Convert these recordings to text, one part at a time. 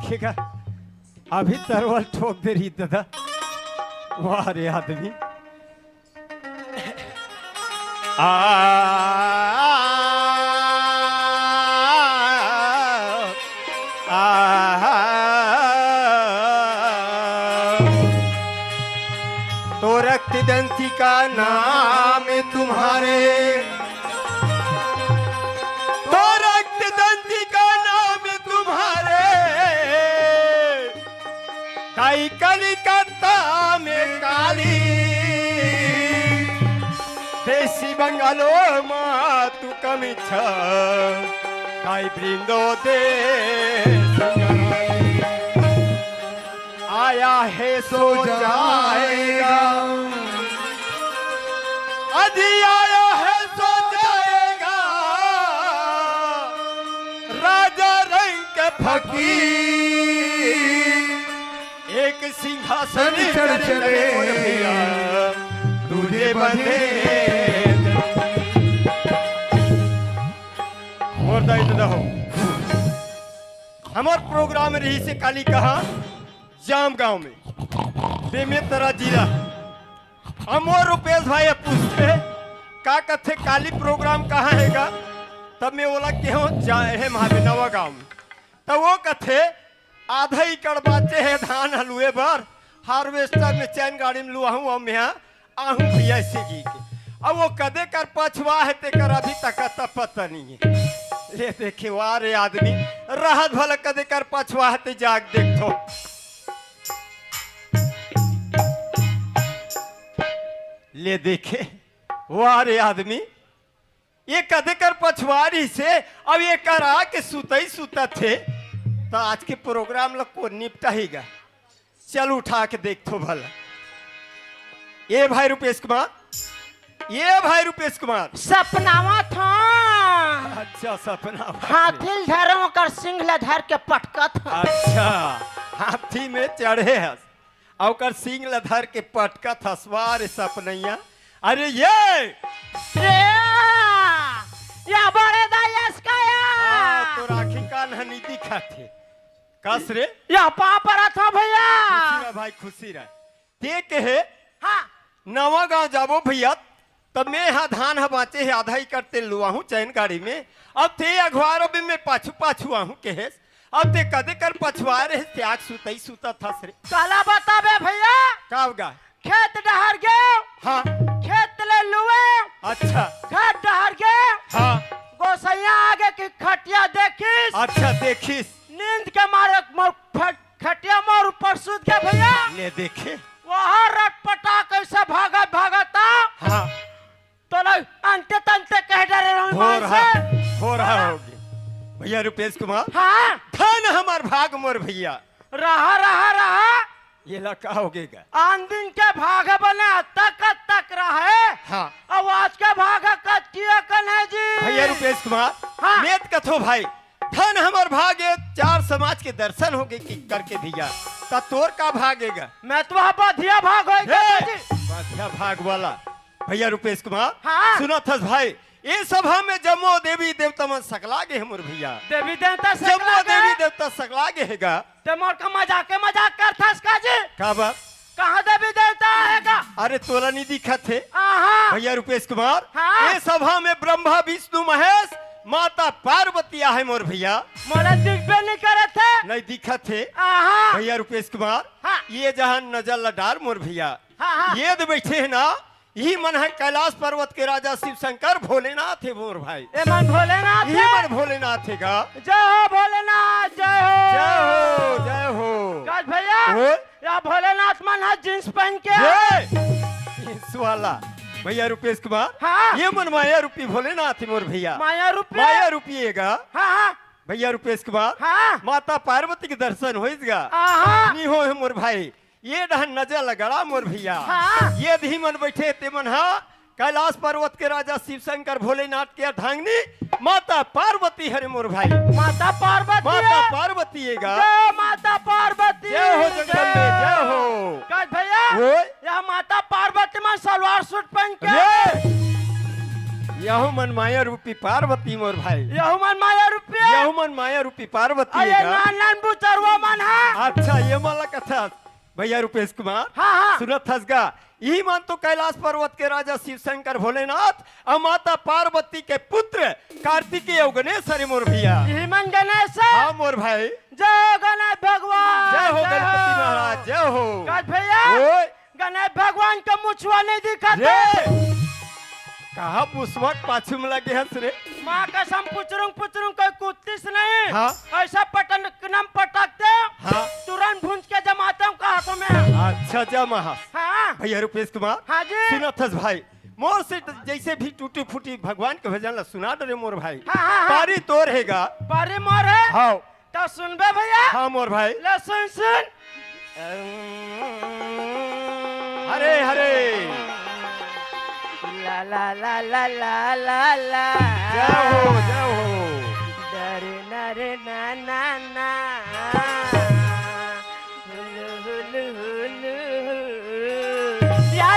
देखेगा अभी तरवल ठोक दे रही दादा। वाह रे आदमी। तो रक्त दंती का नाम तुम्हारे, तो रक्त दंती का नाम तुम्हारे, काई कलिकत्ता में काली, देशी बंगालो माँ तू कमिछ, काई बृंदो दे आया है सो जाएगा, अजी आया है सो जाएगा, राजा रंग के फकीर एक सिंहासन चढ़ चले, तुझे बंधे और दायित्व हो। हमार प्रोग्राम रही से काली कहा जाम गांव में बेमेतरा जिला। अमोर रुपेश भाई पूछते का कथे काली प्रोग्राम कहाँ हैगा, तब मैं बोला कि हो जाए है महाविनवा गांव में। तब वो कथे आधा एकड़ बाचे है धान हलुए बार हार्वेस्टर में चैन गाड़ी में लुआ हूँ मैं आहूँ भैया से की के। अब वो कदे कर पछवा है ते कर अभी तक पता नहीं है। ले देखे वाह रे आदमी राहत भला कदे कर पछवा है ते जाग देखो। ले देखे वाह रे आदमी ये कदे कर पछवारी से अब ये करा के सुता ही सुता थे तो आज के प्रोग्राम लोग को निपटा हीगा। चल उठा के देख तो भला। ये भाई रुपेश कुमार, ये भाई रुपेश कुमार सपनावा था। अच्छा सपना हाथी धरों कर सिंगला धर के पटका था। अच्छा हाथी में चढ़े हस और सिंह लधर के पटका था सवार सपनैया। अरे ये बड़े दायस का तो राखी का नहीं दिखा थे कस रे या पापरा था भैया। खुशी रह भाई खुशी रह देख है। हाँ नवा गांव जाबो भैया तब मैं यहाँ धान है बाँचे है आधा ही करते लुआ हूँ चैन गाड़ी में। अब थे अखबारों में मैं पाछू पाछू आहूँ के है। अब ते कदे कर पछवा रहे त्याग सुता ही सुता था सरे। काला बताबे भैया कब गा खेत डहर गए। हाँ खेत ले लुए। अच्छा खेत डहर गए। हाँ गोसैया आगे की खटिया देखिस। अच्छा देखिस नींद के मारे खटिया मोर ऊपर सूत के भैया। ले देखे वहाँ रटपटा कैसे भागा भागता। हाँ तो लोग अंते तंते कह डरे हो रहा होगी भैया रुपेश कुमार। हाँ धन हमार भाग मोर भैया रहा रहा रहा ये लका होगेगा। आन दिन के भाग बने तक रहे। हाँ अब आज के भाग कतिया कन्हे जी भैया रुपेश कुमार। हाँ। मेत कथो भाई धन हमार भागे चार समाज के दर्शन होगे कि करके भैया ता तोर का भागेगा। मैं तो वहाँ बधिया भाग होएगा जी। बाधिया भाग वाला भैया रुपेश कुमार। हाँ। सुना था भाई ये सभा में जम्मो देवी देवता मन सकला गे हमर भैया। देवी देवता जम्मो देवी देवता सकला गे हैगा। ते मोर का मजाक करता इसका जी। का बात कहाँ देवी देवता आएगा। अरे तोला नहीं दिखा थे आहा भैया रुपेश कुमार। हाँ। ये सभा में ब्रह्मा विष्णु महेश माता पार्वती है मोर भैया। मोरा दिखबे नहीं करे थे। नहीं दिखा थे आहा भैया रुपेश कुमार। हाँ। ये जहाँ नजर लडार मोर भैया हाँ हाँ ये तो बैठे है ना यही मन है कैलाश पर्वत के राजा शिव शंकर भोलेनाथ है मोर भाई। ए मन भोलेनाथ यही मन भोलेनाथ है का। जय हो भोलेनाथ जय हो जय हो जय हो काज भैया। हो? या भोलेनाथ मन है जींस पहन के। ये सुवाला भैया रुपेश कुमार। हाँ। ये मन माया रूपी भोलेनाथ है मोर भैया। माया रुपये माया रूपीएगा हाँ हाँ भैया रुपेश कुमार। हाँ माता पार्वती के दर्शन होइसगा आहा नहीं हो मोर भाई। ये डहन नजर लगड़ा मोर भैया। हाँ। ये धी मन बैठे ते मन हा कैलाश पर्वत के राजा शिव शंकर भोलेनाथ के ढांगनी माता पार्वती हरे मोर भाई। माता पार्वती माता पार्वती एगा। जय माता पार्वती जय हो जगदम्बे जय हो। काज भैया ओए या माता पार्वती में सलवार सूट पहन के। ये यहू मन माया रूपी पार्वती मोर भाई। यहू मन माया रुपये यहू मन माया रूपी पार्वती अरे है गा। नानन बुचरवा मन है। अच्छा ये मला कथा भैया रुपेश कुमार हाँ, हाँ। सुनत हस गा यही मान तो कैलाश पर्वत के राजा शिव शंकर भोलेनाथ और माता पार्वती के पुत्र कार्तिकेय और गणेश हरे मोर भैया। यही मन गणेश है। हाँ मोर भाई जय गणेश भगवान। जय हो गणपति महाराज जय हो। कल भैया ओए गणेश भगवान का मुछुआ नहीं दिखा रे कहा पुष्पक पाछू में लगे हंस रे। माँ कसम पुचरुंग कोई कुत्तीस नहीं। हाँ। ऐसा पटन नम पटकते हाँ। तुरंत भूंज के जमाते हूँ हाथों में। अच्छा जय महा हाँ भैया रुपेश कुमार हाँ जी। सुनत हस भाई मोर से जैसे भी टूटी फूटी भगवान के भजन ला सुना डरे मोर भाई। हाँ, हाँ, हाँ। पारी तोर हैगा बारी मोर है। हाँ तो सुनबे भैया। हाँ मोर भाई ले सुन सुन। हरे हरे ला ला ला ला ला ला ला जय हो जय हो। डरे नरे ना ना ना हुलु हुलु हुलु या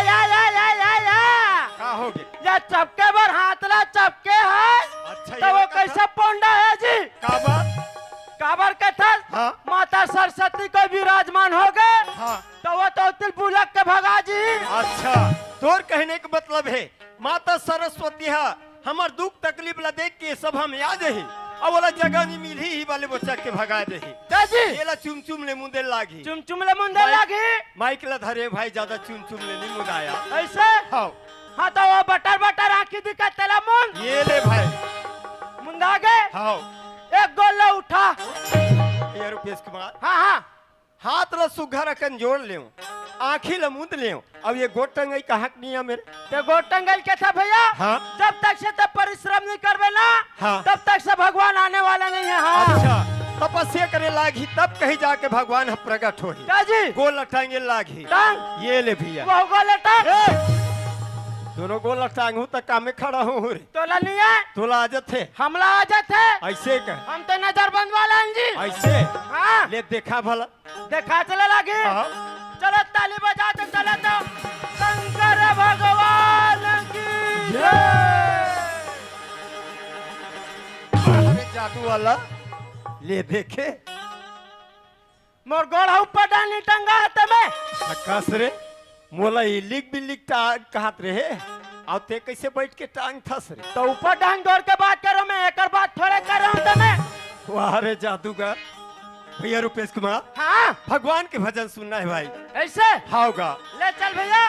का हो गए या चपके पर हाथ ला चपके है। अच्छा तो वो कैसे पोंडा है जी। का बात काबर कथा हाँ। माता सरस्वती को विराजमान हो गए। हाँ तो वो तो तिलपुलक के भगा जी। अच्छा तोर कहने का मतलब है माता सरस्वती है हमार दुख तकलीफ ला देख के सब हम याद ही और वाला जगह नहीं मिली ही वाले बच्चा के भगा दे जी ये ला चुम चुम ले मुंदे लागी चुम चुम ले मुंडे लागी। माइक ला धरे भाई ज्यादा चुम चुम ले नहीं मुदाया ऐसे हाँ हाँ तो वो बटर बटर आंखी दिखा तेला मुंड ये ले भाई मुंडा गए। हाँ एक गोला उठा। ये रुपेश कुमार हाँ हाँ हाथ ला सुघा रखन जोड़ ले आँखी ला मुंद ले अब ये गोटंगई कहा नहीं है मेरे ते गोटंगल के था भैया। हाँ। जब तक से तब परिश्रम नहीं करवे ना। हाँ। तब तक से भगवान आने वाला नहीं है। हाँ अच्छा तपस्या करे लागी तब कहीं जाके भगवान हम प्रकट हो क्या जी गोल लटांगे लागी टांग ये ले भैया वो गोले टांग दोनों गोल लटांग हूँ तक काम में खड़ा हूँ रे तोला नहीं है तोला आजत है हमला आ जाते है। ऐसे कर हम तो नजर बंद वाला हैं जी। ऐसे हाँ ले देखा भला देखा चले लगे। हाँ। चलो ताली बजा तो चले तो शंकर भगवान की अरे जादू वाला ले देखे मोर गोड़ ऊपर डाली टंगा है तुम्हें। कस रे मोला ये लिख भी लिख कहत रहे और ते कैसे बैठ के टांग थस रे तो ऊपर डांग दौड़ के बात करो मैं एक बात थोड़े कर रहा हूँ तुम्हें। वाह रे जादूगर भैया रुपेश कुमार हाँ भगवान के भजन सुनना है भाई ऐसे हाउगा ले चल भैया।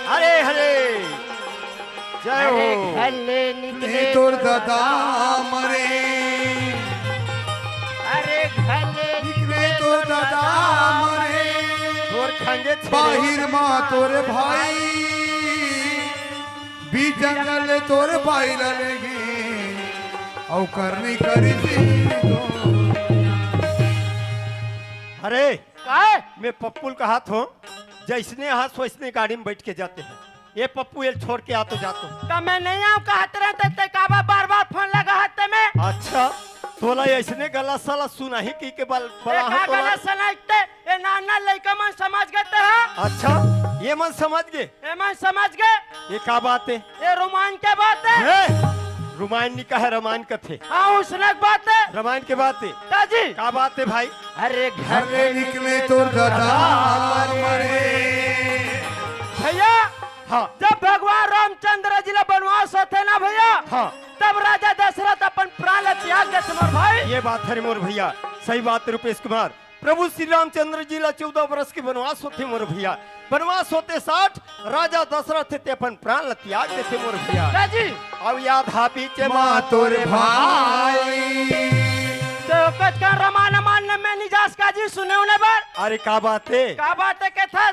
हरे हरे जय हो घले निकले तोर दादा मरे अरे घले निकले तोर दादा मरे तोर खांगे छे बाहिर माँ तोर भाई भी जंगल तोर भाई लगे औ करनी करी अरे काय मैं पप्पुल का हाथ हूँ जैसने हाथ वैसने गाड़ी में बैठ के जाते हैं ये पप्पू ये छोड़ के आ तो जाता हूँ तो मैं नहीं आऊँ कहते रहते ते काबा बार बार फोन लगा हाथ में। अच्छा तोला ऐसने गला साला सुना ही की के बल बड़ा का है गला तोला सनाइते ये नाना लड़का मन समझ गए थे। हाँ अच्छा ये मन समझ गए ये मन समझ गए ये का बात है ये रोमान के बात है। रामायण का है रामायण कथे हाँ उसने बात है रामायण के बात है दादी का बात है भाई अरे घर घरे निकले तोर दादा मरे भैया हाँ जब भगवान रामचंद्र जी ला बनवास होते ना भैया हाँ तब राजा दशरथ अपन प्राण त्याग देते मोर भाई। ये बात है मोर भैया सही बात है रुपेश कुमार प्रभु श्री रामचंद्र जी ला 14 वर्ष के वनवास होते मोर भैया वनवास होते 60 राजा दशरथ थे अपन प्राण ला त्याग देते मोर भैया दादी अब याद हा पीछे माँ तोर भाई तो कच का रमान मान में निजास का जी सुने उन्हें बार अरे का बात है का बात है के था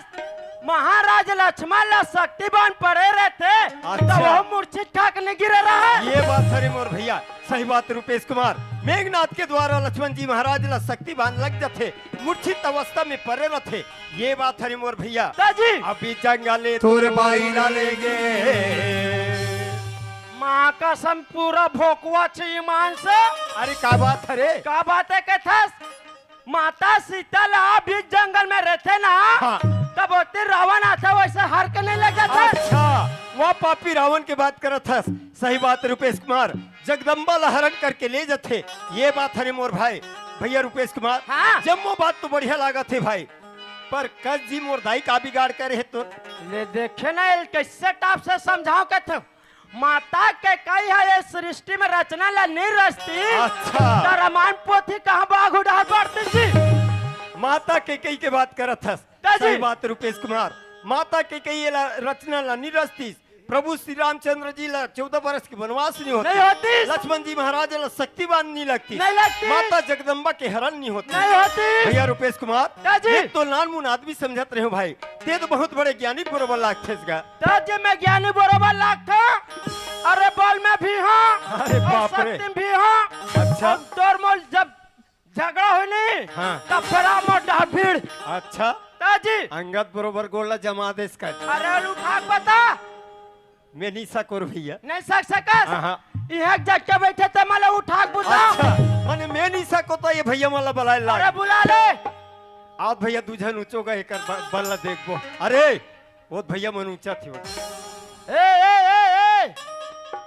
महाराज लक्ष्मण ला शक्तिवान पड़े रहते तो अच्छा। वो मूर्छित ठाक नहीं गिरे रहा है। ये बात है मोर भैया सही बात रुपेश कुमार मेघनाथ के द्वारा लक्ष्मण जी महाराज ला शक्तिवान लग जाते मूर्छित अवस्था में पड़े रहते ये बात है मोर भैया दादी अभी जंगले तोर बाई डालेंगे माँ का सम पूरा भोकुआ छे ईमान से। अरे का बात है रे का बात है के था माता सीता ला भी जंगल में रहते ना हाँ। तब होते रावण आता वैसे हार के नहीं लग जाता। अच्छा वह पापी रावण के बात करत था। सही बात रुपेश कुमार, जगदम्बा ला हरण करके ले जाते, ये बात है मोर भाई। भैया रुपेश कुमार, हाँ। जम्मो बात तो बढ़िया लागत है भाई, पर कस जी मोर दाई का बिगाड़ करे है तो ले देखे ना ये कैसे टाप से समझाओ के थे। माता के कई है इस सृष्टि में रचना ला नहीं रचती। अच्छा। तो रामायण पोथी कहाँ बाघ उड़ा पड़ती जी। माता के कई के बात करत था। ताजी। सही बात रुपेश कुमार, माता के कई रचना ला नहीं रचती। प्रभु श्री रामचंद्र जी ला 14 वर्ष की वनवास नहीं नहीं होती। लक्ष्मण जी महाराज ला शक्तिवान नहीं लगती। नहीं लगती। माता जगदम्बा के हरण नहीं होती। नहीं होती। भैया रुपेश कुमार, ताजी। ये तो नानमुन आदमी समझत रहे हो भाई, ते तो बहुत बड़े ज्ञानी बरोबर लागते इसका। ताजी में ज्ञानी बरोबर लागता। अरे बल में भी हाँ। अरे बाप रे। और शक्ति में भी हाँ। अच्छा। तोर मोल जब झगड़ा हुई नहीं, हाँ। तब फिर मोटा भीड़। अच्छा, ताजी। अंगद बरोबर गोला जमा दे इसका। अरे उठा बता। मैं नहीं सकोर भैया। नहीं सक सकस। हाँ। यहाँ जग के बैठे थे मला उठा बुला। अच्छा, माने मैं नहीं सको तो ये भैया मला बलाए अरे लाग। बुला ले। आज भैया दूजन ऊंचो गए कर बल्ला देखबो। अरे वो भैया मन ऊंचा थी। ए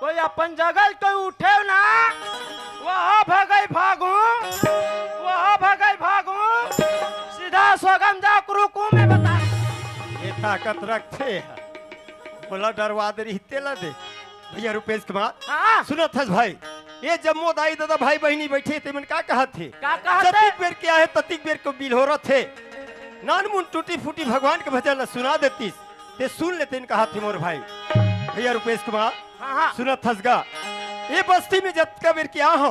कोई अपन जगह कोई उठे ना, वहाँ भगई भागू, वहाँ भगई भागू, सीधा सोगम जा रुकू में बता। ये ताकत रखते हैं, बोला डरवा दे रही ला दे। भैया रुपेश कुमार, हाँ। सुनो थस भाई, ये जम्मो दाई दादा भाई बहनी बैठे थे, मन का कहा थे? का कहा थे? जतिक बेर क्या है ततिक बेर को बिल हो रहा थे। नानमुन टूटी फूटी भगवान के भजन सुना देती, ते सुन लेते कहा थे मोर भाई। भैया रुपेश कुमार, हाँ। सुना थसगा, ये बस्ती में जब का बेर क्या हो,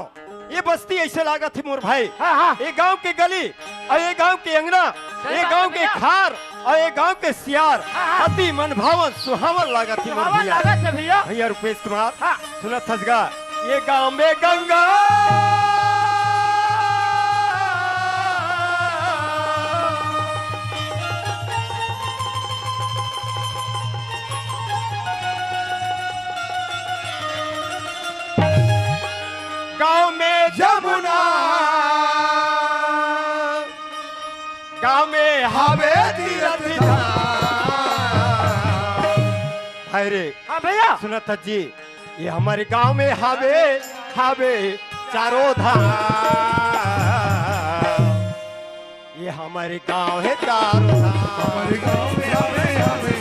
ये बस्ती ऐसे लागा थी मोर भाई। हाँ। ये गांव के गली और ये गांव के अंगना, ये गांव के खार और ये गांव के सियार हाँ। अति मन भावन सुहावन लागा थी मोर भैया। लगा थे भैया। भैया रुपेश कुमार, हाँ। सुना थसगा, ये गांव में गंगा गांव में जमुना, गांव में हावे तीरथ अरे हाँ भैया। सुना था जी, ये हमारे गांव में हावे हावे चारों धाम, ये हमारे गांव है चारों धाम। हमारे गाँव में हमें हमें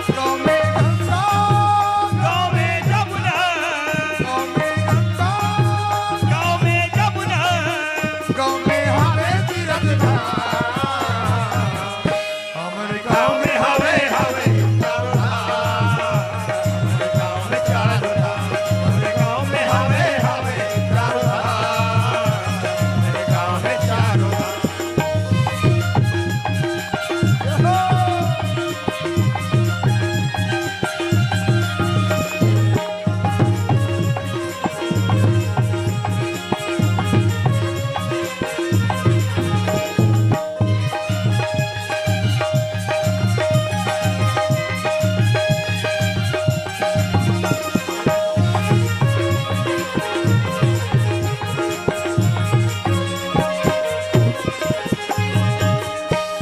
गाँव में गंगा, गाँव में जमुना, गाँव में गंगा, गाँव में जमुना, गाँव में हमें तीरथ धाम। हमारे गाँव में हमें हमें चारों धाम, हमारे गाँव में हमें हमें चारों धाम, हमारे गाँव में चारों धाम।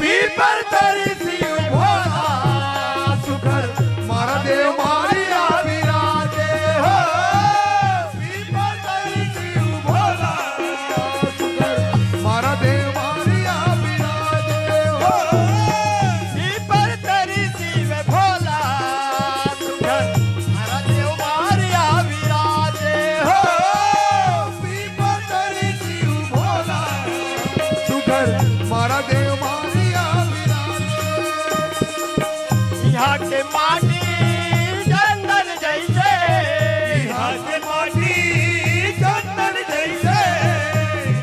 पीपर तरी सिंह भोला सुखर मारा देव मारिया विराजे हो। पीपर तरी सिंह भोला सुखर मारा देव मारिया विराजे हो। पीपर तरी शिव भोला सुखर हरा देव मारिया विराजे हो। पीपर तरी सिंह भोला सुखर मारा देव मारिया विराजे। यहाँ के माटी चंदन जैसे, यहाँ के माटी चंदन जैसे,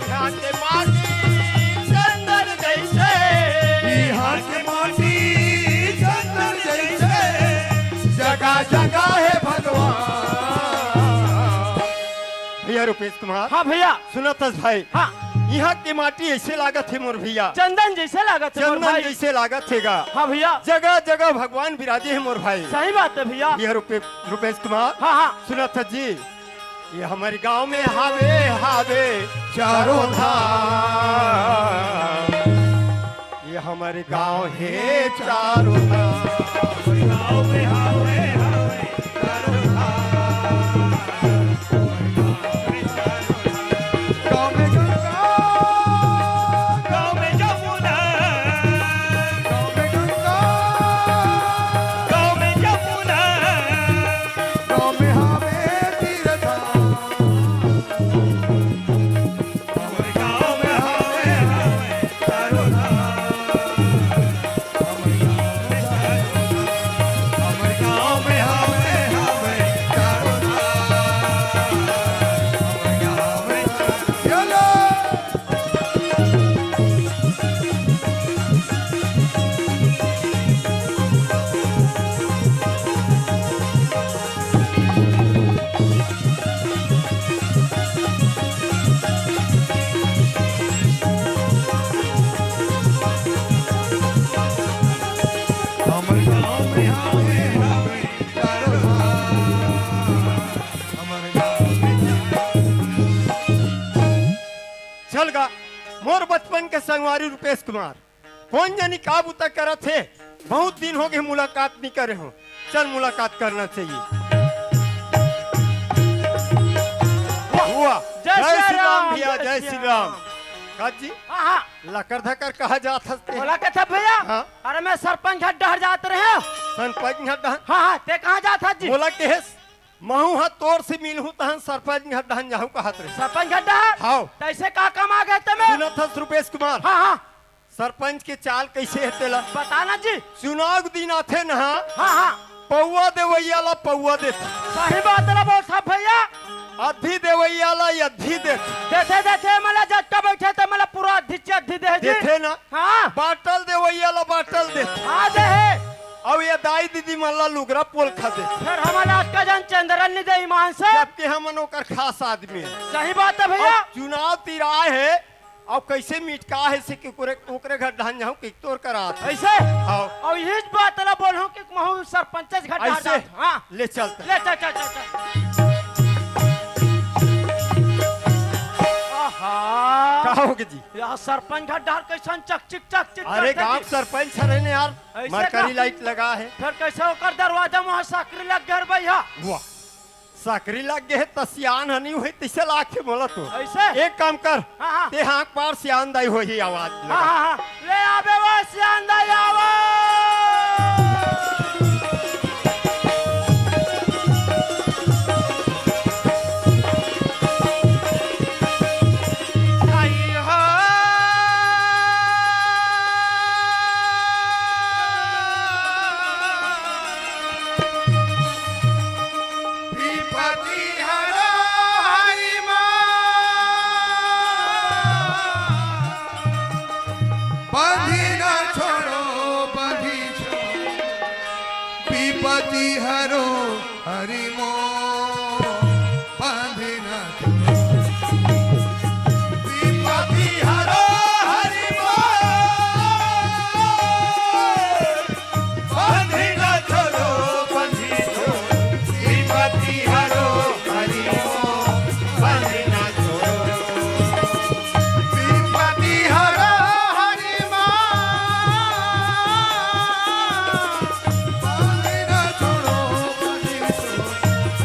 यहाँ के माटी चंदन जैसे, यहाँ के माटी चंदन जैसे, जगह जगह है भगवान। भैया रुपेश कुमार, हाँ भैया। सुना थस भाई, हाँ। यहाँ की माटी ऐसे लागत है मोर भैया, चंदन जैसे लागत है मोर चंदन भाई। जैसे लागत हैगा। हाँ भैया। जगह जगह भगवान विराजे है मोर भाई। सही बात है भैया। यह रुपेश कुमार, हाँ। सुना था जी, ये हमारे गांव में हावे हावे चारों धाम, ये हमारे गांव है चारों धाम। गाँव में हावे हावे चारों धाम, गाँव में गंगा, गाँव में जमुना, गाँव में गंगा, गाँव में जमुना, गाँव में हावे तीर्थ धाम। हमारे गाँव में हावे हावे चारों धाम, हमारे गाँव में हावे हावे चारों धाम, हमारे गाँव में चलो। हमारे गाँव में हावे हावे चारों धाम, हमारे गाँव में चल गा मोर बचपन के संगवारी रुपेश कुमार कौन जानी का बुता करा थे। बहुत दिन हो गए मुलाकात नहीं करे हो, चल मुलाकात करना चाहिए। हुआ जय जय श्री श्री राम राम, भैया, जय जय श्री श्री राम। राम। का जी हाँ हाँ लकर धकर कहा जात हंसते बोला के था भैया। हाँ। अरे मैं सरपंच हट डहर जाते रहे। सरपंच हड्डा हाँ हाँ ते कहाँ जाता जी? बोला के है महू हा तोर से मिलहू तहन सरपंच हड्डा जाहू कहत रहे। सरपंच हट डहर हाओ तैसे का काम आ गए तुम्हें? सुनत हस रुपेश कुमार हाँ हाँ सरपंच के चाल कैसे है तेला। बताना जी। चुनाव के दिन आथे न हाँ हाँ पौवा देवैया ला पौवा देते, सही बात है बोल साहब भैया। अधी देवैया ला अधी देते देखे देखे मला जट्टा बैठे थे मला पूरा अध्यक्ष अध्यक्ष दे जी। देते ना हाँ बाटल देवैया ला बाटल देते। हाँ दे है। अब ये दाई दीदी मल्ला लुगरा पोल खा दे, फिर हमारा अक्का जन चंद्रन नहीं दे ईमान से। जबकि हमन ओकर खास आदमी है। सही बात है भैया। अब चुनाव तिराए है अब कैसे मिटका है से कि ओकरे घर ढहन जाऊं कि तोर करात ऐसे हाओ और यही बात है बोल हूँ कि महू सरपंच घर ऐसे हाँ ले चलते ले चल चल चल चल। आहा कहा होगे जी। यह सरपंच घर डाल कैसन चक चिक चक चिक अरे करते गांव जी। सरपंच है ने यार ऐसे मरकरी का? लाइट लगा है। फिर कैसे होकर दरवाजा वहाँ साकरी लग गए भैया? वाह साकरी लग गए है तसियान हनी हुई तिसे लाखे बोला तो ऐसे एक काम कर हाँ हाँ ते हाथ पार सियान दाई हो ही आवाज हाँ लगा। हाँ हाँ ले आबे वो सियांदा आवा। विपत्ति हरो हरि बंधी न छोड़ो बंधी छोड़ो विपत्ति हरो हरि मो बंधी न छोड़ो विपत्ति हरो हरि मो बंधी न छोड़ो बंधी छोड़ो विपत्ति हरो हरि मो बंधी न छोड़ो विपत्ति हरो हरि मो बंधी न छोड़ो बंधी छोड़ो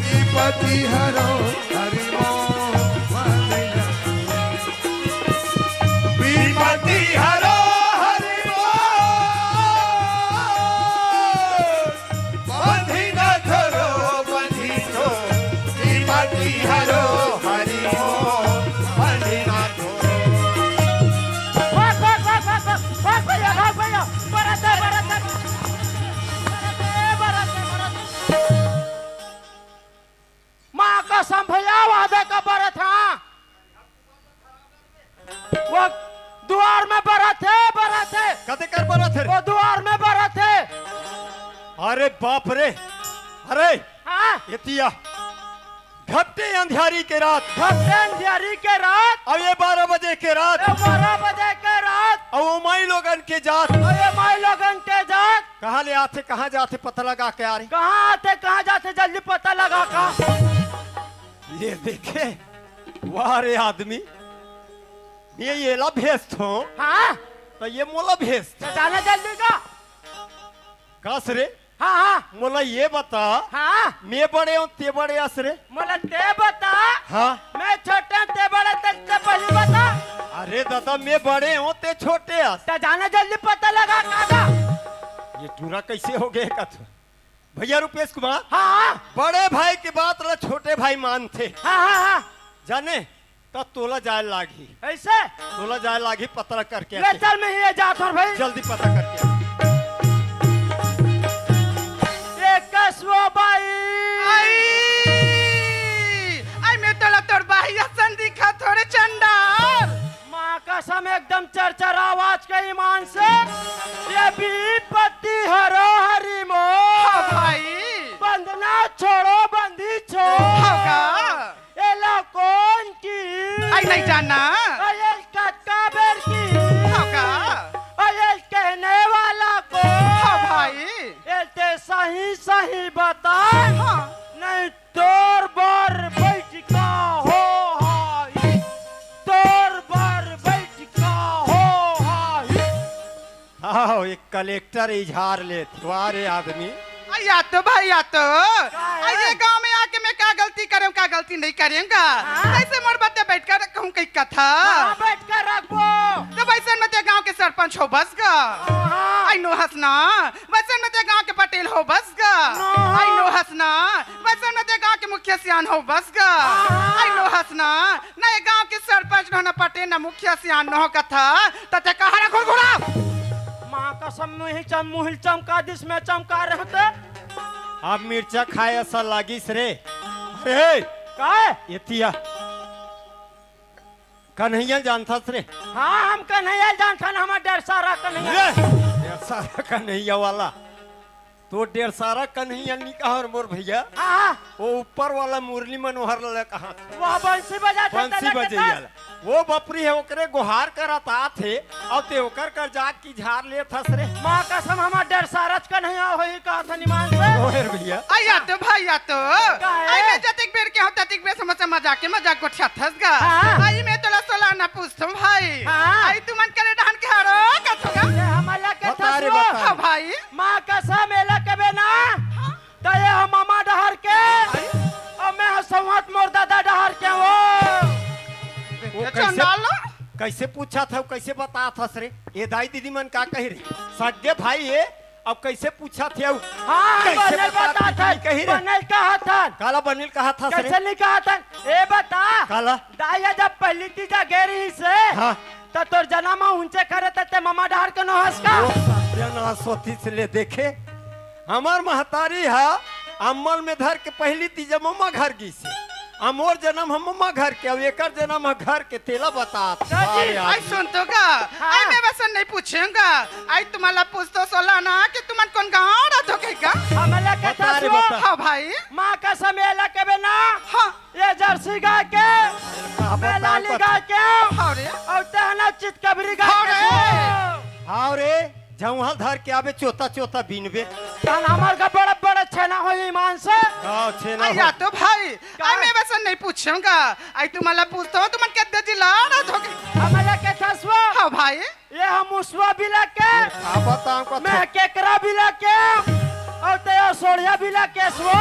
विपत्ति हरो हरि मो बंधी न विपत्ति हरो हरि मो बंधी न छोड़ो बंधी छोड़ो विपत्ति हरो हरि मो बंधी न छोड़ो भाग भाग भाग भाग भाग भाग भैया बरत है बरत है बरत है बरत है। माँ कसम भैया वादे का बरत हाँ वो द्वार में बरत है कते कर बरा थे वो द्वार में बरत है। अरे बाप रे अरे हाँ एतिया घपटे अंधियारी के रात अंधियारी के रात अब ये 12 बजे के रात 12 बजे के रात अब वो माई लोगन के जात ये माई लोगन के जात कहाँ ले आते कहाँ जाते पता लगा के आ रही। कहाँ आते कहाँ जाते जल्दी पता लगा का ये देखे वाह रे आदमी ये येला भेज थो हाँ तो ये मोला भेज तो जाना जल्दी का कस रे हाँ हाँ मोला ये बता हाँ मैं बड़े हूँ ते बड़े हस रे मोला ते बता हाँ मैं छोटे ते बड़े ते पहले बता अरे दादा मैं बड़े हूँ ते छोटे हस तो जाना जल्दी पता लगा काका ये टूरा कैसे हो गए कथ भैया रुपेश कुमार हाँ हाँ बड़े भाई की बात ला छोटे भाई मानते हाँ हाँ हाँ जाने तब तोला जाए लागी ऐसे तोला जाए लागी पता करके ले आते। चल मैं ही जात हूँ भाई जल्दी पता करके आते। कसवो भाई आई मैं तोला तोर भाई हसन दिखा थोड़े चंडाल माँ कसम एकदम चरचर आवाज के ईमान से ये भी पति हरो हरी मो भाई बंधना छोड़ो बंदी छोड़ होगा एला कौन की आई नहीं जाना अयल कटका बेर की होगा अयल कहने वाला को भाई एते सही सही बता हाँ नहीं तोर बार बैठका हो हाई तोर बार बैठका हो हाई हाँ एक कलेक्टर इजहार ले तुम्हारे आदमी या तो भाई या तो है? ये गांव में आके मैं क्या गलती करूं क्या गलती नहीं करूंगा हाँ? ऐसे मोर बत्ते बैठ कर कहूं कई कथा हाँ बैठ कर रखो तो वैसे में ते गांव के सरपंच हो बस गा हाँ। आई नो हसना वैसे में ते गांव के पटेल हो बस गा हाँ। आई नो हसना वैसे में ते गांव के मुखिया सियान हो बस गा हाँ। आई नो हसना ना ये गांव के सरपंच न पटेल न मुखिया सियान न हो कथा तते कहां रखो घोड़ा माँ कसम मुहिल चमका दिस में चमका रहते अब मिर्चा खाए ऐसा लागिस रे अरे काय एतिया कन्हैया जानता रे हाँ हम कन्हैया जान खान हमार डर सारा कन्हैया ढेर सारा कन्हैया वाला तो ढेर सारा कन्हैया नहीं कहा और मोर भैया हाँ वो ऊपर वाला मुरली मनोहर लाला कहा वह बंसी बजाते बंसी बजैया वो बपरी है ओकरे गुहार करता थे और ते ओकर कर जाग की झार ले थस रे माँ कसम हमार डर सारच कन्हैया होई का धनीमान से ओहेर भैया आया तो भाई या तो काहे? आई मैं जतिक बेर के हो ततिक बेर समझ मजाक के मजाक को छथस गा हाँ। आई मैं तोला सोलाना पूछतम भाई हाँ। आई तू मन करे धान के हारो कथोगा ये हमला के बता रे, थसलो बता। हां भाई माँ कसम एला के बेना तो ये हम मामा डहर के और मैं संवत मोर दादा डहर के वो वो चंडाल कैसे पूछा था कैसे बता था रे ये दाई दीदी मन का कही रे सगे भाई ये अब कैसे पूछा थे हाँ कैसे बनल बता बता था, कही रे? बनल कहा था काला बनिल कहा था कैसे रे नहीं कहा था ए बता काला दाया जब पहली तीजा गेरी से हाँ तो तोर जनमा उनसे करे ते मामा डहर के न हंस का वो सत्यानाश सोती से ले देखे हमार महतारी है अम्मल में धर के पहली तीजा मम्मा घर गी से अमोर जन्म हम मम्मा घर के अब एकर जन्म है घर के तेला बता दादी, आई सुन तो गा आई मैं वैसे नहीं पूछूंगा आई तुम्हारा पूछ तो सोलाना कि तुमन कौन गांव रहा तो कहीं का हमला के बता रे, थसलो बता। हां भाई माँ का समय के बिना हां ये जर्सी गाय के बेलाली गाय के हां रे और तहना चित कबरी गाय हाँ के रे। हाँ रे जहाँ धर के आवे चोता चोता बीनबे तहन हमार का बड़ा बड़ा छेना हो ईमान से हाँ छेना आई या हो। तो भाई आई मैं वैसे नहीं पूछूंगा आई तुम्हारा पूछता हूँ तुमन के जिला रहा तो कहीं हमला के थसलो हां भाई ये हम उसवा बिला के आप बताओ को मैं केकरा बिला के और ते सोड़िया बिला के सो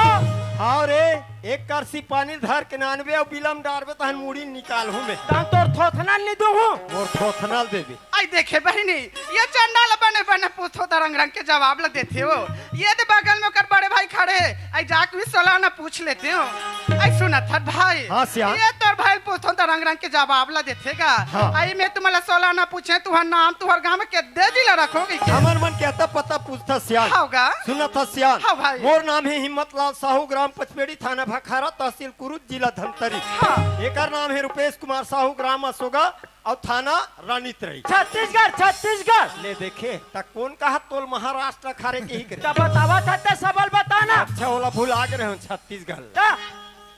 हाँ रे एक करसी पानी धर के नानबे और बिलम डारबे तहन मुड़ी निकाल हूँ मैं तहन तोर थोथना नहीं दूँ और थोथनल देबे आई देखे बहनी ये चंडाल बने बने पूछो तो रंग रंग के जवाब लग देते हो ये तो बगल में कर बड़े भाई खड़े आई जाके भी सोलाना पूछ लेते हो आई सुना था भाई हाँ, सियान। ये तोर भाई पूछो तो रंग रंग के जवाब ला देतेगा हाँ। आई मैं तुम्हारा सोलाना पूछे तुहर नाम तुहर गांव में के दे जिला रखोगे हमर मन कहता पता पूछता सियान होगा सुना था सियान हाँ भाई। मोर नाम है हिम्मत लाल साहू ग्राम पचपेड़ी थाना भखारा तहसील कुरुद जिला धमतरी हाँ। एकर नाम है रुपेश कुमार साहू ग्राम अशोगा और थाना रानीतरई छत्तीसगढ़ ले देखे तक कौन कहा तोल महाराष्ट्र खारे के ही करे तब बतावा था सबल बताना अच्छा होला भूल आ गए छत्तीसगढ़ ता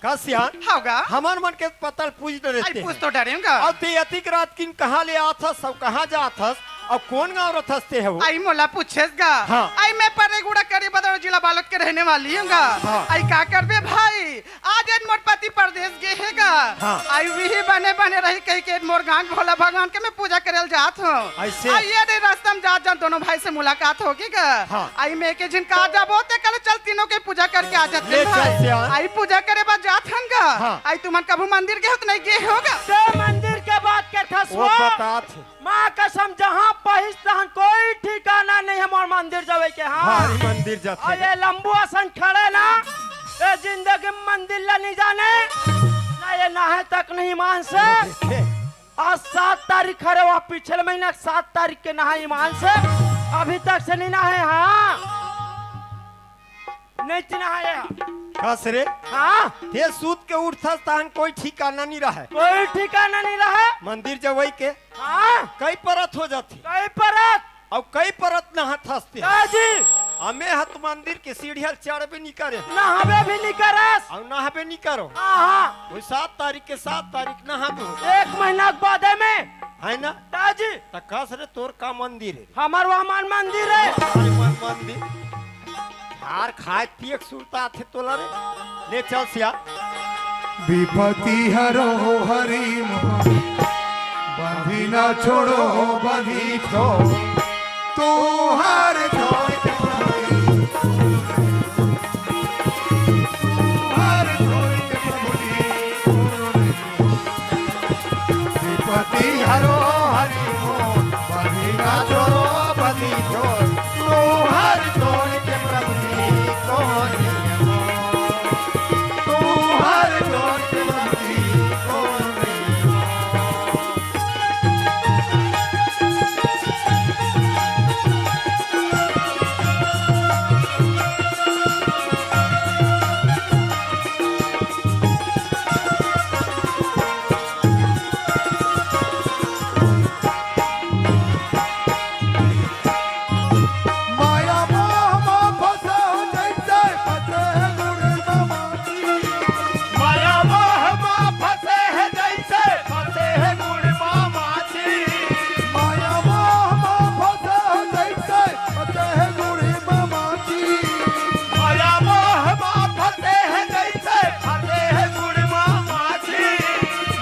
का सियान होगा हमार मन के पतल पूछ आई देते पूछ तो डरेगा अब ते अतिक रात किन कहाँ ले आथस सब कहाँ जाथस अब कौन गाँव रथस्ते है वो? आई मोला पूछेगा। हाँ। आई मैं परेगुड़ा करी बदौर जिला बालोद के रहने वाली हूँ। हाँ। आई का करबे भाई, आज मोर पति परदेश गए हैगा। हाँ। आई वही बने बने रही कही के मोर गांव भोला भगवान के मैं पूजा करल जात हूँ। ऐसे? आई ये रे रास्ता में जात जात दोनों भाई से मुलाकात होगी गा। हाँ। आई मैं के जिन का जाबो ते कल चल तीनों के पूजा करके आ जाते ले चल से आ। आई पूजा करे बाद जात हन गा। हाँ। आई तुमन कभू मंदिर गए हो तो नहीं गए होगा? ते मंदिर के बात के वो ठसवा बता थे। माँ कसम जहाँ पहिस तहाँ कोई ठिकाना नहीं है मोर मंदिर जावे के। हाँ भारी मंदिर और जाते। ये लंबू आसन खड़े ना ये जिंदगी में मंदिर ला नहीं जाने ना ये नहे तक नहीं मान से। आज 7 तारीख खड़े वहाँ पिछले महीने 7 तारीख के नहा ईमान से अभी तक से नहीं नहाए। हाँ नहीं नहाए। कस रे हाँ ते सूत के उठस तहन कोई ठिकाना नहीं रहा। कोई ठिकाना नहीं रहा। मंदिर जवई के हाँ कई परत हो जाती कई परत और कई परत नहा थसते। जी हमें हत मंदिर के सीढ़िया चढ़बे नहीं करे नहावे भी नहीं करस। और नहाबे नहीं करो। हाँ वही 7 तारीख के 7 तारीख नहाबे 1 महीना के बाद में है ना। ताजी त कस रे तोर का मंदिर है? हमार वहाँ मंदिर है। अरे मंदिर यार खाए पिए के सुरता थे तोला रे। ले चल सिया। विपत्ति हरो हरि मोह बंधी न छोड़ो बंधी छो तो हर छोड़ के प्रभु हर छोड़ के प्रभु विपत्ति हरो हरि मोह बंधी न छोड़ो बंधी छो तो हर छोड़ के प्रभु कौन तो हर छोड़ के प्रभु कौन माया मोह में फंसा जैसे फंसे है गुड़ मामाची माया मोह में फंसे है जैसे फंसे है गुड़ मामाची माया मोह में फंसे है जैसे फंसे है गुड़ मामाची माया मोह में फंसे है जैसे फंसे है गुड़ मामाची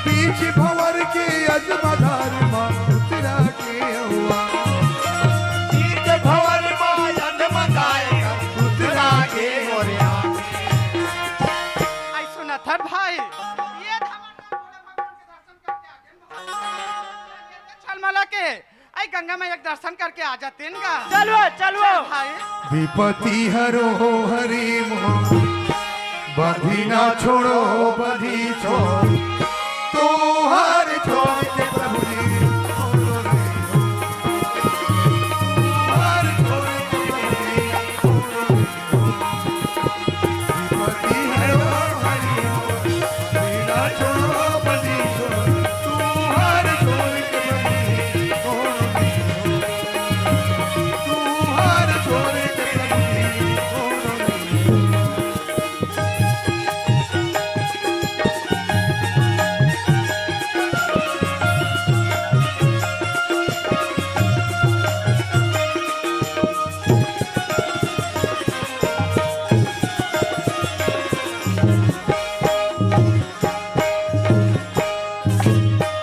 बीच भंवर के अजमदार मां उतरा के हुआ तीर्थ भवन मायन मकाएगा उतरा के मोरिया आई सुना था भाई ये छलमला के आई गंगा में एक दर्शन करके आ जाते हैं गा। चलो चलो भाई विपत्ति हरो हरि मोह बंधी ना छोड़ो बंधी छो तो हर छोड़ के प्रभु जी हर छोड़ के प्रभु जी विपत्ति हरो हरि मोह बंधी ना छोड़ो बंधी छो तू हर छोड़ के प्रभु जी तू हर छोड़ के प्रभु जी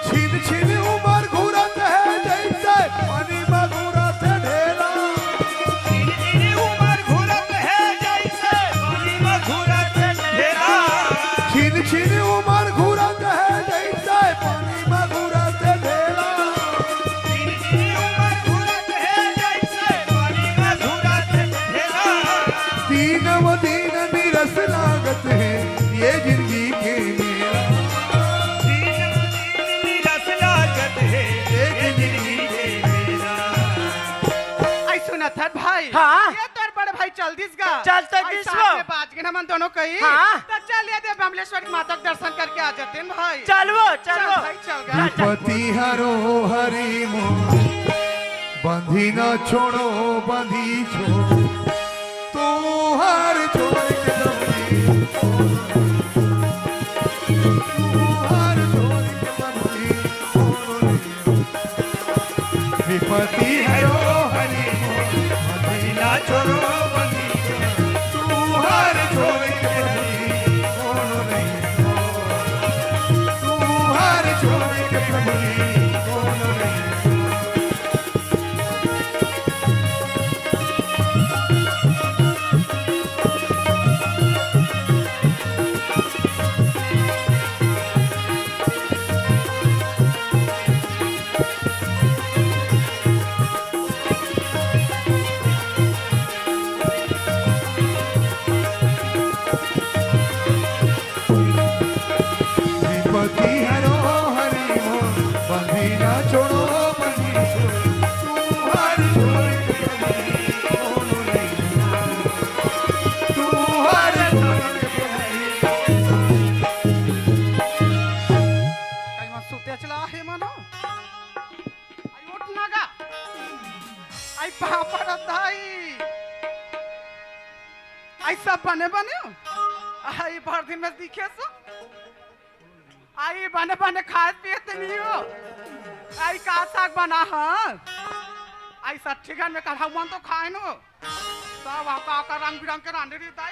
छीन छीन उमर घूरत है जैसे पानी में घूरत है ढेला छीन छीन उमर घूरत है जैसे पानी में घूरत है ढेला छीन छीन उमर घूरत है जैसे पानी में घूरत है ढेला छीन छीन उमर घूरत है जैसे पानी में घूरत है ढेला दीन व दीन निरस लागत है ये जिंदगी के मेला आई सुना था भाई। हाँ। ये तोर बड़े भाई चल दिस गा। चलते आई दिस साथ वो। में बाज के ना मन दोनों कही। हाँ। तो चल ये दे बमलेश्वरी माता के दर्शन करके आ जाते हैं भाई। चलो चल चलो भाई चल गा। विपत्ति हरो हरि मोह बंधी न छोड़ो बंधी छो तो हर छोड़ के प्रभु जी तू हर छोड़ के प्रभु जी विपत्ति है ओ हरि मदीना छोड़ो मदीना तू हार छोड़ के नहीं कौन नहीं तू हार छोड़ के नहीं कौन नहीं विपत्ति है ओ हरि मदीना छोड़ो मदीना तू हार छोड़ के नहीं कौन नहीं तू हार छोड़ के नहीं काही मग सुट्या चला आहे म्हणा आई उठ ना गा आई पापड दाई आई सब बने बने आई भर दिन में दिखे सो आई बने बने खाए पिए नहीं हो आई का साग बना हाँ आई सच्ची घर में कहा मन तो खाए नो सब का रंग बिरंग के रांधे रहता है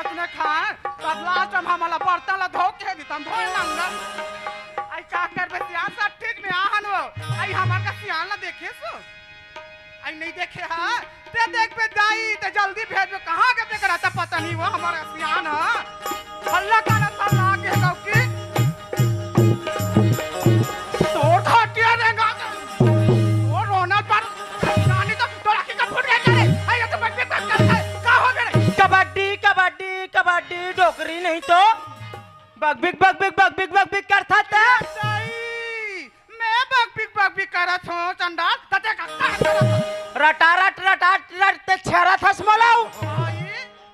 अपने खाए तब लास्ट हम हमारा बर्तन ला धो के दी तम धोए ना आई का कर बे सियान सब ठीक में आहन हो आई हमार का सियान ना देखे सो आई नहीं देखे हाँ ते देख पे दाई ते जल्दी भेज में कहाँ के देख रहा था पता नहीं वो हमारा सियान है हल्ला का ना सल्ला के गाँव की तोड़ घाटिया देगा वो रोना पर जानी तो तोड़ा की कब फुट गया करे आई ये तो बच्चे तक करता है क्या हो गया कबड्डी कबड्डी कबड्डी डोकरी नहीं तो बग बिग करता था मैं बग बिग करत हूँ चंडाल तते का रटा रट ते छरा थस मलाऊ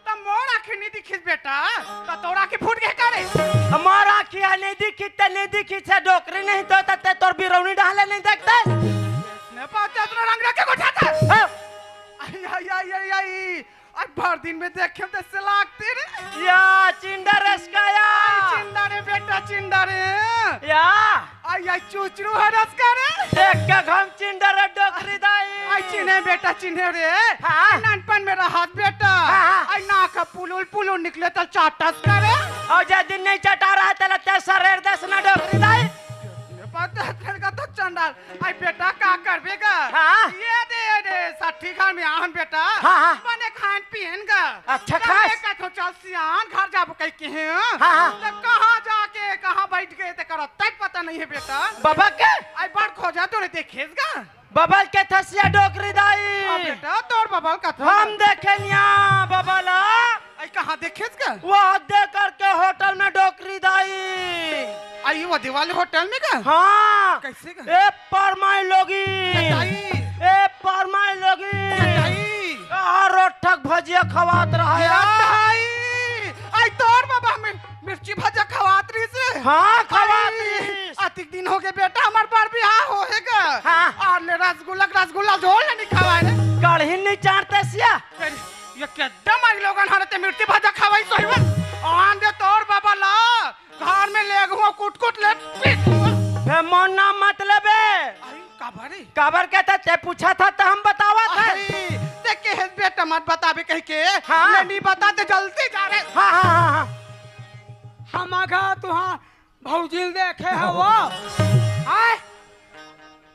त मोर आँखी नहीं दिखिस बेटा त तोर आँखी फूट गए करे हमार आँखी नहीं दिखी से डोकरी नहीं तो तते तोर बिरौनी डाले नहीं देखते ने पाते अपना रंग रख के उठाता आई आज भर दिन में देखे तो से लागते रे या चिंडरस का या चिंडा रे बेटा चिंडा रे या आई चूचरू हरस करे देख के हम चिंडर डोकरी दाई आई चिन्हे बेटा चिन्हे रे हाँ। नानपन मेरा हाथ बेटा हाँ। आई नाक पुलुल निकले तो चाटस करे और जे दिन नहीं चटा रहा तेला ते शरीर दस ना डोकरी दाई पता तेरे का तो चंडाल आई बेटा का करबेगा हाँ। ये दे साठी खान में आहन बेटा हाँ। बने खान पियन का अच्छा खास। का तो चल सियान घर जाबो कह के हैं हाँ। तब कहां जाके कहां बैठ गए ते करो तक पता नहीं है बेटा बाबा के आई बड़ खोजा तोरे देखेसगा बबल के थसिया डोकरी दाई बेटा तोर बबल का था हम देखे निया बबला आई कहां देखेसगा वो दे करके होटल में डोकरी दाई आई वो दिवाली होटल में का हाँ कैसे का ए परमाई लोगी आई ए परमाई लोगी आई रोटक भजिया खवात रहा आई आई तोर बाबा में मिर्ची भजा खवातरी से हाँ खवातरी अतिक दिन हो गए बेटा हमार बार बियाह होएगा हाँ। और ले रसगुल्ला झोल नहीं खवाए रे कढ़ी नहीं चाटते सिया ये केदम आई लोगन हरते मिर्ची भजा खवाई सोइवन आन दे तोर बाबा ला घर में ले गो कुट ले फे मन ना मतलब आई काबरी काबर कहता ते पूछा था तो हम बतावा था आई ते के है बेटा मत बताबे कह के हाँ। ले नहीं बताते जल्दी जा रे हाँ हम आगा तुहां भौजिल देखे है वो आय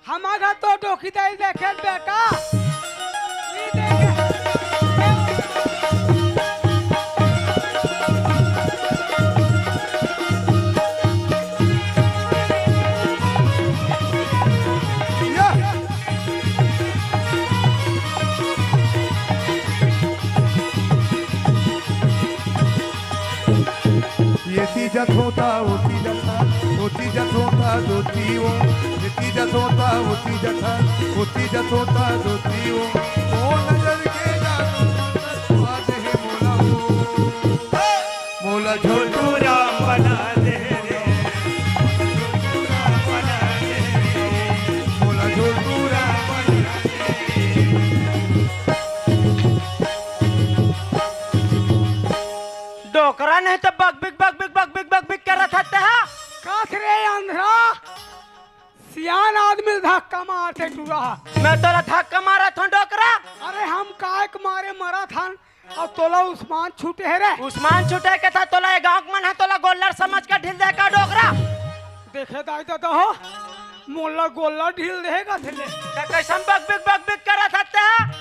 हम आगा तो डोकी दे देखे बेटा ई देखे येतीजात होता होतीजात होता धोती वो येतीजात होता होतीजात होता धोती वो ओ नजर के जादू आज है मोला वो मोला झोटू राम बना दे रे मोला झोटू राम बना डोकरा नहीं तो बग बिग कर रहा था काथ रे अंधरा सियान आदमी था धक्का मारते तू रहा। मैं तोला धक्का मारा था डोकरा। अरे हम काय के मारे मरा था और तोला उस्मान छूटे है रे। उस्मान छुटे के था तोला ये गांव मन है तोला गोल्लर समझ के ढील दे का डोकरा। देखे दाई तो हो मोला गोल्ला ढील देगा थे। ते कैसन बक बिक करा था।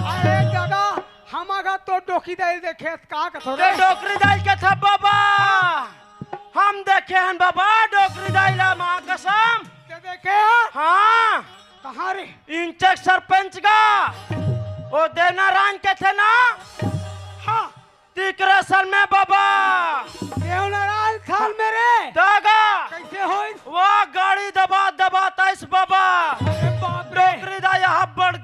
अरे दादा हमारा तो डोकी दाई देखे का ते थोड़े डोकरी दाल के था बाबा। हम देखे हैं बाबा डोकरी दाल मां कसम। ते देखे हाँ कहाँ रे? इंचक सरपंच का वो देवनारायण के थे ना। हाँ तीकरा साल में बाबा देवनारायण थाल मेरे दागा कैसे हो? वो गाड़ी दबा तैस बाबा। अरे बाप रे। डोकरी दा यहाँ बड़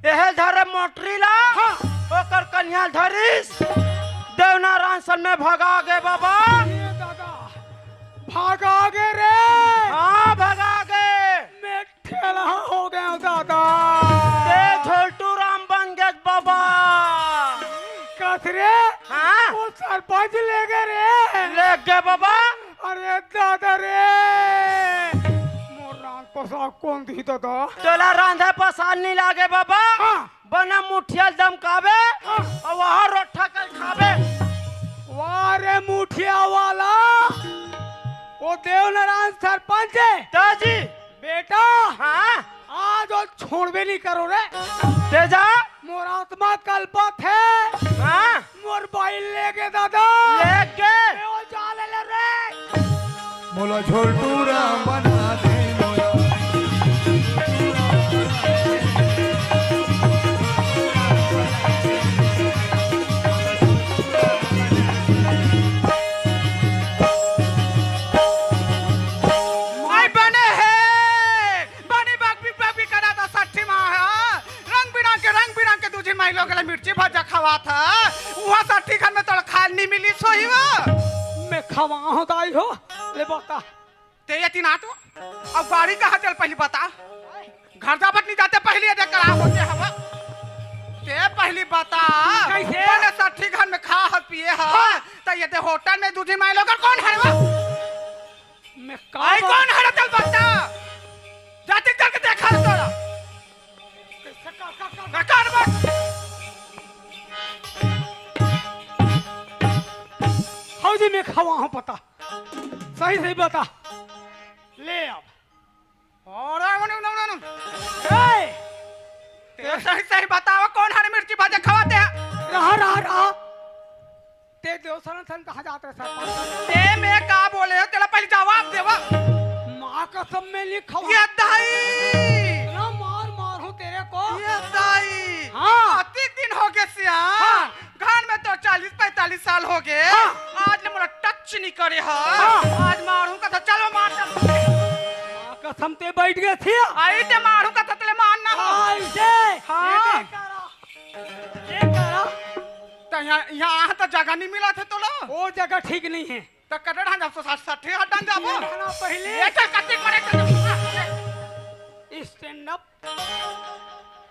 यह धरे मोटरी ला। हाँ। ओकर कन्या धरिस देवनारायण सन में भगा गए बाबा। ये दादा भागा गे रे। हाँ भगा गए। मैं ठेला हो गया दादा। ते झोलटू राम बन गए बाबा। कथरे हाँ वो सरपंच ले गए रे। ले गए बाबा। अरे दादा रे मोर रात पोशाक कौन दी दादा? तोला रांधे पसाल नहीं लागे बाबा। हाँ। बना मुठिया दमकावे हाँ। और वहाँ रोठा कर खावे। वाह रे मुठिया वाला वो देवनारायण सरपंच है। ताजी बेटा हाँ आज और छोड़बे नहीं करो रे। तेजा मोर आत्मा कल्पत है। हाँ मोर बाइल ले गए दादा। ले गए। ए, वो जाले ले रे। मोला झोलटू राम बना दे मोला। आई बने है बनी बाग भी करा था साठी माँ है। रंग बिरंग के दूसरी महिलाओं के लिए मिर्ची भजा खवा था। वहाँ साठी घर में तोड़ खाल नहीं मिली सोई वो। मैं खवा हूँ दाई हो ले बता। ते ये तीन आटो अब गाड़ी कहाँ चल पहली बता। घर जापत नहीं जाते पहले ये देख करा होते हवा। ते पहली बता कैसे? बने साठी घर में खा हल पिए है तो ये होटल में दूसरी महिलाओं का कौन है वो? मैं आई का कौन है चल बता। जाते चल के देखा तोरा कर बस। हाँ जी मैं खवा हूँ पता। सही सही बता ले अब। और ए, सही सही बताओ कौन हरी मिर्ची भाजा खवाते हैं? रहा ते देवसन सन कहाँ जाते हैं सरपंच? ते मैं का बोले हो तेरा पहले जवाब देवा। माँ कसम में नहीं खवा। ये दाई ना मार हूँ तेरे को। ये दाई हाँ। अतिक दिन हो गए सिया। हाँ। घर में तो 40-45 साल हो गए। हाँ। आज ने मुझे टच नहीं करे है। हाँ। आज मारूं का तो चलो मार चल। माँ कसम ते बैठ गए थे। आई ते मारूं का तो तेरे मारना हो। ऐसे हाँ। ये करा तो यहाँ तो जगह नहीं मिला थे तो लो। वो जगह ठीक नहीं है। तो कटड़ हाँ जब 60 हटान जाबो। खाना पहले ये चल कत्ते करे स्टैंड अप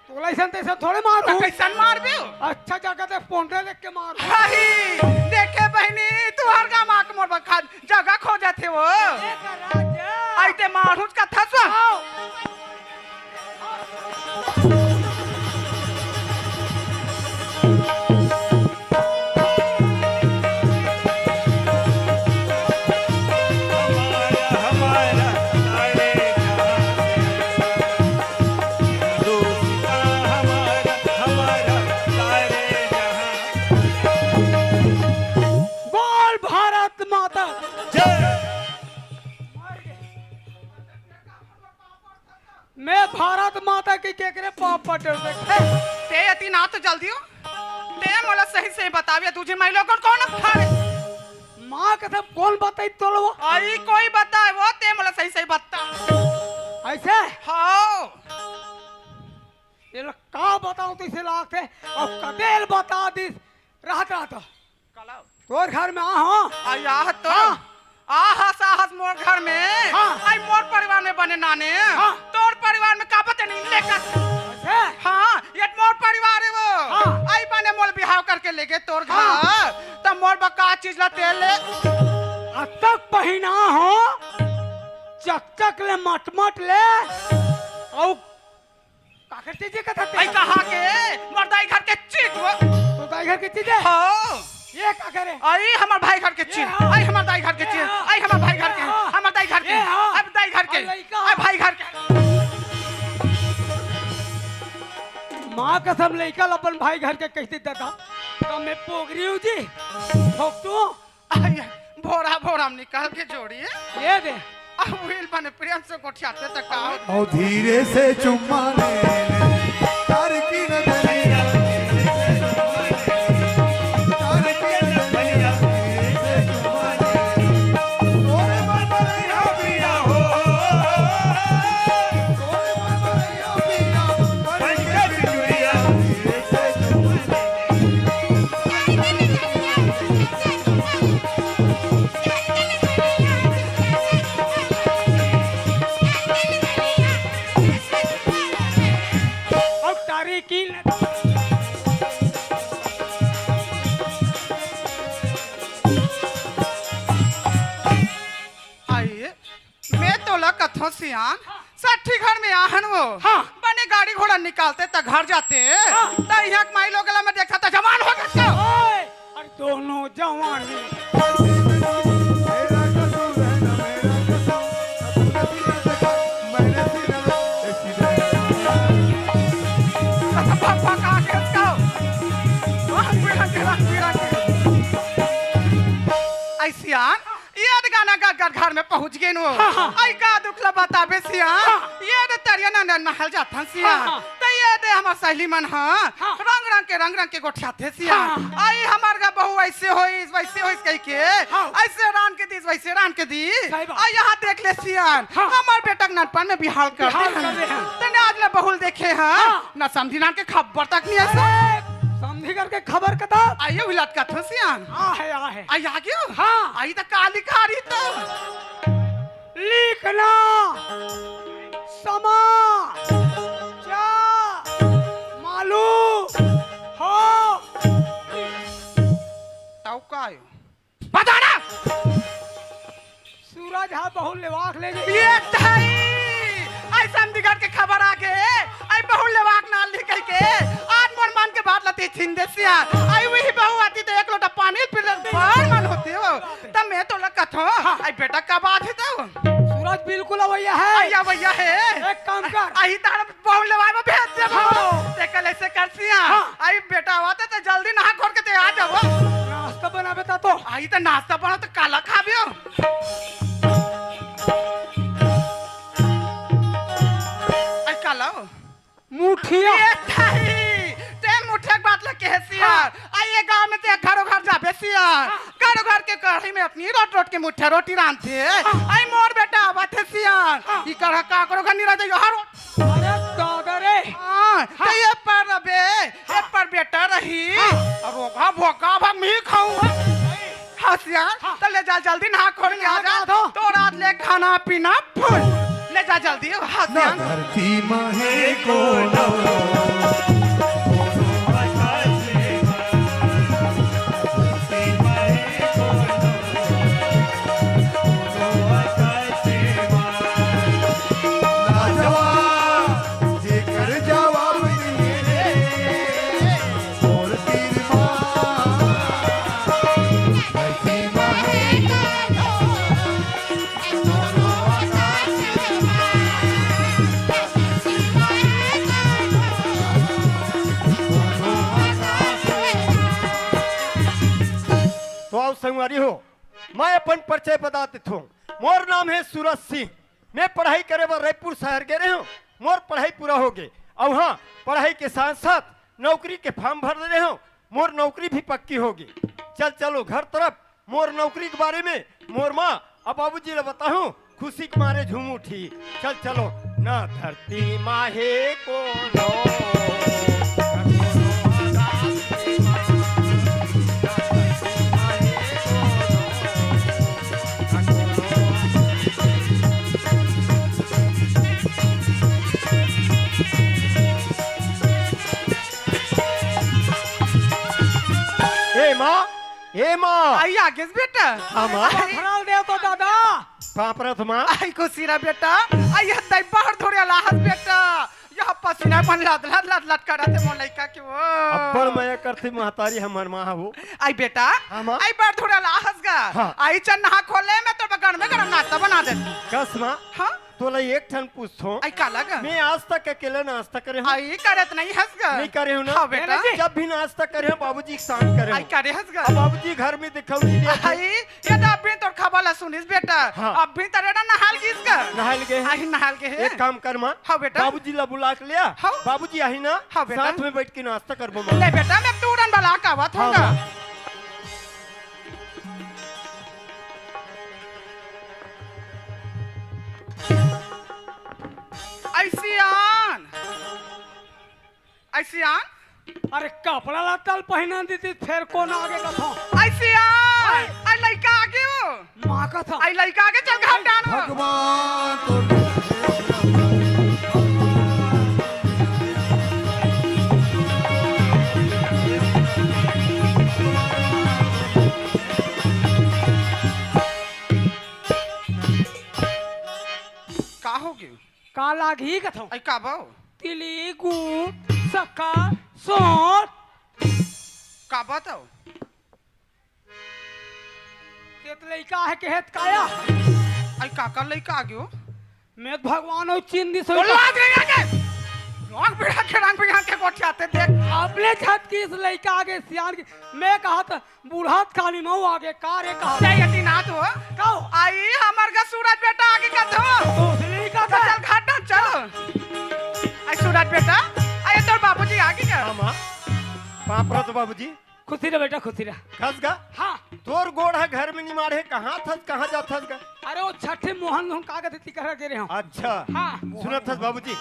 तो लाइसन तैसे थोड़े मारो। तो कैसन मार भी अच्छा जगह ते पोंडे देख के मारो। हाही देखे बहनी तू हर का माँ के मोर बखा जगह खो जाते वो। ये करा जा। आइते मारूं का थसवा। बोल भारत माता। मैं भारत माता की केकरे पाप पटर देखे। ते यति ना तो जल्दी हो। ते मोला सही सही बताविए तुझे महिला को कौन खाए। माँ के सब कौन बताई तो लो आई कोई बताए वो ते मोला सही सही बता। ऐसे हाँ ये लोग का बताऊं तो इसे लाख थे और कदेल बता दिस रहता कलाओ तोर घर में आ हाँ आया तो हाँ। आहस आहस मोर घर में। हाँ। आई मोर परिवार में बने नाने। हाँ। तोर परिवार में का पता नहीं लेकर। ऐसे हाँ ये मोर परिवार है वो। हाँ। आई बने मोल बिहाव करके ले गए तोर घर। हाँ। तब मोर बका चीज ला तेल ले। अब तक पहिना हो चक चक ले मट मट ले और का करते जे कथा आई कहा के मर्दाई घर के चीज वो तो दाई घर के चीज है हाँ ये का करे आई हमार भाई घर के चीज आई हमार दाई घर के चीज आई हमार भाई घर के हमार दाई घर के अब दाई घर के आई भाई घर के माँ कसम लइका अपन भाई घर के कहते दादा तो मैं पोगरी हूँ जी ठोकटू आई भोरा भोरा हम निकाल के जोड़िए ये दे अब व्हील बने प्रियम से गोठियाते तक का और धीरे से चुम्मा ले तार की नजरिया तार की नजरिया धीरे से चुम्मा ले ओरे मरमरिया पिया हो ओरे मरमरिया पिया मन के बिजुरिया धीरे से चुम्मा अब तारी की आइए मैं तो कथों सियान साठी घर में आहन वो हाँ। बने गाड़ी घोड़ा निकालते त घर जाते त यहाँ के माई लोग में देखा था जवान हो गए ओए और दोनों जवान हैं। मेरा कसूर है ना मेरा कसूर अपना सीना देखा मैंने सीना ऐसी पापा का के इसका पीड़ा के आई सियान ये गाना गा घर में पहुंच गए नो आई का दुखला बताबे सियान ये दे तरिया ना महल जाथन सियान त ये दे हमर सहेली मन हां रंग रंग के गोठियाथे सियान आई हमार गा बहू ऐसे होई वैसे होई कह के ऐसे रान के दी वैसे रान के दी आई यहां देख ले सियान हमार बेटा के नटपन में बिहार कर दे तने आज ले बहुल देखे हां ना समझी ना के खबर तक नहीं ऐसा समझी करके खबर कथा आइए विलात का था सियान आ है आई आ गयो हाँ। आई तो काली कारी तो लिखना समा जा मालू हो ताऊ का आयो बताना सूरज हा बहु लेवाक ले गई ये ताई आई समझी के खबर आ गए आई बहु लेवाक नाल निकल के आज मोर मन के बात लती छिंदे सियान आई वही बहु आती तो एक लोटा पानी पी ले बार मन होती हो तब मैं तो लगत हो आई बेटा का बात है तो सूरज बिल्कुल अवैया है भैया भैया है एक काम कर आई तार बहु लेवाई में भेज दे ते कल ऐसे कर सियान आई बेटा आते तो जल्दी नहा खोल के ते आ जाओ नाश्ता बना बेटा तो आई तो नाश्ता बना तो काला खाबियो आई काला मुठिया ये थाई ते मुठे बात लगे है सियार आई गांव में ते घरों घर जाबे सियार घरों घर के कढ़ाई में अपनी रोट के मुठे रोटी रांधते आई मोर बेटा आवात है सियार ई कढ़ा का करो घनी रह जायो हर अरे दादा रे हां ते ये पर रबे ये पर बेटा रही रोगा भोका भग मी खाऊं हसियार तो ले जा जल्दी नहा खोल के आ जा तो रात ले खाना पीना फुल ले जा जल्दी हसियार धरती माहे को संगवारी हो मैं अपन परिचय बता देता हूँ मोर नाम है सूरज सिंह मैं पढ़ाई करे बर रायपुर शहर गए रहे हूँ मोर पढ़ाई पूरा हो गए और हाँ पढ़ाई के साथ साथ नौकरी के फॉर्म भर दे रहे हूँ मोर नौकरी भी पक्की होगी चलो घर तरफ मोर नौकरी के बारे में मोर माँ अब बाबूजी ने बताऊं खुशी के मारे झूम उठी चलो ना धरती माहे को ए माँ आई आगे बेटा खराल दे तो दादा पापरत माँ आई को सिरा बेटा आई हत्ता बाहर थोड़े लाहस बेटा यहाँ पसीना पन लद लद लद लद करते मोर लइका के वो अब्बड़ मैं करती महतारी हमर माँ हो। आई बेटा हाँ, माँ। आई बार थोड़ा लाहस गा हाँ। आई चन नहा खोले मैं तो बगड़ में गरम नाश्ता बना देती कस माँ हाँ तोला एक ठन पूछो आई का लगा मैं आज तक अकेले नाश्ता करे हूँ आई करत नहीं हंस गा नहीं करे हूँ ना हाँ बेटा जब भी नाश्ता करे हूँ बाबूजी के साथ करे आई हूँ। करे हंस गा अब बाबूजी घर में दिखाऊ नहीं दिया आई ये तो अभी तो खबर ला सुनिस बेटा हाँ। अभी तरे ना नहाल गीस का नहाल गए आई नहाल के है एक काम कर माँ हाँ बेटा बाबूजी ला बुला के लिया हाँ। बाबूजी आई ना हाँ बेटा। साथ में बैठ के नाश्ता करबो माँ। ले बेटा मैं तुरंत बला का बात हाँ, होगा माँ। ऐसियान ऐसियान अरे कपड़ा लत्ता पहना दी थी फिर कौन आगे कथो ऐसियान आई लइका आगे हो माँ कथो आई लइका आगे चल घाट डानो भगवान तो का होगी का लागी कथो आई का बाओ तिली गुड़ सक्का सोट का बताओ तेत लइका है के हेत काया आई का लइका आगे हो मैं तो भगवान और चीन दी तो सोई लाग रही आगे रंग बिड़ा के रंग बिड़ा के गोठे आते देख अपने छत की इस लइका आगे सियान की मैं कहा था बूढ़ात खाली मऊ आगे का रे कहा जय यति नाथ हो कहो आई हमर का सूरज बेटा आगे का थो तो उस लइका का चल घाट डान चल आई सूरज बेटा आई तोर बाबूजी आगे का हाँ माँ पापड़ा तो बाबूजी खुशी रे बेटा खुशी रे खस गा हाँ तोर गोड़ है घर में निमार है कहाँ थस कहाँ जा थस गा अरे वो छठे मोहन हम कागज देती कह के रहे हो अच्छा हाँ सुनत थस बाबूजी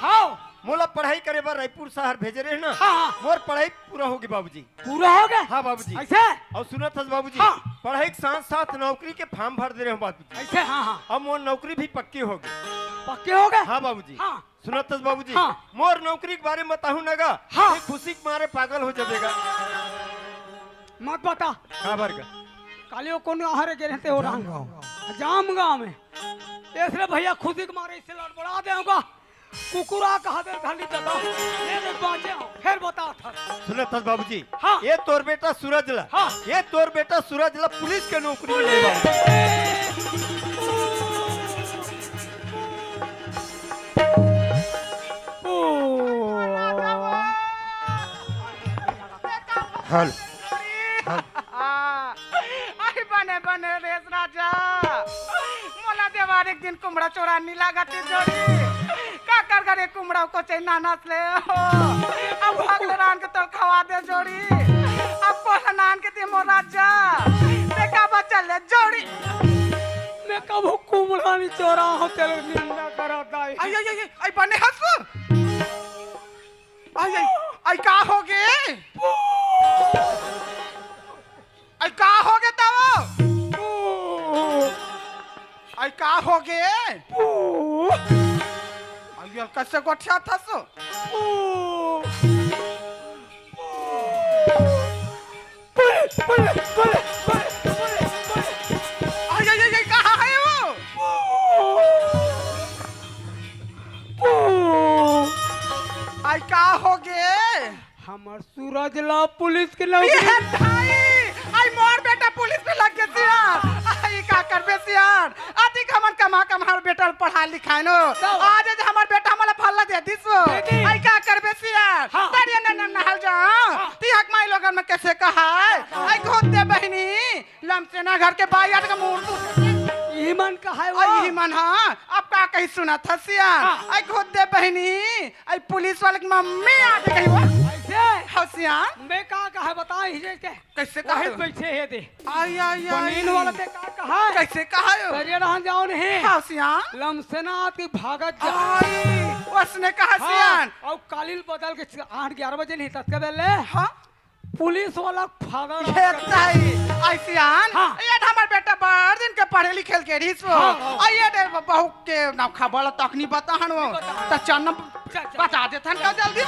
हाँ मोला पढ़ाई करे बार रायपुर शहर भेजे रहे ना हाँ। मोर पढ़ाई पूरा होगी बाबूजी पूरा हो गया हाँ बाबूजी ऐसे और सुनत थस बाबूजी हाँ। पढ़ाई के साथ साथ नौकरी के फॉर्म भर दे रहे हो बाबूजी ऐसे हाँ हाँ अब मोर नौकरी भी पक्की होगी पक्के हो गए हाँ बाबूजी हाँ सुनत थस बाबूजी हाँ। मोर नौकरी के बारे में बताहू नगा हाँ। ये खुशी के मारे पागल हो जाएगा मत बता हाँ भर का कालियो कौन आहारे के रहते हो रहा जाम गाँव में इसलिए भैया खुशी के मारे इसे लड़बड़ा देगा कुकुरा कहा दे खाली बता मेरे बाजे हो फिर बता था सुनत थस बाबूजी हाँ। ये तोर बेटा सूरज ला हाँ। ये तोर बेटा सूरज ला पुलिस के नौकरी में लेगा। हल आई बने बने रेस राजा मोला देवार एक दिन कुमड़ा चोरा नी लागती जोड़ी का कर करे कुमड़ा को चैना नसले हो अब भागले रान के तो खवा दे जोड़ी अब पोला नान के दे मोर राजा देखा बच्चा ले जोड़ी मैं कब कुमड़ा नहीं चोरा हो तेरे निंदा करा दाई आई आई आई आई बने हंसू आई आई आई का हो गे आई का हो गे तब आई का हो गे आई यार कैसे गोठिया था सो आई आई आई कहाँ है वो आई का हो गे हमार सूरज ला पुलिस के ये नौकरी भाई आई मोर बेटा पुलिस में लग गए सियार आई का करबे सियार आदि हमन कमा कमार बेटा पढ़ा लिखाए नो आज जे हमर बेटा हमला फल्ला दे दिसो दीदी। आई का करबे सियार हाँ। तड़िया न नहल जा ती हक माई लोगन में कैसे कहा आई खुद दे बहनी लमसेना घर के बाहर का मूर्ति ईमान का है आई वो मन हाँ अब का कहीं सुना था सियार हाँ। आई खुद दे बहनी आई पुलिस वाले की मम्मी आ गई वो ऐसे हसियार मैं का है बता ही के कैसे काहे कहा बैठे है दे आई आई बनीन वाला ते का कहा कैसे कहा हो करिए ना जाओ नहीं हसियान लमसेना की भागत जा आई उसने कहा सियान और कालिल बदल के 8-11 बजे नहीं तक ले हाँ पुलिस वाला भागा ये ताई आई सियान हाँ। ये हमार बेटा बाहर दिन के पढ़े लिखे के रिस वो हाँ। आई ये दे बहू के ना खबर तक नहीं बता हन वो तो चन्न बता दे थन का जल्दी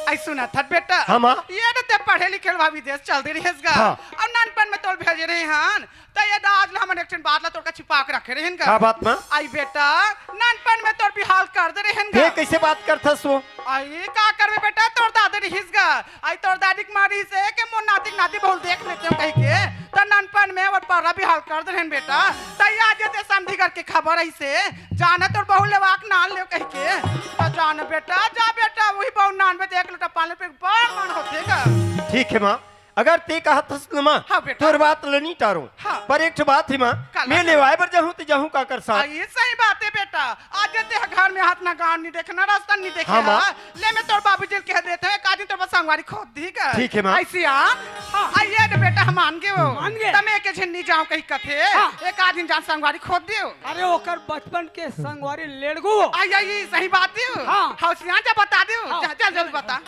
आई सुना था बेटा हाँ, माँ। ये ते पढ़े लिखे भाभी देश चल दे रही है हाँ। और नानपन में तो तोल भेजे रहे हन तो ये आज ना हमन एक बात ला तोड़ का छिपा के रखे रहन का का बात मां आई बेटा नानपन में तोर बिहाल कर दे रहन ये का कैसे बात करथा सो आई का करबे बेटा तोर दादी रहिस गा आई तोर दादी के मारी से के मोर नाती नाती बहुल देख लेते हो कहीं के तो नानपन में और पारा बिहाल कर दे रहन बेटा तो आज ते समझी करके खबर आई से जाना तोर बहु लेवाक नाल ले कहीं के तो जान बेटा जा बेटा वही बहु नान में एक लोटा पानी पे बड़ मन होते का ठीक है मां अगर ते कहा था मां हाँ बेटा। तोर बात लनी टारो हाँ। पर एक ठो बात है मां काला मैं लेवाए बर जाहूं तो जाहूं का कर सा ये सही बात है बेटा आज ते घर में हाथ ना गांव नहीं देखना रास्ता नहीं देखे हाँ, माँ। ले मैं तोर बाबू जी कह देते हैं काजी तोर बस संगवारी खोद दी का ठीक है, माँ। ऐसी हां आइए ना बेटा हम मान गए हो मान गए। तमे के झिन्नी जाओ कहीं कथे हाँ। एक आदमी जान संगवारी खोद दियो अरे ओकर बचपन के संगवारी लेड़गू आई आई सही बात है हाँ। हौसिया जा बता दियो हाँ। चल जल्दी बता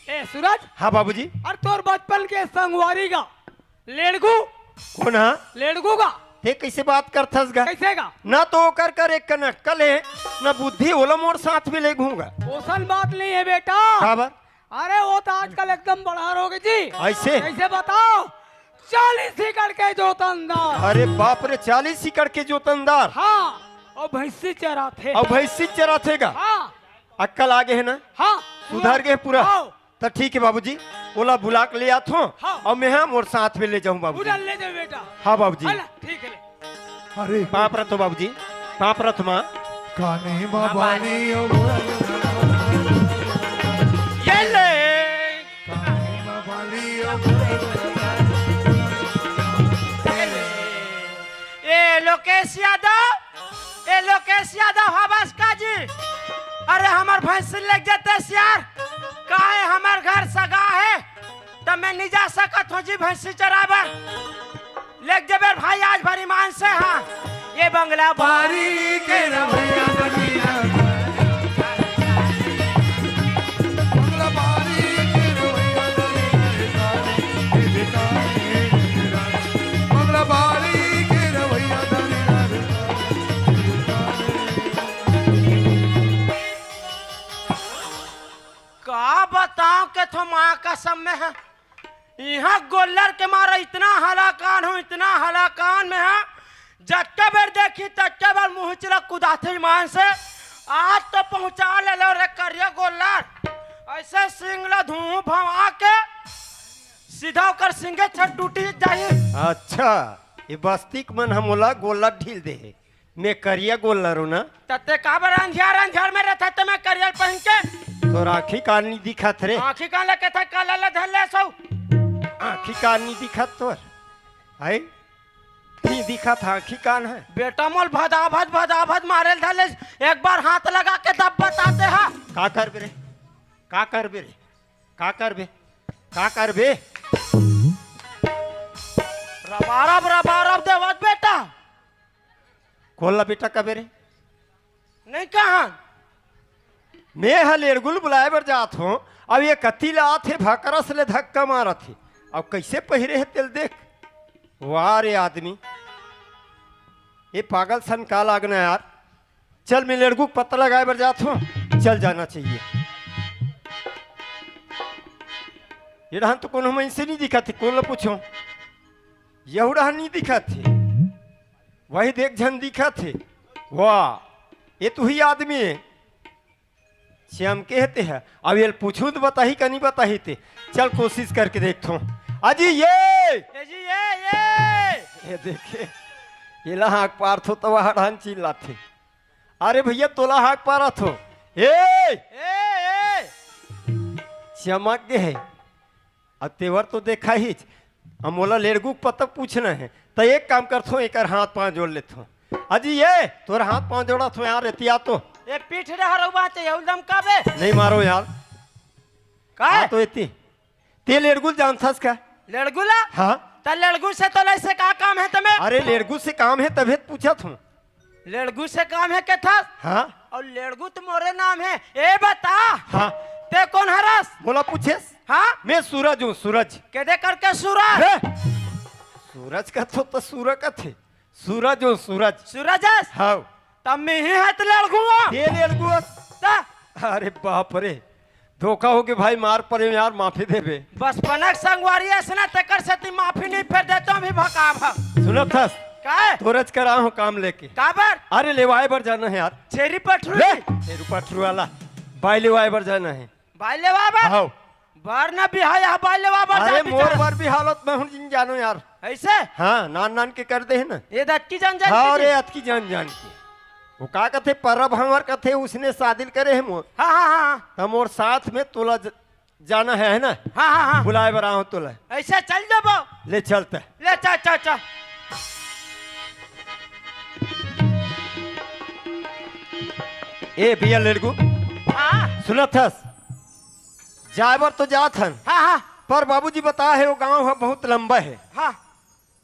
ए सूरज हाँ बाबूजी और तोर बचपन के संगवारी का लेड़गू कौन हा लेड़गू का ते कैसे बात करथस गा कैसे का ना तो कर कर एक कनक्कल है ना बुद्धि ओला मोर साथ में ले घूंगा ओसन बात नहीं है बेटा खबर अरे वो तो आजकल एकदम बढ़ा रहोगे जी ऐसे कैसे बताओ 40 एकड़ के जोतनदार अरे बाप रे 40 एकड़ के जोतनदार हाँ और भैंसी चरा थे और भैंसी चराथेगा हाँ अक्कल आगे है ना हाँ सुधर गए पूरा हाँ तो ठीक है बाबूजी ओला बुला के ले आत हूँ हाँ। और मैं हम और साथ में ले जाऊँ बाबूजी उधर ले जाओ बेटा हाँ बाबूजी है ना? ठीक है ले। अरे पाप रथ बाबूजी पाप रथ माँ काने बाबानी ये ले ए लोकेश यादव हवास का जी अरे हमार भैंस लग जाते यार काहे हमार घर सगा है तब मैं नहीं जा सकत हूँ जी भैंसी चराबर लेग जबे भाई आज भरी मान से हाँ ये बंगला बारी के रवैया दुनिया बंगला बारी के रवैया दुनिया बंगला बारी के रवैया दुनिया का बताओ के तो माँ का समय है यहाँ गोल्लर के मारा इतना हलाकान हूँ इतना हलाकान में है जक्के बेर देखी तक्के बेर मुँह चिरा कुदाथे मान से आज तो पहुँचा ले लो रे करिया गोल्लर ऐसे सिंगला धूम भवा के सीधा होकर सिंगे छट टूटी जाइए अच्छा ये बस्तिक मन हम ओला गोला ढील दे है मैं करिया गोल्लर हूँ ना तते का बर अंधियार में रहता तो मैं करियल पहन के तो राखी कानी दिखत रे आँखी का लेके था काला ले धर ले सो आखी कान नहीं दिखत तोर है नहीं दिखत आखी कान है बेटा मोल भदाभद मारे धले एक बार हाथ लगा के तब बताते हैं का कर बे रे का कर बे रे का कर बे का कर बे रबारब देवत बेटा कोला बेटा का बे रे नहीं कहा मैं हल एरगुल बुलाए बर जात हूँ अब ये कति ला थे भकरस ले धक्का मारा थे अब कैसे पहिरे है तेल देख वाह रे आदमी ये पागल सन का लागना यार चल मैं लड़कू को पता लगाए बर जात हूँ चल जाना चाहिए ये रहन तो कोनो मैं से नहीं दिखा थे कौन ला पूछो यहू रहन नहीं दिखा थे वही देख झन दिखा थे वाह ये तो ही आदमी है श्याम कहते हैं अब ये पूछूं तो बताही का नहीं बताही थे चल कोशिश करके देखता हूँ अजी ये जी ये देखे ये ला हाक पार थो तो वह हड़ान चिल्ला थे अरे भैया तोला हाक पारा थो ए चमक गए है अब तेवर तो देखा ही हम बोला लेड़गू पता पूछना है तो एक काम करथो एक हाथ पांव जोड़ लेथो अजी ये तोरा हाथ पांव जोड़ा थो यार रहतिया तो ये पीठ रे हरवा चाहिए उदम काबे नहीं मारो यार का हाँ तो इतनी ते लेड़गुल जानथस का लड़गुला हाँ त लड़गू से तो ऐसे का काम है तुम्हें अरे लेड़गू से काम है तभी पूछा थू लड़गू से काम है क्या था हाँ और लड़गू तुम्हारे नाम है ए बता हाँ ते कौन हरस बोला पूछे हाँ मैं सूरज हूँ सूरज केदे करके सूरज अरे, सूरज का तो सूरज का थे सूरज हूँ सूरज सूरज हाँ तब में ही है तो लड़गू ये लेड़गू ता अरे बाप रे धोखा हो के भाई मार पड़े यार, माफी देबे। बचपनक संगवारी ऐसा तकर से ती माफी नहीं फेर देता भी भका भक। सुनत थस का तोरज करा हूँ काम लेके। काबर अरे लेवाए बर जाना है यार। छेरी पठरू ले रुपा वाला बाई लेवाए बर जाना है। भाई ले बाबा आओ। बार ना बिहाय भाई ले बाबा अरे मोर बार भी हालत में हूँ जिन जानो यार। ऐसे हाँ नान नान के कर दे है ना। ये दत की जान जान हाँ अरे अत की जान जान के वो का कथे परब हमार कथे उसने शादी करे है मोर। हाँ हाँ हाँ हम और साथ में तोला जाना है ना। हाँ हाँ हाँ बुलाए बर आओ तोला। ऐसे चल जाबो ले चलते ले चा चा चा ए भैया लड़कू हाँ सुनत हस जाबर तो जात हन हाँ हाँ पर बाबूजी बता है वो गांव है बहुत लंबा है हाँ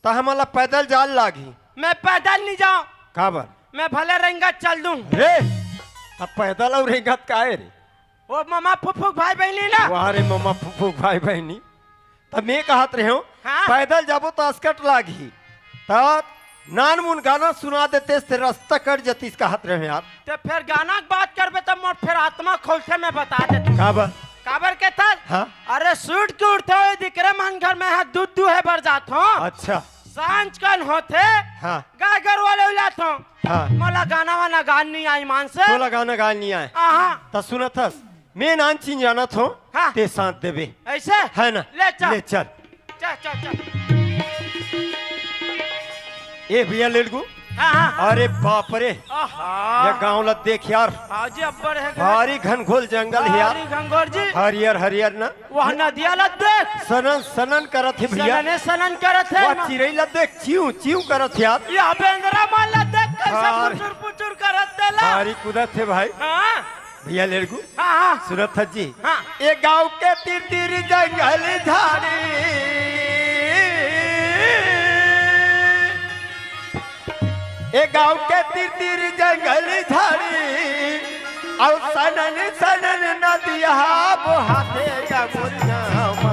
तो हमारा पैदल जाल लागी। मैं पैदल नहीं जाऊं काबर मैं भले रहेंगा चल दूं। रे अब पैदल और रेंगत काहे रे। वो मामा फुफुक भाई बहनी ना वारे मम्मा फूफू भाई बहनी तब मैं कहत रहे हूँ हाँ। पैदल जाबो तो अस्कट लागी तब नान मुन गाना सुना देते से रास्ता कट जतीस कहत रहे यार। तो फिर गाना की बात करबे तब मोर फिर आत्मा खोलते मैं बता देता काबर काबर के था हाँ अरे सूट के उड़ते हुए दिकरे मन घर में है दूध दूहे भर जात हूँ अच्छा सांझ कन होते हाँ गाय घर वाले उलात हूँ हाँ मोला गाना वाना गान नहीं आई मान से तो लगाना गाल नहीं आए हाँ तो सुनत हस मैं नान चीन जानत हूँ हाँ। ते साथ देवे ऐसे है ना। ले चल ले चल चल चल चल ए भैया लड़कू हाँ हाँ अरे बाप रे आहा ये गाँव ला देख यार हाजी अब्बर है भारी घनघोर जंगल है यार। गंगोर जी हरियर हरियर ना वह नदिया ला देख सनन सनन करत है भैया। सनने सनन करत है वह चिड़ै ला देख चिऊ चिऊ करत है यार। यह बेंद्रा मान ला देख कैसे हाँ। पुचुर पुचुर करत देला भारी कुदत है भाई। हाँ भैया लड़कू हाँ हाँ सुनत है जी हाँ ये गाँव के तीर तीर जंगल झाड़ी ए गाँव के तीर तीर जंगल झाड़ी और सनन सनन नदिया बहाते गमुरियामा।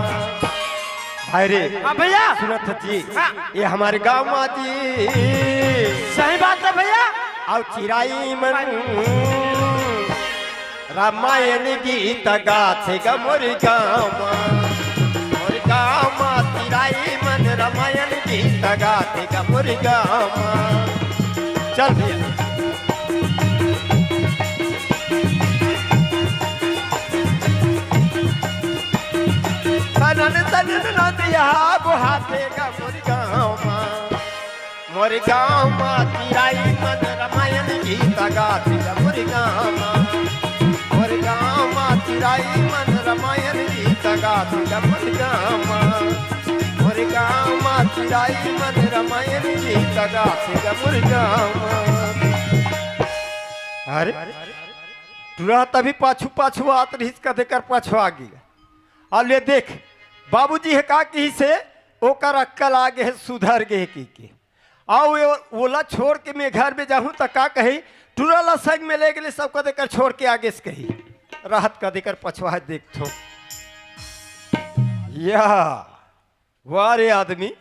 भाई रे हाँ भैया सुनत जी हाँ। ये हमारे गाँव माँ जी सही बात है भैया और चिराई मन रामायण गीत गाथे गमुर गाँव मोर गाँव माँ चिराई मन रामायण गीत गाथे गमुर गाँव। चल भैया सनन सनन नदिया बहाते गमुर गाँव मोर गाँव माँ चिराई मन रामायण गीत गाथे गमुर गाँव मोर गाँव माँ चिराई मन रामायण गीत गाथे गमुर गाँव मोर गाँव माँ चिराई मन रामायण गीत गाथे गमुर गाँव। अरे तुरा तभी पाछू पाछू आत रहीस कदे कर पाछू आ गया। अब ले देख बाबूजी है का की से ओकर अक्कल आगे है सुधर गए की के आओ ओला छोड़ के मैं घर में जाऊं तो का कही टूरला संग में ले गए सब कदे कर छोड़ के आगे से कही राहत कदे कर पछवा देखो या वारे आदमी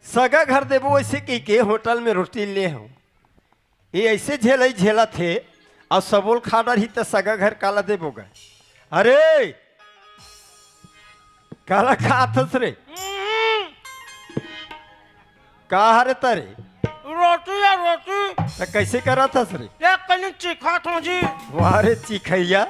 सगा घर देवो ऐसे की के होटल में रोटी ले हूँ ये ऐसे झेल झेला थे और सबोल खाना ही तो सगा घर काला देवो गए। अरे काला खाथस रे का हरे तरे रोटी या रोटी तो कैसे करा था रे एक कनी चिखा थो जी वारे चिखैया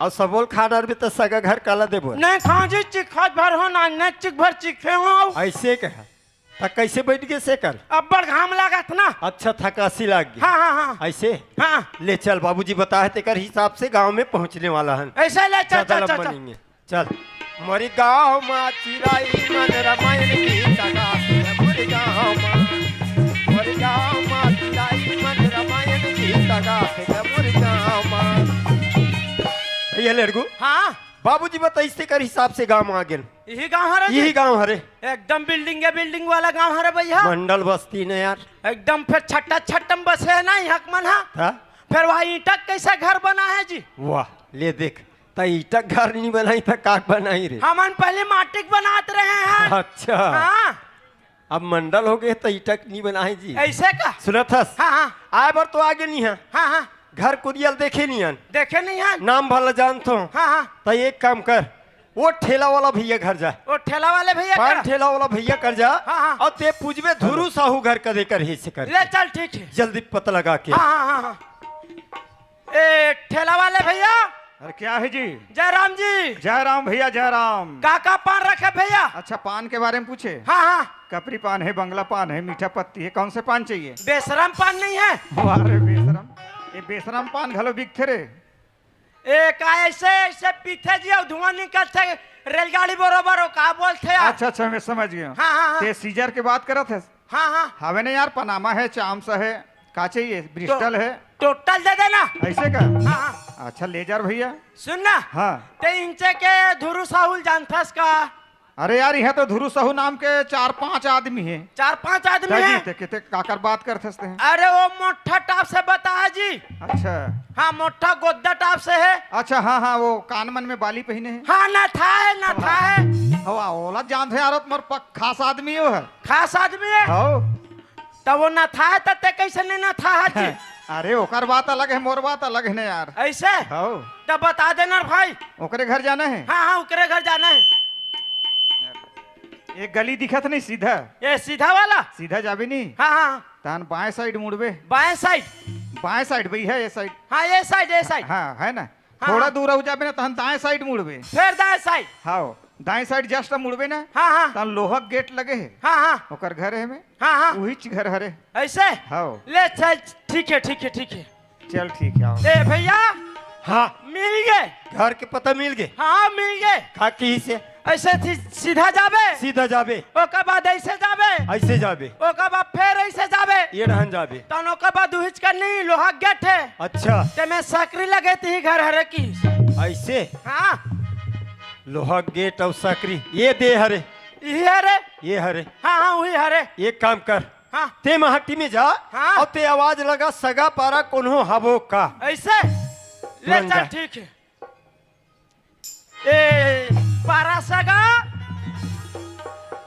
और सबोल खाना भी तो सगा घर काला देबो नहीं खा जी चिखा भर हो ना नहीं चिख भर चिखे हो ऐसे कहा तो कैसे बैठ गए से कर अब्बर घाम लागत ना अच्छा थकासी लाग गई। हाँ हाँ हाँ ऐसे हाँ ले चल बाबूजी बताए तेकर हिसाब से गांव में पहुंचने वाला है। ऐसे ले चल ज्यादा चल चल लंबा नहीं है। चल मोरी गाँव माँ चिराई मन रामायण गीत गाथे मोरी गाँव माँ मोरी गाँव माँ चिराई मन रामायण गीत गाथे मोरी गाँव माँ। भैया लड़कू हाँ बाबूजी बताइए कर हिसाब से गाँव आ गए यही गाँव हरे यही गाँव हरे एकदम बिल्डिंग है बिल्डिंग वाला गाँव हरे भैया मंडल बस्ती ने यार एकदम फिर छट्टा छट्टम बसे है ना हक मन हा था फिर वहाँ ईंटा कैसा घर बना है जी वाह ले देख त ईटा घर नहीं बनाई था काक बनाई रे हमन पहले माटी के बनाते रहे हैं अच्छा हाँ अब मंडल हो गए तो ईटा नहीं बनाए जी ऐसे का सुनत हस हाँ हाँ आए बार तो आगे नहीं है हाँ हाँ घर कुरियल देखे नहीं देखे नहीं है? नाम भला जानतो हाँ हाँ। तो एक काम कर, वो ठेला वाला भैया घर जा, वो ठेला वाले भैया पान का? ठेला वाला भैया कर जा। हाँ, हाँ। और ते पूछबे धुरू साहू घर का देकर ही से कर ले चल ठीक है। जल्दी पता लगा के। हाँ हाँ हाँ हाँ। ए ठेला वाले भैया, अरे क्या है जी? जयराम जी। जय राम भैया, जय राम। काका पान रखे भैया? अच्छा, पान के बारे में पूछे? हाँ हाँ। कपरी पान है, बंगला पान है, मीठा पत्ती है, कौन से पान चाहिए? बेशरम पान नहीं है? अरे बेशरम, ये बेशरम पान घलो बिकथे रे। एक ऐसे ऐसे पीछे जी धुआं निकलते रेलगाड़ी बरोबर हो, का बोलते यार? अच्छा अच्छा, मैं समझ गया। हाँ हाँ हाँ। ते सीजर के बात करत है? हाँ हाँ। हवे ने यार, पनामा है, चाम्स है, का चाहिए? ब्रिस्टल है? टोटल दे देना। ऐसे का? हाँ हाँ। अच्छा ले जा भैया। सुनना, हाँ। ते इंचे के धुरु साहुल जानथस का? अरे यार, यहाँ तो धुरु साहू नाम के 4-5 आदमी है। 4-5 आदमी है? कितने काकर बात करते हैं? अरे वो मोटा टाप से बता जी। अच्छा हाँ, मोटा गोद्दा टाप से है। अच्छा, हाँ हाँ, वो कानमन में बाली पहने हैं। हाँ, ना था है, ना था है। हवा ओला जानते यार, तुम्हार खास आदमी हो है। खास आदमी है? हो। तब वो ना था है, तब कैसे नहीं ना था है जी? अरे ओकर बात अलग है, मोर बात अलग है ना यार। ऐसे? हो। तब बता देना भाई। ओकरे घर जाना है? हाँ हाँ, उकरे घर जाना है। एक गली दिखत नहीं सीधा? ये सीधा वाला? सीधा जाबे नहीं? हाँ हाँ। तान बाएं साइड मुड़बे। बाएं साइड? बाएं साइड भाई है, ये साइड। हाँ, ये साइड, ये साइड। हाँ है ना? हाँ, थोड़ा हाँ। दूर हो जाबे ना, तहन दाएं साइड मुड़बे। फिर दाएं साइड? हाँ, दाएं साइड जस्ट मुड़बे ना, हाँ हाँ। तहन लोहा गेट लगे है। हाँ हाँ। ओकर घर है में। हाँ हाँ। वही घर हरे। ऐसे? हाँ। ले चल, ठीक है ठीक है ठीक है। चल ठीक है, आओ। ए भैया, हाँ, मिल गए घर के पता मिल गए? हाँ, मिल गए। खाकी से ऐसे सीधा जाबे? सीधा जाबे। ओकर बाद ऐसे जाबे? ऐसे जाबे। ओकर बाद फिर ऐसे जाबे? ये रहन जाबे। तन ओकर बाद उहिच कर नहीं, लोहा गेट है। अच्छा, ते में सकरी लगे थी घर हरे की। ऐसे हाँ, लोहा गेट और सकरी ये दे हरे, ये हरे। ये हरे। हाँ हाँ, वही हरे। एक काम कर, हाँ, ते महट्टी में जा। हाँ। और ते आवाज लगा सगा पारा कोनो हबो का। ऐसे ले तुरंत चल, जा। ठीक है। ए पारासगा,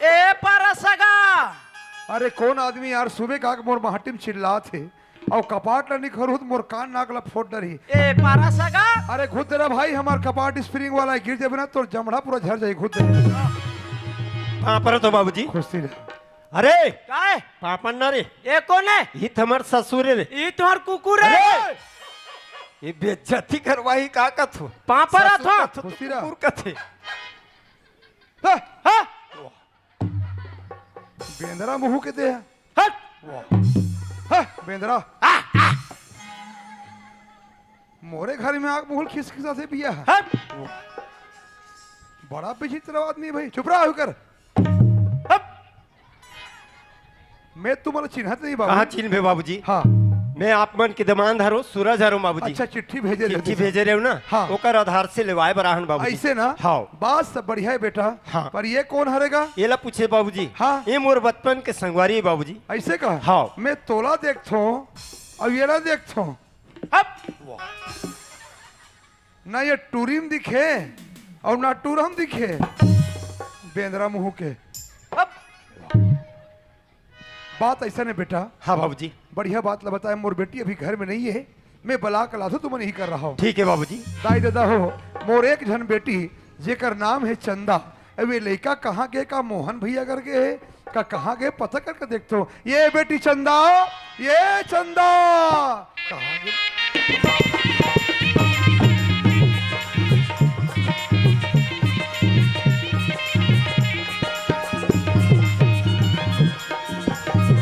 ए पारासगा। अरे कौन आदमी यार, सुबह का मोर महटिम चिल्ला थे और कपाट ला निखरू तो मोर कान नाक ला फोड़ डरी। ए पारासगा। अरे खुद तेरा भाई, हमार कपाट स्प्रिंग वाला है, गिर जाबे ना तो जमड़ा पूरा झड़ जाए। खुद तेरे पापा तो बाबूजी। खुशी रे। अरे काय? पापा ना रे, ए कौन है? ये तुम्हार ससुर रे। ये तुम्हार कुकुर है? अरे! ये बेइज्जती करवाई का कथो? पापा रहा था? खुशी रा। कुकुर कथे। हाँ, हाँ? बेंदरा मुहू के दे। हट! हाँ, बेंदरा मोरे घर में आग मुहल खिसखिसा से पिया है। हट! बड़ा विचित्र आदमी है भाई। चुप रहा होकर। हट! मैं तुम्हारा चिन्हत नहीं कहाँ बाबू। चिन्ह भे बाबूजी? हाँ, मैं आप मन के दमान हरो, सूरज हरो बाबूजी। अच्छा चिट्ठी भेजे रहते चिट्ठी थे। भेजे रहे हो ना? हाँ। ओकर आधार से लेवाए बराहन बाबूजी। ऐसे ना? हाँ। बात सब बढ़िया है बेटा। हाँ। पर ये कौन हरेगा? ये ला पूछे बाबूजी। हाँ। ये मोर बचपन के संगवारी है बाबूजी। ऐसे का? हाँ। मैं तोला देखता हूँ और ये ना देखता हूँ हट! ना, ये टूरिम दिखे और ना टूरम दिखे। बेंद्रा मुंह के हट! बात ऐसा नहीं बेटा। हाँ बाबूजी। बढ़िया बात ला बताया। मोर बेटी अभी घर में नहीं है, मैं बला कला तो तुम नहीं कर रहा हूँ। ठीक है बाबूजी। दाई दादा हो, मोर एक जन बेटी जेकर नाम है चंदा। अब ये लड़का कहाँ गए का? मोहन भैया करके है का? कहाँ गए पता करके देखते हो। ये बेटी चंदा, ये चंदा कहाँ गए?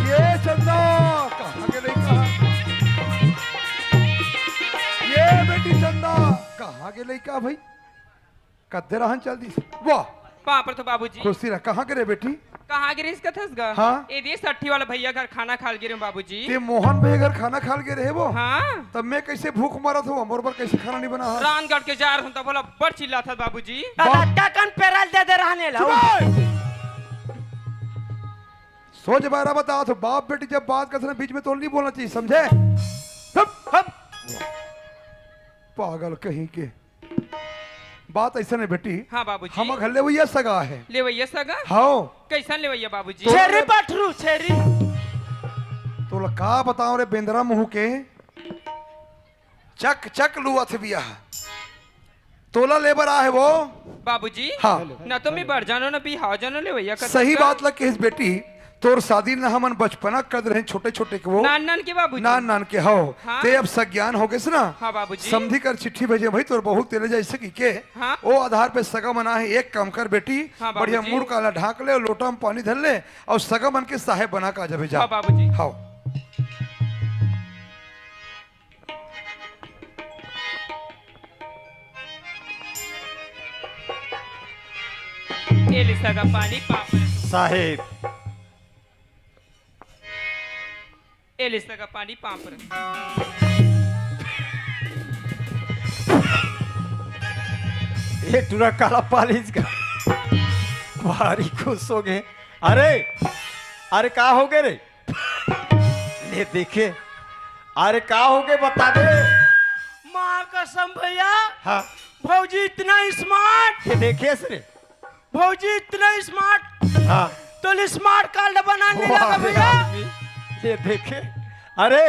ये चंदा कहाँ गए लड़का? ये बेटी चंदा कहाँ गए लड़का भाई? कद्दे रहन चल दी। वाह, वहाँ पर तो बाबूजी खुशी रह। कहाँ गिरे बेटी? कहाँ गिरे इसका थसगा? हाँ। ये दे सट्ठी वाला भैया घर खाना खाल गिरे बाबूजी। ते मोहन भैया घर खाना खाल के रहे वो। हाँ, तब मैं कैसे भूख मारा था? मोर पर कैसे खाना नहीं बना है? रानगढ़ के जा रहा था, बोला बड़ चिल्ला था बाबूजी। लटका कन पेरल दे दे रहने ला। सोच बारा बता तो बाप बेटी जब बात करते बीच में तो नहीं बोलना चाहिए, समझे? हप, हप। पागल कहीं के। बात ऐसा नहीं बेटी। हाँ बाबूजी। हम घल्ले भैया सगा है। ले भैया सगा? हाँ, कैसा ले भैया बाबूजी? छेरी पठरू, छेरी। तो का बताओ रे बेंदरा मुंह के, चक चक लुआ थे बिया तोला लेबर आ है वो। बाबूजी हाँ ना तो मैं बढ़ जानो ना भी हाव जानो ले भैया सही बात लग के इस बेटी तोर शादी न हमन बचपना कर रहे छोटे छोटे के वो नान नान के बाबूजी नान नान के हो हाँ। ते अब सज्ञान हो गए ना। हाँ बाबूजी समझी कर चिट्ठी भेजे भाई तोर बहुत तेरे जैसे की के हाँ। वो आधार पे सगा मना है एक काम कर बेटी हाँ बढ़िया बाबूजी। मुड़ काला ढाक ले और लोटा में पानी धर ले और सगा मन के साहेब बना का जब जा। हाँ बाबूजी हाँ ये लिसा का पानी पापड़ साहेब ये लिसा का पानी पापड़ ये टूरा काला पालिश का भारी खुश हो गए। अरे अरे का हो गए रे ले देखे अरे का हो गए बता दे। माँ कसम भैया हाँ भौजी इतना स्मार्ट, ये देखे रे। भौजी इतना स्मार्ट हाँ तो स्मार्ट कार्ड बनाने लगा वाह रे भैया। आदमी, ये देखे अरे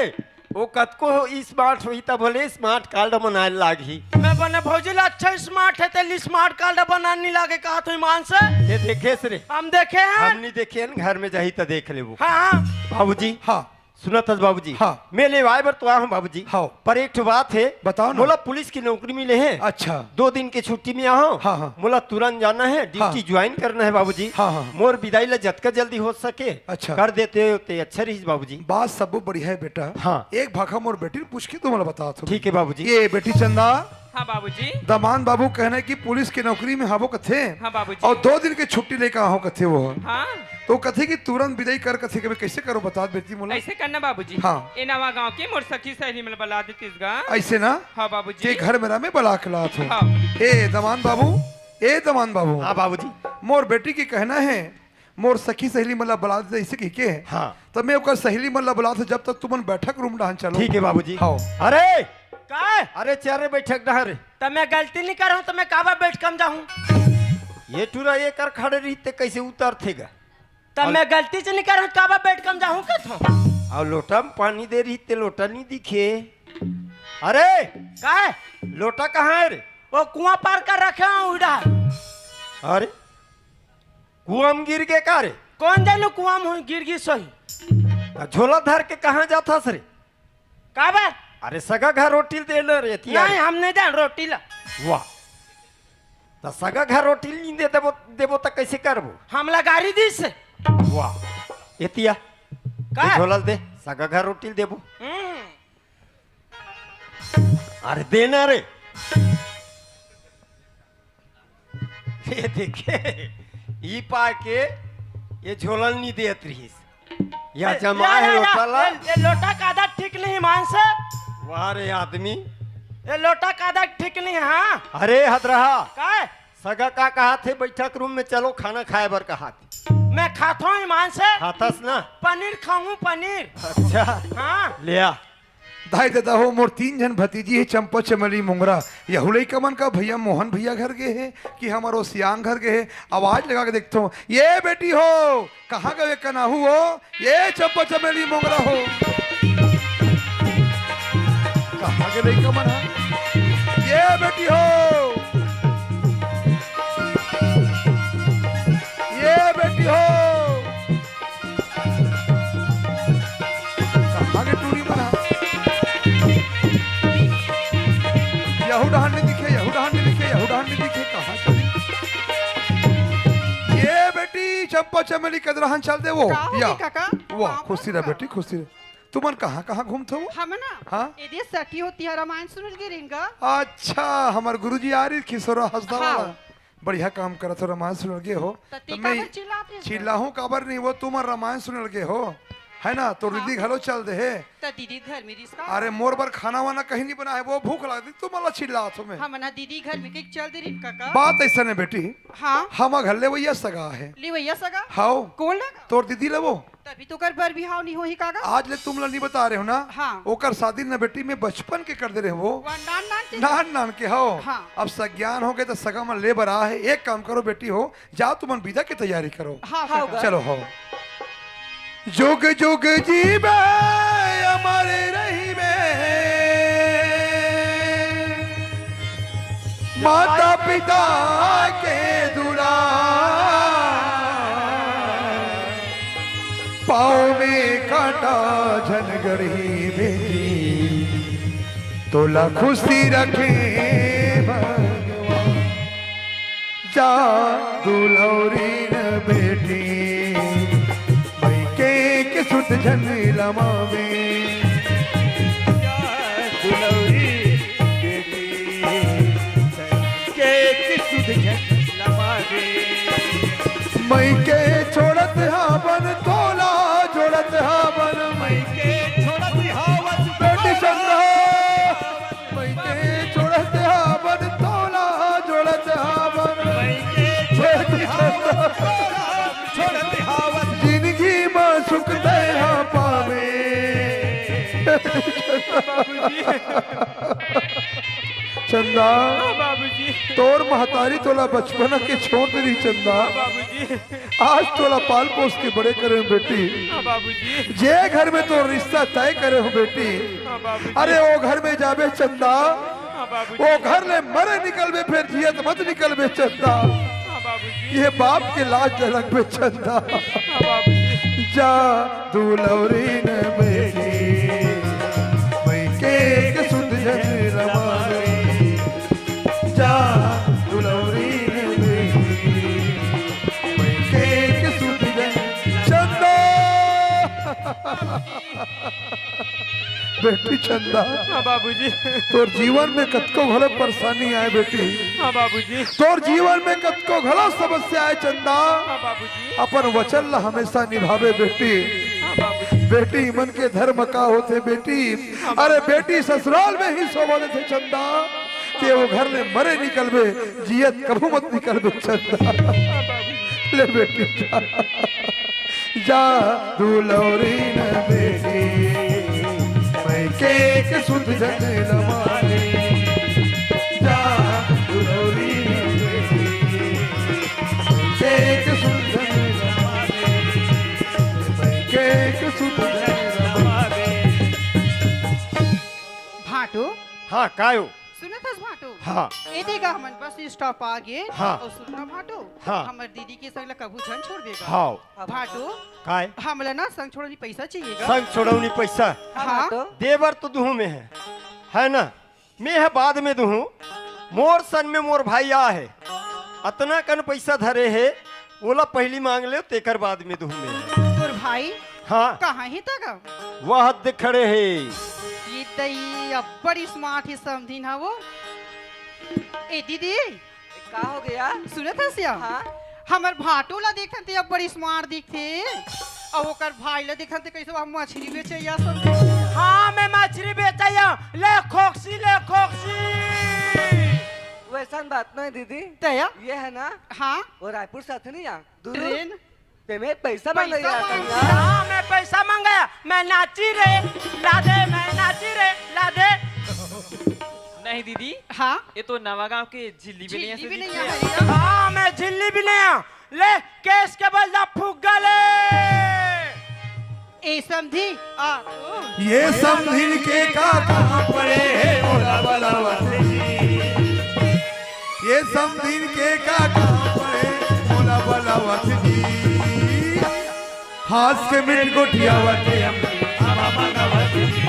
वो कतको स्मार्ट हुई तब बोले स्मार्ट कार्ड बनाए लागी। मैं बने भौजी ला अच्छा स्मार्ट है तेली स्मार्ट कार्ड बनाने लगे कहा तो ईमान से ये देखे रे हम देखे हैं। हम नहीं देखे न, घर में जाही तो देख ले वो। हाँ बाबूजी हाँ सुना था बाबूजी हाँ। मैं ले आए बर तो आया हूँ बाबूजी। हाँ। पर एक ठो बात है बताओ ना। बोला पुलिस की नौकरी मिले हैं अच्छा 2 दिन की छुट्टी में आया हूँ। हाँ, हाँ। बोला तुरंत जाना है ड्यूटी हाँ। ज्वाइन करना है बाबूजी। हाँ, हाँ। मोर विदाई ला जतका जल्दी हो सके अच्छा। कर देते होते अच्छा रही बाबूजी। बात सब बढ़िया है बेटा। हाँ। एक भाखा मोर बेटी ने पूछ के तुम्हारा बता तो ठीक है बाबूजी। ये बेटी चंदा हाँ बाबूजी दमान बाबू कहने की पुलिस की नौकरी में हावो कथे हाँ बाबूजी और 2 दिन की छुट्टी लेकर आओ कथे वो हाँ तो कथे की तुरंत विदाई कर कथे के कैसे करो बता बेटी मोला। ऐसे करना बाबूजी हाँ। ये नवा गांव के मोर सखी सहेली में बला देती इस गा। ऐसे ना हाँ बाबूजी जे घर मेरा में बला के लात हो। हाँ। ए दमान बाबू ए दमान बाबू हाँ बाबूजी। मोर बेटी की कहना है मोर सखी सहेली मला बुला दे ऐसे की के हाँ। तब मैं ओकर सहेली मला बुला दे जब तक तुमन बैठक रूम डाहन चलो। ठीक है बाबूजी। हाँ। अरे का अरे चारे बैठक डहा रे तो मैं गलती नहीं कर रहा हूँ तो मैं काबा बैठ कम जाऊँ ये टूरा ये कर खड़े रहते कैसे उतर थेगा तब मैं गलती से नहीं कर रहा हूँ काबा बैठ कम जाऊँ कथों। और लोटा में पानी दे रही ते लोटा नहीं दिखे। अरे का है लोटा कहाँ है रे। वो कुआं पार कर रखे हूँ उड़ा। अरे कुआं में गिर के का रे कौन जानू कुआं में गिर गी सोही झोला धर के कहाँ जाता रे। काबा अरे सगा घर रोटी दे ले रे नहीं हम नहीं जान रोटी ला वाह तो सगा घर रोटी नहीं दे देबो देबो तो कैसे करबो। हमला गाड़ी दी से वाह एतिया का है? झोला दे सगा घर रोटी देबो। हम्म। अरे देना रे ये देखे ई पा के ये झोला नहीं देत रही या जमा है लोटा ला। ये लोटा का आदत ठीक नहीं मान से वाह रे आदमी ये लोटा का आदत ठीक नहीं है। हाँ अरे हदरहा का है? सगा का कहा थे बैठक रूम में चलो खाना खाए बर कहा थे मैं खाता हूँ ईमान से खातस ना। पनीर खाऊं पनीर। अच्छा हाँ ले आ दाई दादा हो मोर 3 जन भतीजी है चंपा चमेली मुंगरा यहुलई कमन का भैया मोहन भैया घर गए है कि हमारो सियांग घर गए है। आवाज लगा के देखता हूँ ये बेटी हो कहाँ गए कनाहू हो ये चंपा चमेली मुंगरा हो कहाँ गए कमन है ये बेटी हो ये बेटी हो कहाँ गए टूरी बना यहूदान ने दिखे यहूदान ने दिखे यहूदान ने दिखे कहाँ चली ये बेटी चंपा चमेली कदरहन चल दे वो का हो या गई काका? वाह वाह, खुशी रह बेटी खुशी रह तुमन कहाँ कहाँ घूमते हो। हम ना हाँ? यदि सखी होती है रामायण सुन के रिंगा अच्छा हमार गुरुजी आ रही खिसोरा हंसदा हाँ। वाला बढ़िया काम करत हो रामायण सुन लगे हो तती तो काबर मैं चिल्लाते हैं? चिल्लाहूं काबर नहीं वो तुम रामायण सुन लगे हो है ना तो रिद्धि घलो चल दे है। तो दीदी घर में रिश्ता अरे मोर बर खाना वाना कहीं नहीं बना है वो भूख लगती तुम अला चिल्ला तुम्हें हम ना दीदी घर में कहीं चल दे रही काका। बात ऐसा नहीं बेटी हाँ हम घर ले भैया सगा है ले भैया सगा हाओ कौन लगा तोर दीदी ले वो तभी तो कर बर बिहाव नहीं हो ही काका। आज ले तुम नहीं बता रहे हो ना हाँ। ओकर शादी न बेटी में बचपन के कर दे रहे हो वहाँ नान नान के नान नान के हो हाँ। अब सज्ञान हो गए तो सगा मन ले बरा है एक काम करो बेटी हो जाओ तुम विदा की तैयारी करो। हाँ काका। चलो हो जोग जोग जीवे हमारे रही में माता पिता के दुलार, पाँव में कांटा झनगढ़ी बेटी, तोला खुशी रखे भगवान। जा दुलौरी न बेटी, मई के सुत झन लमावे। दुलौरी बेटी के सुध लमावे। मई के छोड़त हावन तोला जोड़त हावन। मई के छोड़त हावन बेटी चंदा, मई के छोड़त हावन तोला जोड़त हावन। छोड़त हावन जिंदगी में सुख दया पावे। चंदा बाबूजी तोर महतारी तोला बचपन के छोड़ दी चंदा। बाबूजी आज तोला पाल पोस के बड़े करे हो बेटी। बाबूजी जे घर में तो रिश्ता तय करे हो बेटी, बाबूजी अरे वो घर में जाबे चंदा, बाबूजी वो घर ले मरे निकलबे फिर जियत मत निकलबे चंदा। बाबूजी ये बाप के लाज झलक बे चंदा। बाबूजी जा दुलौरी न बेटी, मई के सुध झन रमावे। जा दुलौरी न बेटी, मई के सुध झन चंदा। बेटी चंदा, बाबूजी तोर जीवन में कतको घलो परेशानी आए बेटी, बाबूजी तोर जीवन में कतको घलो समस्या आए चंदा, बाबूजी अपन वचन ला हमेशा निभावे बेटी। बेटी मन के धर्म का होते बेटी, अरे बेटी ससुराल में ही शोभा देते चंदा, कि वो घर ले मरे निकलबे जियत कभू मत निकलबे चंदा। ले बेटी जा, जा दुलौरी न बेटी, मई के सुध झन लमावे। जा दुलौरी न बेटी, मई के सुध झन लमावे। मई के सुध झन लमावे। भाटो हाँ कायो सुने थस भाटो। हाँ ए देगा हमन बस स्टॉप आ गए। हाँ। और सुनना भाटो, हाँ। हमर दीदी के संग ला कभू झन छोड़ देगा। हाँ भाटो काय हमला ना संग छोड़नी पैसा चाहिएगा। संग छोड़ौनी पैसा हाँ देवर तो दुहू में है ना? मैं है बाद में दुहू। मोर सन में मोर भाई आ है, अतना कन पैसा धरे है, ओला पहली मांग ले तेकर बाद में दुहू में है। तोर भाई हाँ कहाँ ही तक वह हद खड़े है। ये तई अब बड़ी स्मार्ट ही समझी ना वो। ए दीदी का हो गया? सुने था सिया हाँ? हमर भाटो ला देखन ते अब बड़ी स्मार्ट दिखते, और ओकर भाई ला देखन ते कैसे हम मछली बेचे या सब। हाँ मैं मछली बेचैया, ले खोक्सी ले खोक्सी। वैसा बात नहीं दीदी, तया ये है ना हाँ वो रायपुर से आते नहीं यहाँ ट्रेन में पैसा पैसा मांग मांगा। हाँ मैं पैसा मांगा, मैं नाची रे ला दे, मैं नाची रे ला दे। नहीं दीदी, हाँ ये तो नवागांव के झिल्ली भी नहीं झिल्ली भी नहीं है। है। हाँ मैं झिल्ली भी नहीं हूँ, ले केस के बलदा फूक गले। ए समझी आ ये समझिन के का कहाँ पड़े है बोला वाला वसे जी। ये समझिन के का कहाँ पड़े बोला वाला वसे जी। हाथ के मिट गोटिया वते हम आमा मांगा वसे जी।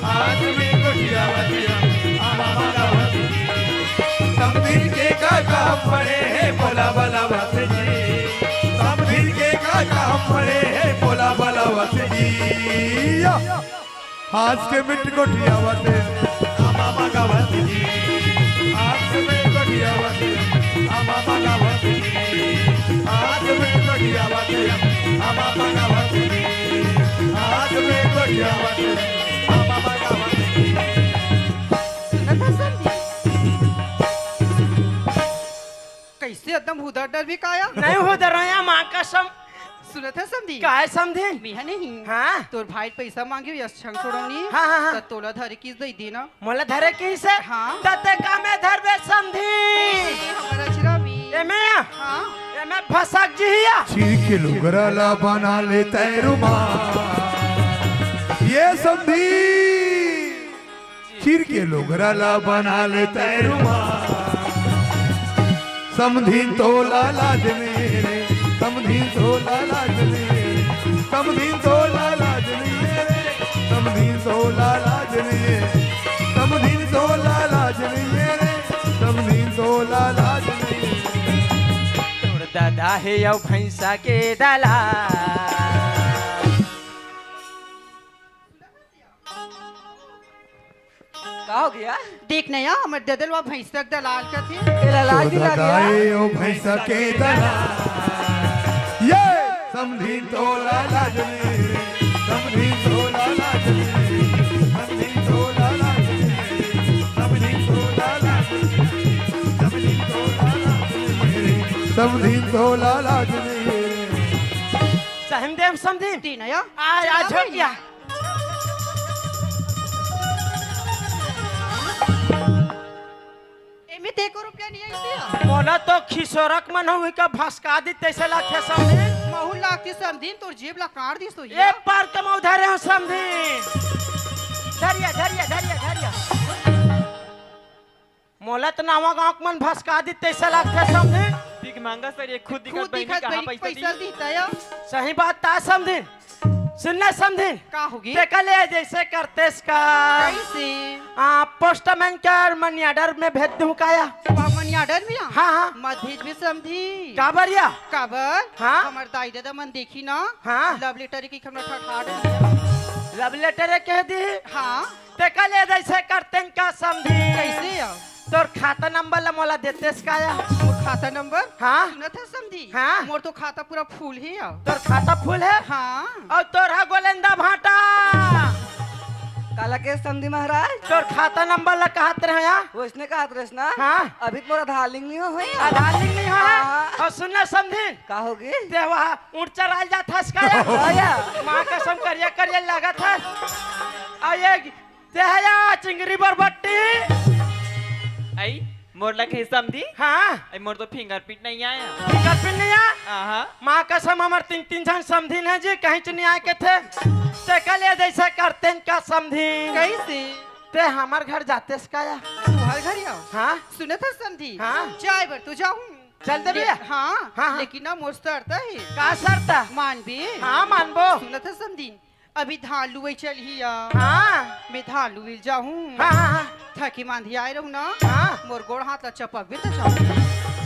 हाथ में गोटिया वते हम आमा मांगा वसे जी। समझिन के का कहाँ पड़े है बोला वाला वसे जी। समझिन के का कहाँ पड़े है बोला वाला वसे जी। हाथ के मिट गोटिया वते आमा मांगा वसे जी। हाथ के मिट गोटिया वते आमा मांगा वसे जी। हाथ में गोटिया वते आमा मांगा वसे जी। हाथ में गोटिया वते आमा मांगा वसे जी। सुना था समझी कैसे एकदम हुदर डर भी काया नहीं हो दर रहा माँ कसम। सुना था समझी का है समझे? मिहा नहीं हाँ तोर भाई पैसा मांगे या छंग छोड़नी हाँ, हाँ, हाँ। त तोला धरे किस दई देना मोला धरे की से हाँ। तते का में धरबे समझी। हमारा चिरा भी एमे हाँ एमे फसक जी हिया। चीर के लुगराला बना ले तैरुमा। ये समझी चीर के लुगराला बना ले तैरुमा। समधीन तो लालाज मेरे, समधीन तो लालाज मेरे, समधीन तो लालाज मेरे, समधीन तो लालाज मेरे, समधीन तो लालाज मेरे, समधीन तो लालाज मेरे। तोर दादा है यो भैंसा के दलाल। का हो गया? देख नया हमर ददलवा भैंस तक दलाल का थे। तो दादाए ओ भैंसा के दलाल, ये समधीन तो लालाज मेरे, समधीन तो लालाज मेरे, समधीन तो लालाज मेरे, समधीन तो लालाज मेरे, समधीन तो लालाज मेरे, समधीन तो लालाज मेरे। सहमदेव समझी ती नया आ झोकिया। एमे देखो रुपया नहीं आई बोला तो खिसोरक मन हुई का भसका दी तैसे लाखे समझी। महू लाख समझीन तोर जेब ला काट दी तो एक बार कम उधर हो समझी। धरिया धरिया धरिया धरिया मोला तो नावा गांव मन भसका दी तैसे लाखे समझी। भीख मांगा सर ये खुद खुद दिखत दिखत कहाँ बड़ी पैसा पैसा दी। दीता या सही बात ता समझी। सुनना समझी का होगी देखा ले जैसे करते इसका कैसे पोस्टमैन का मनी ऑर्डर में भेज दूं काया। मनी ऑर्डर में हाँ हाँ मत भेज भी समझी का बरिया काबर हाँ? हमर दाई दादा मन देखी ना हाँ? लव लेटर की हमरा ठठाड़ लव लेटर कह दी हाँ देखा ले जैसे करते का समझी। कैसे या तोर खाता नंबर ला मोला देते काया। मोर खाता नंबर हाँ सुना था समझी हाँ? मोर तो खाता पूरा फुल है या तोर खाता फुल है हाँ और तोर है गोलेंदा भाटा। काला के समझी महाराज तोर खाता नंबर ला कहत रहे या उसने कहा था ना हाँ अभी तो मोरा आधार लिंक नहीं हो आधार लिंक नहीं हो हाँ। और सुनना समझी का होगी ते वहाँ ऊँट चराल जाता काया। माँ कसम करिए करिए लगा था और ये ते है या चिंगरी बरबट्टी। आई मोर लगे समझी। हाँ आई मोर तो फिंगरप्रिंट नहीं आया। फिंगरप्रिंट नहीं आ आहा माँ कसम हमार तीन तीन जन समझीन है जी कहीं नहीं आए के थे ते कल जैसे करते का समझीन कैसे ते हमार घर जाते काया। तुम्हारे घर या हाँ सुना था समझी हाँ? चाय बर तो जाऊं चल दे भैया हाँ हाँ। लेकिन ना मोर सरता है का सरता मान भी हाँ मानबो सुना था समझी अभी धान लुए चल ही या हाँ मैं धान लुए जाऊं हाँ हाँ हाँ थकी मांधी आए रहूं ना हाँ मोर गोड़ हाथ ला चपक भी तो जाऊं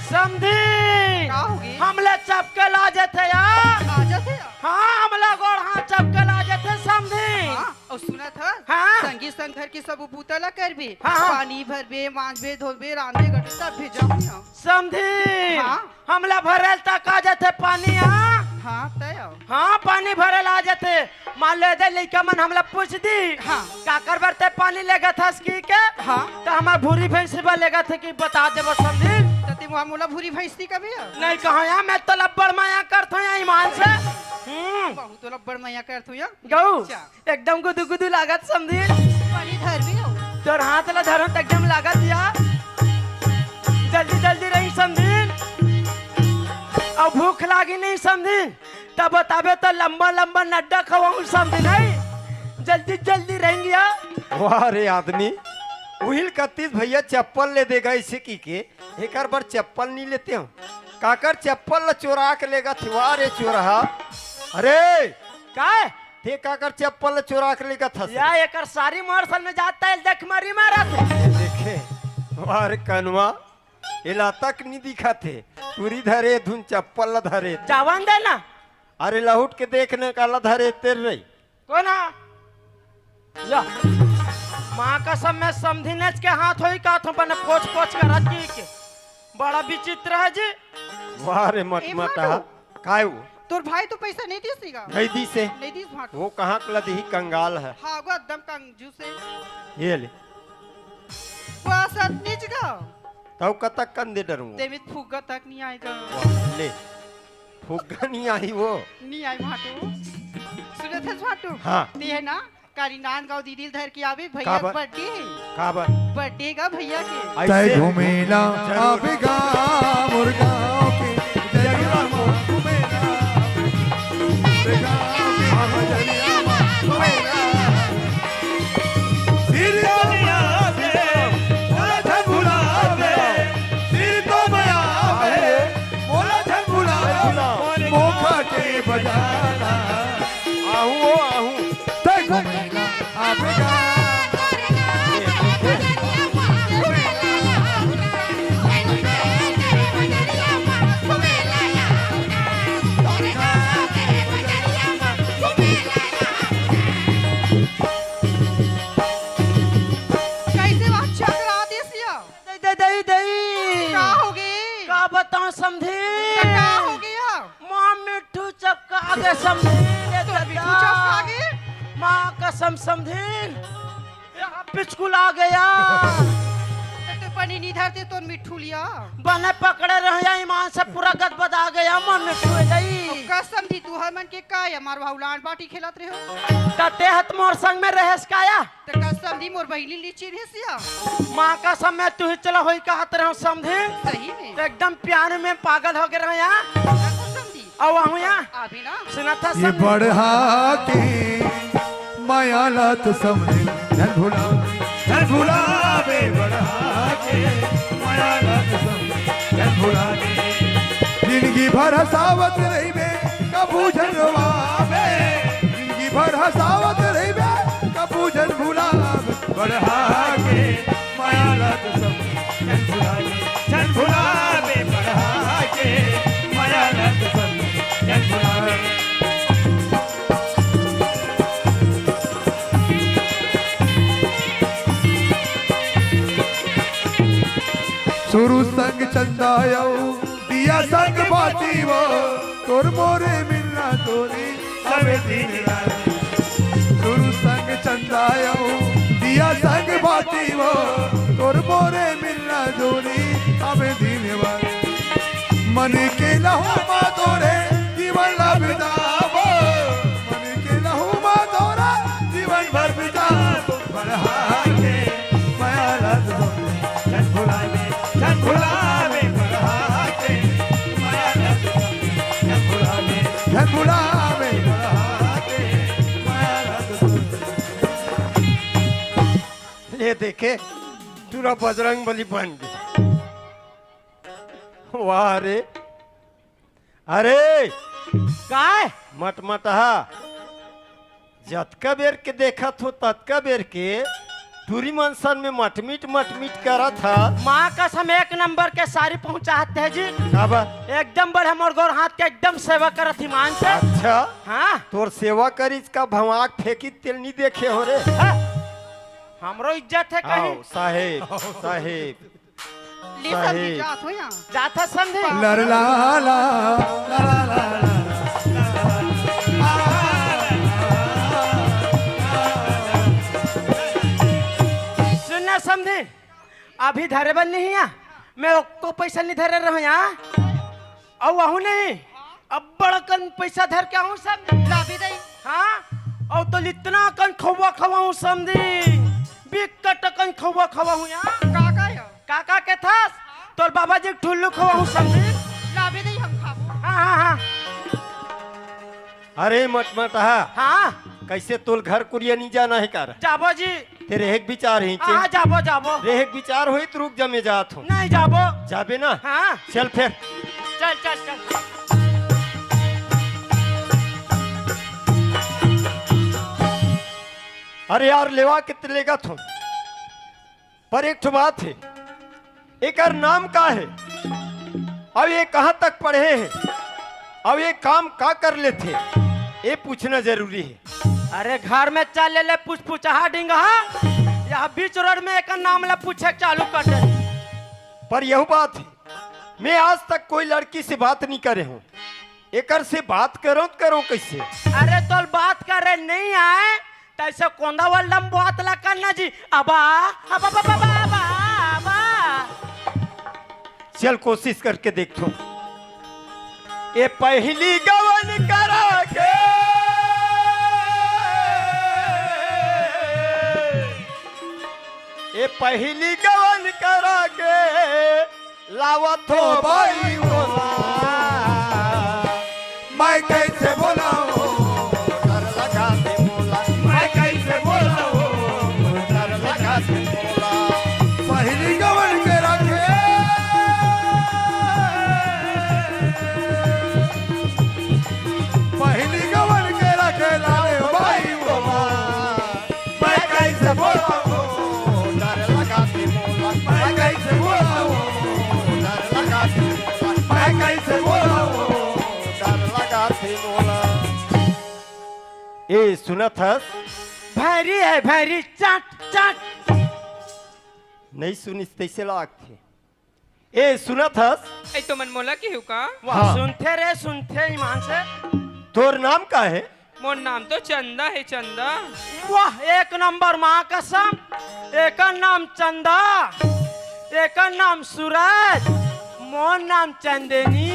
समझी का होगी हमले चपके ला जाते या आ जाते या हाँ हमला गोड़ हाथ चपके ला जाते समझी। हाँ और सुना था हाँ? संगी संग घर की सब पूतला कर भी हाँ, हाँ। पानी भर बे मांझ बे धोल बे रांधे गटे सब भेजाऊं या समझी हाँ? हमला भरल तक आ जाते पानी हाँ हाँ तय आओ हाँ पानी भरल आ जाते मान ले दे लइका मन हमला पूछ दी हाँ। का कर बरते पानी लेगा था की के हाँ तो हमार भूरी भैंस बा लेगा थे कि बता देबो समझी। तते मुआ मोला भूरी भैंसी का भी या नहीं कहा या मैं तो लब्बड़ माया करत हूं या ईमान से बहुत तो लब्बड़ मैया कर तू या गऊ अच्छा। एकदम गुदु गुदु लागत समझी। पानी धर भी आओ तोर हाथ ला धरन तक एकदम लागत या जल्दी जल्दी रही समझी। और भूख लागी नहीं समझी तब बताबे तो लंबा लंबा नड्डा खवाऊं समझी नहीं जल्दी जल्दी रहेंगे या। वाह रे आदमी उहिल कत्तीस भैया चप्पल ले देगा इसे की के एक बार चप्पल नहीं लेते हो काकर चप्पल ला चोरा के लेगा थे। वाह रे चोरहा अरे काय थे काकर चप्पल ला चोरा के लेगा था या एकर सारी मोरसल में जाता है देख मारी मारा थे। देखे वाह रे कनवा इला तक नहीं दिखा थे पूरी धरे धुन चप्पल ला धरे थे। चावन देना अरे लहुट के देखने का ला धरे तेर रही कौन या माँ कसम में समझीने के हाथ होई का तो बने पोछ पोछ कर रखी के बड़ा विचित्र है जी। वाह रे मटमटा काय वो तोर भाई तो पैसा नहीं दीसेगा नहीं दी से नहीं दीस भाट वो कहाँ के लदी ही कंगाल है हाँ गो एकदम कंजूस है ये ले बस नीच गा तब कतक कंदे डरूंगा देवित फुग्गा तक नहीं आएगा वाह, ले फुग्गा नहीं आई वो नहीं आई भाटू सुने थे भाटू हाँ। ते है ना कारी नांदगांव दीदी धर के आवे भैया काबर? बर्थडे है काबर बर्थडे का भैया के तय घूमेला आवेगा मुर्गाओं के जगरा घूमेला मुर्गाओं के मजरिया घूमेला सिर दुनिया से उलझ भुला दे सिर तो मैं आवे आहू ओ आहू ते घुमेला आवेगा कैसे बात चक्र आदेश दिया दे दे दे दे क्या हो गई का बताऊं समझी क्या हो गया माँ मिट्टू चक्का आगे समझी तो बिट्टू चौक आगे माँ कसम समझी पिचकुल आ गया तो पानी नहीं धरते तो मिट्ठू लिया बने पकड़े रहे ईमान से पूरा गदबद आ गया माँ मिट्टू गई कसम थी तू हर मन के का है हमार भाऊ लाड बाटी खेलत रहे हो तते हत मोर संग में रहेस काया तो कसम थी मोर बहिनी लीची रेसिया माँ कसम में तू ही चला होई कहत रहे समझी सही में तो एकदम प्यार में पागल हो गए रहे यहाँ कसम थी अब आहू यहाँ अभी ना सुना था ये समझी बढ़ा के माया लात समझे धन भुलावे बढ़ा के माया लात समझे धन भुलावे जिंदगी भर हसावत रही बे कबू जनवावे जिंदगी भर हसावत रही बे कबू जन भुलावे बढ़ा के माया लात समझे धन भुलावे बढ़ा के माया लात समझे धन भुलावे शुरू संग चंदायो दिया संग बाती वो तोर मोरे मिलना तोरी हमें दिन रात शुरू संग चंदायो दिया संग बाती वो तोर मोरे मिलना तोरी हमें दिन रात मन के लहू मा तोरे जीवन ला बितावो मन के लहू मा तोरा जीवन भर बितावो बढ़ा के माया लात जन भुलावे जन भुलावे बढ़ा के माया लात जन भुलावे बढ़ा के माया लात ले देखे पूरा बजरंग बली बन गया वाह रे अरे काय मटमटहा जतका बेर के देखा थो ततका बेर के दूरी मनसन में मटमीट करा था माँ कसम एक नंबर के सारी पहुँचाते हैं जी अब एकदम बड़े मोर गोर हाथ के एकदम सेवा करत ईमान से अच्छा हाँ तोर सेवा करी इसका भवाक फेंकी तेल नहीं देखे हो रे हाँ? हमरो इज्जत है कहीं आओ साहेब साहेब ले समझी जात हो यहाँ जाता समझे लर ला ला ला ला ला सुनना समझे अभी धरे बन नहीं है मैं को पैसा नहीं धरे रहा यहाँ और वहू नहीं अब बड़कन पैसा धर के आऊँ सब लाभी दई हाँ और तो इतना कन खवा खवाऊँ समझी बिकट कन खवा खवाऊँ यहाँ काका या काका के था तोर बाबा जी ठुल्लू खवाऊँ समझी लाभी दई हम खाबो हाँ हाँ हाँ अरे मटमटहा हाँ कैसे तोल घर कुरिया नहीं जाना है कर जाबो जी तेरे एक विचार ही हाँ जाबो जाबो रेहक विचार होई तो रुक जा मैं जात हूँ नहीं जाबो जाबे ना हाँ चल फिर चल चल चल अरे यार लेवा कितने लेगा तुम पर एक तो बात है एक और नाम का है अब ये कहाँ तक पढ़े हैं अब ये काम का कर लेते ये पूछना जरूरी है अरे घर में चल ले पूछ पूछा डिंगा यहाँ बीच रोड में एक नाम ला पूछे चालू कर दे पर यह बात है मैं आज तक कोई लड़की से बात नहीं करे हूँ एकर से बात करो तो करो कैसे अरे तो बात करे नहीं आए तैसे कोंदा वाला बात ला करना जी अबा अबा अबा अबा अबा अबा चल कोशिश करके देखो ये पहली गवन करा के ये पहली गवन करा के लावत हो भाई बोला मैं कैसे बोलाऊं डर लगा दे बोला मैं कैसे बोला डर लगा दे बोला पहली गवन के रखे पहली गवन के रखे लाले हो ए सुनत हस भैरी है भैरी चट चट नहीं सुनिस तैसे लागथे ए सुनत हस ऐ तो मन मोला के हो का वाह हाँ। सुनते रे सुनते ईमान से तोर नाम का है मोर नाम तो चंदा है चंदा। वाह एक नंबर माँ कसम एक नाम चंदा एक नाम सूरज मोर नाम चंदनी।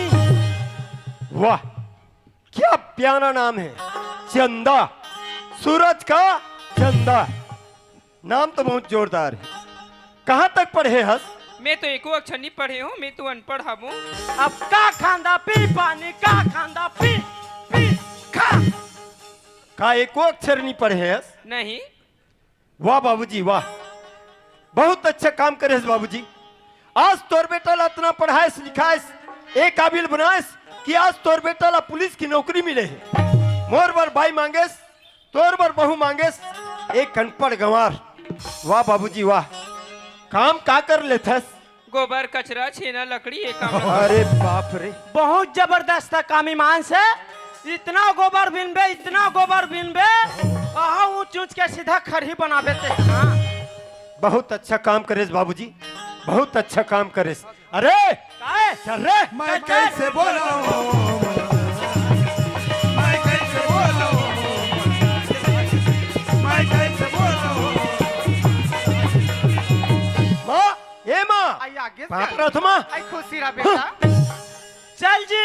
वाह क्या प्यारा नाम है चंदा सूरज का चंदा नाम तो बहुत जोरदार है। कहाँ तक पढ़े हस मैं तो एको अक्षर नहीं पढ़े हूँ, मैं तो अनपढ़ हूँ। अब का खांदा पी पानी का खांदा पी पी खा। का एको अक्षर नहीं पढ़े हस नहीं वाह बाबूजी वाह बहुत अच्छा काम करे बाबूजी। आज तोर बेटा ला इतना पढ़ाइस लिखाइस एक काबिल बनाइस कि आज तोर बेटा ला पुलिस की नौकरी मिले है। मोर बर भाई मांगेस तोर बर बहू मांगेस एक अनपढ़ गंवार। वाह बाबूजी वाह काम का कर लेथस गोबर कचरा छेना लकड़ी ये काम अरे बाप रे बहुत जबरदस्त काम ईमान से इतना गोबर बिनबे इतना गोबर बिनबे आहा ऊंच ऊंच के सीधा खरही बना देते हाँ। बहुत अच्छा काम करेस बाबूजी बहुत अच्छा काम करेस। अरे काहे? चल रे मैं कैसे बोलूं मैं कैसे बोलूं मैं कैसे बोलूं माँ ए माँ आई आगे बाप चल। प्रथमा आई खुशी रहा बेटा। चल जी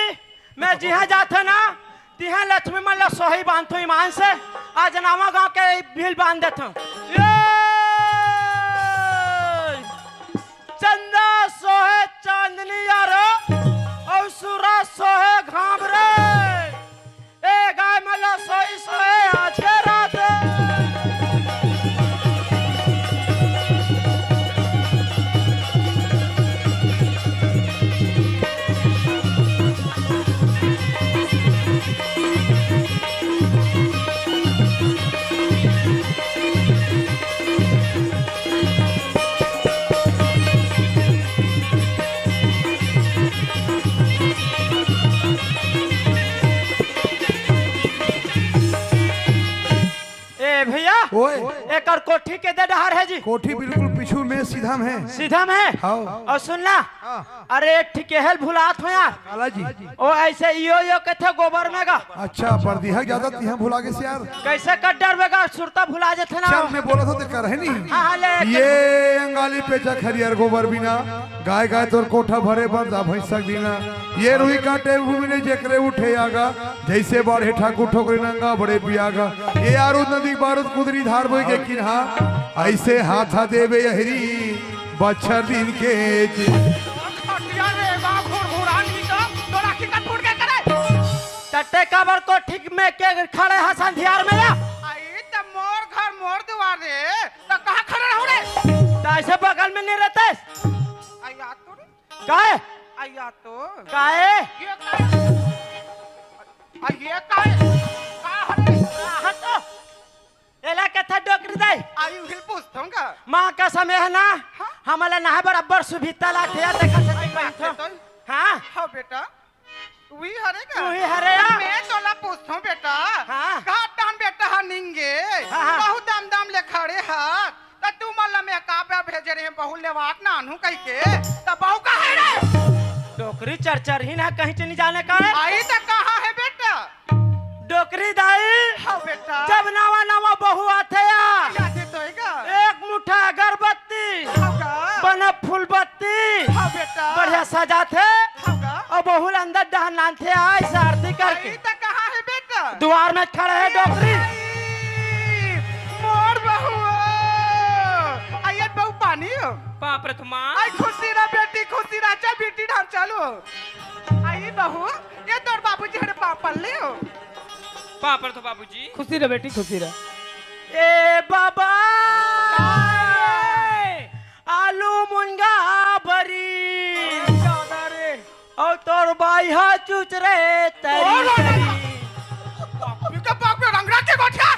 मैं जिहा जाता ना तिहा लक्ष्मी मन ला सोही बांधतो ईमान से आज नावा गांव के भील बांध देता हूँ। चंदा सोहे चांदनी यार और सूरज सोहे घाम रे ए गाय मला सोई सोहे आज के रात। ए भैया ओए एक और कोठी के दे डहार है जी कोठी बिल्कुल पीछू में सीधा में सीधा में हाँ। और सुनना अरे एक ठिकेहल भुलात हो यार काला जी ओ ऐसे यो कथे गोबर में गा अच्छा बर्दिया ज्यादा तिहा भुला गए से यार कैसे कड्डर में गा सुरता भुला जाते ना चल मैं बोला था तो कर है नहीं हाँ ले ये अंगाली पेचा खरियर गोबर बिना गाय गाय तोर कोठा भरे पर दा भैंसा दीना ये रुई काटे भूमि ने जेकरे उठे आगा जैसे बाढ़े ठाकुर ठोकरे नंगा बड़े पियागा ये यारू नदी बारूद कुदरी धार बोई के किन्हा ऐसे हाथा देवे यहरी बच्छर दिन के खटिया रे बा घुरघुरानी का तोरा की कट फूट के करे। टट्टे काबर को ठीक में के खड़े हैं संधियार में या आई त मोर घर मोर दुआर रे त कहां खड़े रहू रे। तो ऐसे बगल में नहीं रहते आई आ तो रे काहे आई आ तो काहे ये का आई ये का का हटे हटो एला कथा डोकरी दे आई हिल पूछूंगा माँ का समय है ना हमारा ना बराबर सुभिता लाथे या देखा से कहीं तो हाँ हाँ बेटा वी हरेगा तू ही हरेया मैं तोला पूछूं बेटा हाँ। घाट टान बेटा हनिंगे हाँ। बहुत दाम दाम ले खड़े हाथ त तू मल्ला में काबा भेजे रे बहु लेवाक ना अनु कह के त बहु का है रे डोकरी चरचर ही ना कहीं चली जाने का है आई त कहां है बेटा डोकरी दाई हाँ बेटा जब नवा नवा बहू आते या याद तोएगा एक मुठा अगरबत्ती होगा बना फूल बत्ती हाँ बेटा बढ़िया सजा थे होगा और बहुल अंदर डहनान थे आई से आरती करके आई त कहां है बेटा द्वार में खड़े है डोकरी मोर बहु आई बहु पानी हो पा प्रथमा आई खुशी रा बेटी खुशी रा चल बेटी ढाम चलो आई बहू ये तोर बाबूजी हरे पापल ले हो पा प्रथमा बाबूजी खुशी रह बेटी खुशी रह। ए बाबा आलू मुनगा बरी और तोर बाई हा चुच रे तरी तरी का बाप में रंगरा के गोठा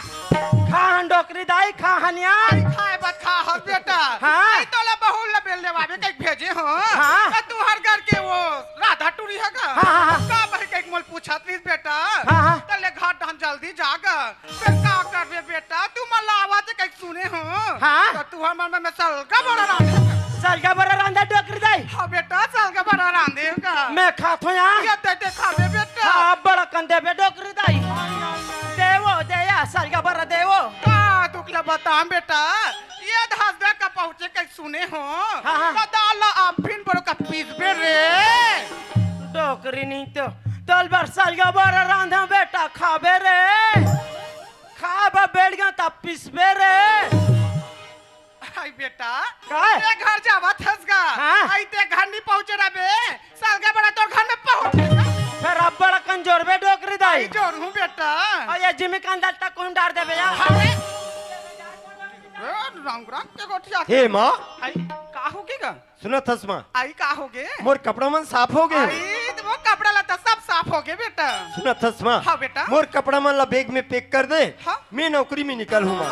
खान डोकरी दाई खाहनिया आई खाए बत खा हर बेटा हाँ। आई तोला बहु ले बेल ले बाबे के भेजे हो हाँ। त तू हर घर के वो राधा टूरी है का हाँ, हाँ, हाँ। का भाई के मोल पूछा प्लीज बेटा हाँ, हाँ। तले घाट ढान जल जल्दी जागा फिर का करबे बेटा तू मला आवाज कहीं सुने हो हाँ? तो तू हमर में सलगा बड़ा रांधे सलगा बड़ा रांधा डोकरी दाई हाँ बेटा सलगा बड़ा रांधे का मैं खातो यहाँ ये दे खाबे बेटा हाँ बड़ा कंधे पे डोकरी दाई देवो देया सलगा बड़ा देवो का तुकला बता बेटा ये हसबे का पहुंचे कहीं सुने हो हाँ। दाला अम्फिन बड़ो का पीसबे रे डोकरी नहीं तो तल बार सलगा बड़ा रांधा बेटा खाबे रे खाबा बैठ गया तब पिसबे रे आई बेटा काय? ये घर जावा थसगा हाँ? आई ते घर नहीं पहुंचे रे बे सलगा बड़ा तो घर में पहुंचेगा फिर अब बड़ा कंजोर बे डोकरी दाई आई जोर हूं बेटा और ये जिमी कंधा तक कौन डार दे भैया अरे रंग रंग के गोठिया हे माँ आई का होगेगा सुनत हस माँ आई का होगे मोर कपड़ा मन साफ हो गए आई तो वो कपड़ा लता सब साफ हो गए बेटा सुनत हस माँ हाँ बेटा मोर कपड़ा मन ला बैग में पैक कर दे हाँ? मैं नौकरी में निकल हूँ माँ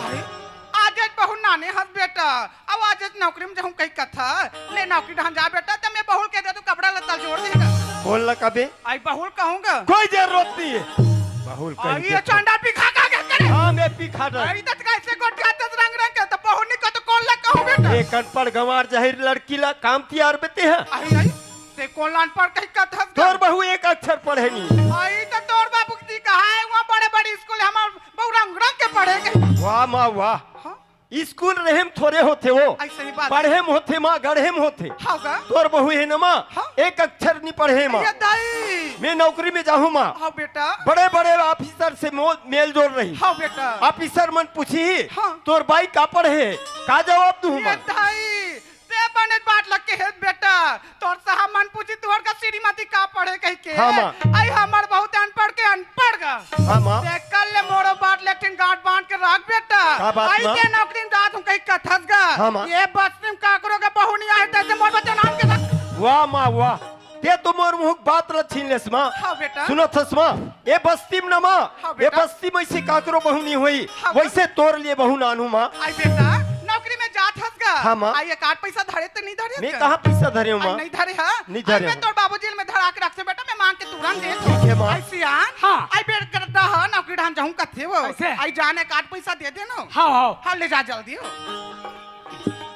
आज बहु नाने हंस बेटा अब आज नौकरी में जाऊं कहीं कथा ले नौकरी ढंग जा बेटा तो मैं बहुल कह दे तू कपड़ा लता जोड़ देगा बोल ला कबे आई बहुल कहूंगा कोई जरूरत नहीं है बहुल आई कहीं ये चांडा भी खा खा के करे हाँ मैं पी खा रहा आई तक कैसे गोठिया तस रंग रंग के तो बहुल नहीं को तो कौन ला कहूं बेटा एक अनपढ़ गंवार जाहिर लड़की ला काम तैयार बेते हैं आई आई ते कौन लान पर कहीं कथा तोर बहू एक अक्षर पढ़े नहीं आई तो तोर बाबू की कहा है वहाँ बड़े बड़े स्कूल हमार बहु रंग रंग के पढ़ेंगे वाह माँ वाह हाँ स्कूल रहेम थोड़े होते वो ऐसे ही बात पढ़ेम होते माँ गढ़ेम होते होगा तोर बहू है ना माँ हाँ? एक अक्षर नहीं पढ़े माँ ये दाई मैं नौकरी में जाऊँ माँ हाँ बेटा बड़े बड़े ऑफिसर से मेल जोड़ रही हाँ बेटा ऑफिसर मन पूछी हाँ। तोर बाई का पढ़े का जवाब दूँ ये माँ दाई ते बने बात लग के है बेटा तोर साहब मन पूछी तोर का श्रीमती का पढ़े कह के हाँ, माँ। आई हमर बहुत अनपढ़ के अनपढ़ गा हाँ माँ ते कल ले मोरो बात लेकिन गांठ बांध के रख बेटा का बात, आई माँ? ते नौकरी में जात हूं कहीं कथस गा हाँ, माँ। ये बस में का करो के बहु नहीं आए तैसे मोर बच्चा नाम के साथ वाह माँ वाह ते तो मोर मुँह बात ल छीन लेस माँ हाँ बेटा सुनो थस माँ ये बस्ती में न माँ हाँ, ये बेटा। बस्ती में से काकरो बहू नहीं हुई हाँ, वैसे तोर लिए बहू नानू माँ आई बेटा नौकरी में जात हस गा हाँ, माँ। आई एक आठ पैसा धरे ते नहीं धरे मैं कहाँ पैसा धरे हूँ आई माँ नहीं धरे है नहीं धरे मैं हूँ। तोर बाबूजी में धरा के रख से बेटा मैं मांग के तुरंत दे ठीक है, माँ। आई सियान हाँ। आई बेट करता है नौकरी ढांढ जाऊं कथे वो कैसे? आई जाने का 8 पैसा दे देना हाँ हाँ हाँ ले जा जल्दी हो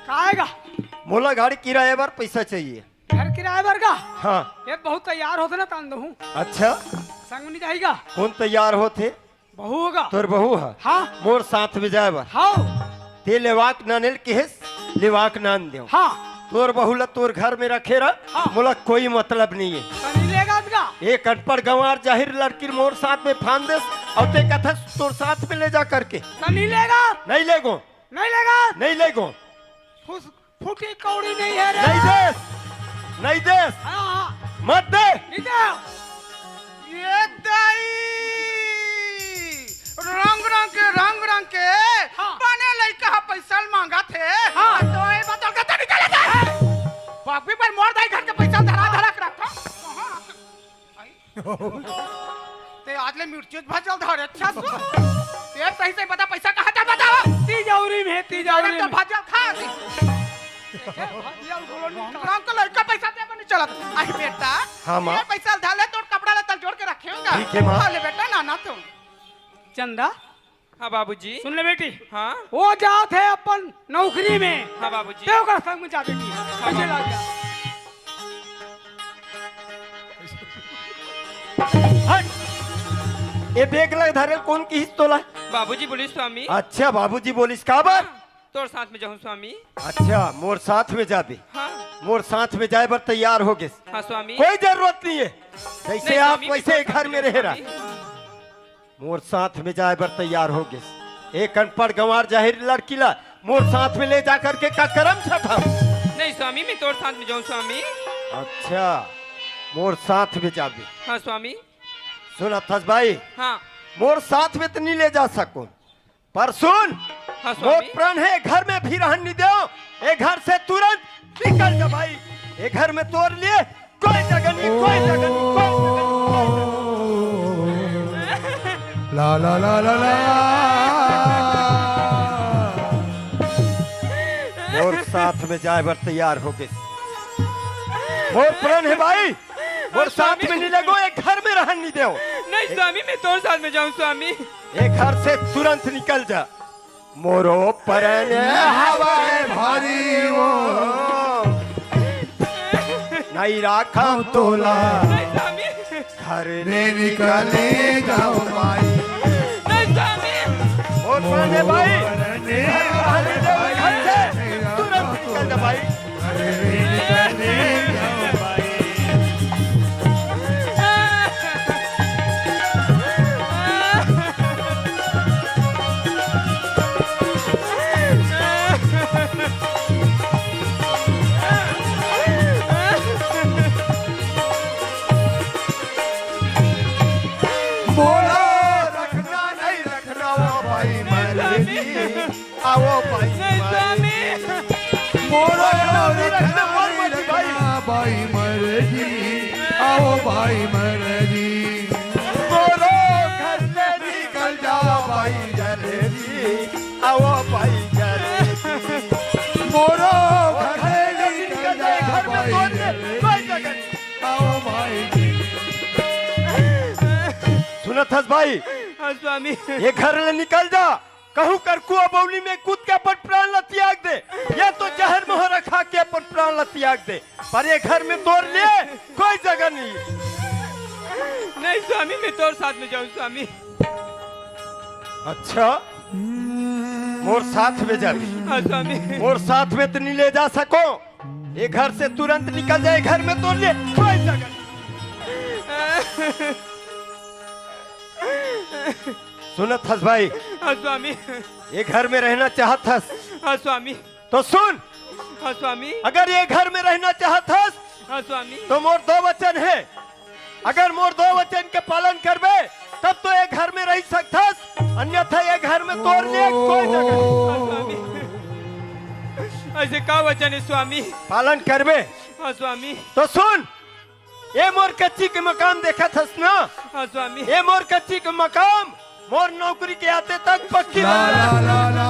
काएगा मोला गाड़ी किराए पर पैसा चाहिए घर किराए भर का हाँ ये बहुत तैयार होते ना तान दहूं अच्छा संग में नहीं जाएगा कौन तैयार होते बहू होगा तोर बहू है हाँ मोर साथ में जाए बर हाँ ते लेवाक नानेल केस लेवाक नान देव हाँ तोर बहू ला तोर घर में रखे रह हाँ। मोला कोई मतलब नहीं है तनी लेगा का एक अनपढ़ गंवार जाहिर लड़की मोर साथ में फान देस और ते कथा तोर साथ में ले जा करके तनी लेगा नहीं लेगो नहीं लेगा नहीं लेगो फूटी कौड़ी नहीं है रे नहीं देस नहीं देस हाँ हाँ मत दे नहीं दे ये दाई रंग के हाँ। बने लइका हा पैसा मांगा थे हाँ। तो ये बतल के तो निकल जा बापी पर मोर दाई घर के पैसा धरा धरा के रखा ते आज ले मिर्ची भजल धरे अच्छा सु ये सही से बता पैसा कहां था बताओ तिजौरी में तिजौरी तो में भजल खा दी रंग के लइका पैसा दे बनी चलत आई बेटा हाँ, माँ। ये पैसा धाले तो कपड़ा लता जोड़ के रखे होगा ठीक है, माँ। हां ले बेटा ना तुम चंदा हाँ बाबूजी सुन ले बेटी हाँ वो जात है अपन नौकरी में हाँ बाबूजी देव का संग में जा बेटी कैसे लग गया हट ये बैग लग धरे कौन की हिस्स तोला बाबूजी बोली स्वामी अच्छा बाबूजी बोलिस का बार तोर साथ में जाऊँ स्वामी अच्छा मोर साथ में जाबे हाँ मोर साथ में जाए बर तैयार हो गए हाँ स्वामी कोई जरूरत नहीं है जैसे नहीं, आप स्वामी, वैसे मैं घर में रह रहा स्वामी। मोर साथ में जाए बर तैयार हो गए एक अनपढ़ गंवार जाहिर लड़की ला मोर साथ में ले जा करके का करम छठा नहीं स्वामी मैं तोर साथ में जाऊँ स्वामी अच्छा मोर साथ में जाबे हाँ स्वामी सुन अथस भाई हाँ मोर साथ में तो नहीं ले जा सको पर सुन हाँ मोर स्वामी प्राण है घर में भी रहन नहीं दो ये घर से तुरंत निकल जा भाई ये घर में तोड़ लिए कोई जगह नहीं कोई जगह नहीं कोई जगह नहीं ला ला ला ला ला मोर साथ में जाए बर तैयार हो गए मोर प्राण है भाई मोर साथ में नहीं लगो एक घर में रहन नहीं दो नहीं स्वामी मैं तोर साथ में जाऊँ स्वामी ये घर से तुरंत निकल जा। मोरो परने हवाए भारी वो नहीं राखा तोला नहीं स्वामी, घर रे निकले जाओ भाई नहीं स्वामी। और परने भाई घर से तुरंत निकल जा भाई। बोलो रखना नहीं रखना वो भाई मर्जी आओ भाई नहीं स्वामी, बोलो रखना रखना नहीं रखना भाई मर्जी आओ भाई मर्जी बोलो घर से निकल जाओ भाई जल्दी आओ भाई जल्दी। बोलो घर से निकल जाओ घर में भाई तोड़ने जल्दी। कोई जगह नहीं। आओ भाई सुनत हस भाई, हाँ स्वामी। ये घर ले निकल जा। कहूँ कर कुआ बौली में कूद के अपन प्राण ल त्याग दे, या तो जहर मोहर खा के अपन प्राण ल त्याग दे, पर ये घर में तोड़ लिए कोई जगह नहीं। नहीं स्वामी, मैं तोर साथ में जाऊँ स्वामी। अच्छा मोर साथ में जा। हाँ स्वामी। मोर साथ में तो नहीं ले जा सको। ये घर से तुरंत निकल जाए, घर में तोड़ लिए कोई जगह नहीं। सुनत हस भाई, हाँ स्वामी। ये घर में रहना चाहत हस हाँ स्वामी। तो सुन, हाँ स्वामी। अगर ये घर में रहना चाहत हस हाँ स्वामी। तो मोर दो वचन है। अगर मोर दो वचन के पालन करबे तब तो ये घर में रह सकथस, अन्यथा ये घर में तोड़ लिए कोई जगह नहीं। हाँ स्वामी। ऐसे का वचन है स्वामी? पालन करबे हाँ स्वामी। तो सुन, ये मोर कच्ची के मकाम देखा थस ना। हाँ स्वामी। ये मोर कच्ची के मकाम मोर नौकरी के आते तक पक्की ला ला ला ला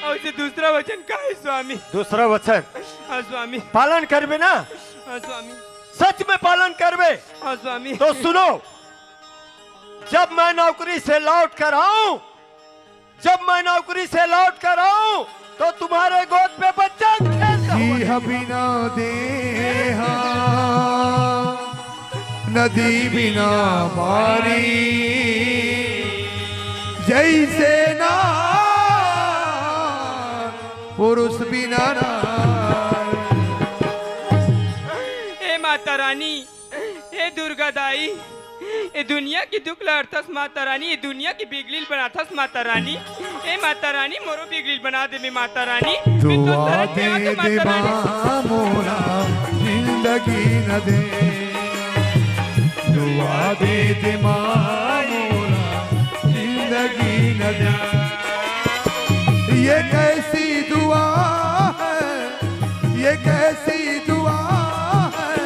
और से दूसरा वचन का है स्वामी? दूसरा वचन हाँ स्वामी। पालन करबे ना, हाँ स्वामी। सच में पालन करबे हाँ स्वामी। तो सुनो, जब मैं नौकरी से लौट कर आऊं, जब मैं नौकरी से लौट कर आऊं तो तुम्हारे गोद पे बच्चा खेलता हुआ जी बिना देहा नदी बिना मारी जैसे ना पुरुष बिना नार। हे माता रानी, हे दुर्गा दाई, ये दुनिया की दुख लड़थस माता रानी, ये दुनिया की बिगलिल बनाथस माता रानी। हे माता रानी, मोरो बिगलिल बना दे मैं माता रानी। मैं तो दुआ तरस दे गया तो दे माता रानी। मोला जिंदगी न दे, दुआ दे दे मोला जिंदगी न दे। ये कैसी दुआ है, ये कैसी दुआ है,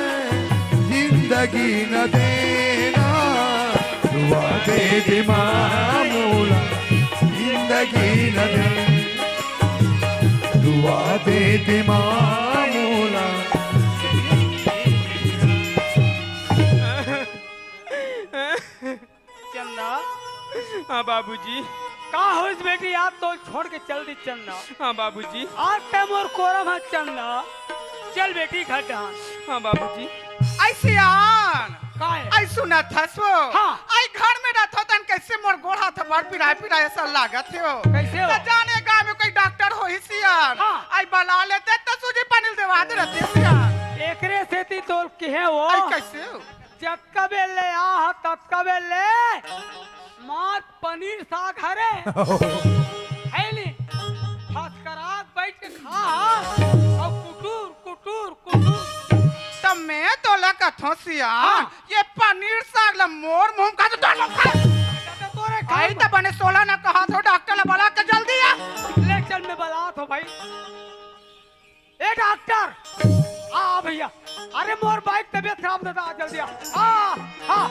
जिंदगी न देना, दुआ दे दे मोला जिंदगी न दे, दुआ दे दे मोला। चंदा हाँ बाबूजी। का होइस बेटी, आप तो छोड़ के चल दी चंदा। हाँ बाबूजी। आज टाइम और कोरम है चंदा, चल बेटी घर डाल। हाँ बाबूजी। ऐसियान का है? आई सुना था सो हाँ। आई घर में रहता तन कैसे मोर गोड़ हाथ भर पिराए पिराए ऐसा लागत हो। कैसे हो? तो जाने गांव में कोई डॉक्टर हो ही सियान। हाँ। आई बला लेते तो सूजी पानी देवा दे रहते सियान। एकरे से ती तोल के है वो आई कैसे हो? जब कबे ले आ तब कबे ले मात पनीर साग हरे है नी फसकराक बैठ के खा और कुटूर कुटूर कुटूर। तब मैं तो लगा था सियान हाँ। ये पनीर साग ला मोर मुंह का तो डालो खा। तो तोरे आई तो बने 16 ना कहा तो डॉक्टर ला बला के जल्दी आ। ले चल में बला तो भाई। ए डॉक्टर आ भैया, अरे मोर बाइक तबीयत खराब देता, जल्दी आ। हाँ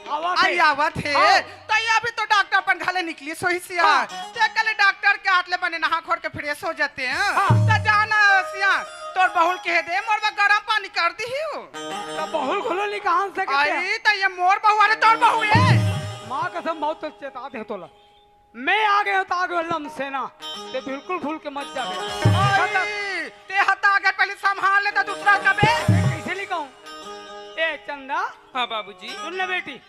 आई आवत है तो ये अभी तो डॉक्टर अपन घले निकली सोई सिया ते कल डॉक्टर के हाथ ले बने नहा खोर के फ्रेश हो जाते हैं तो जाना सिया तोर बहुल के दे मोर बा गरम पानी कर दी हो तब बहुल खोलो नी कहां से कहते हैं? आई तो ये मोर बहु अरे तोर बहु है माँ कसम बहुत तो चेता दे तोला मैं आ गया तो आगे लम सेना ते बिल्कुल भूल के मत जाबे ते हता आगे पहले संभाल ले तो दूसरा कबे कैसे लिखाऊं? ए चंदा हाँ बाबूजी। सुन ले बेटी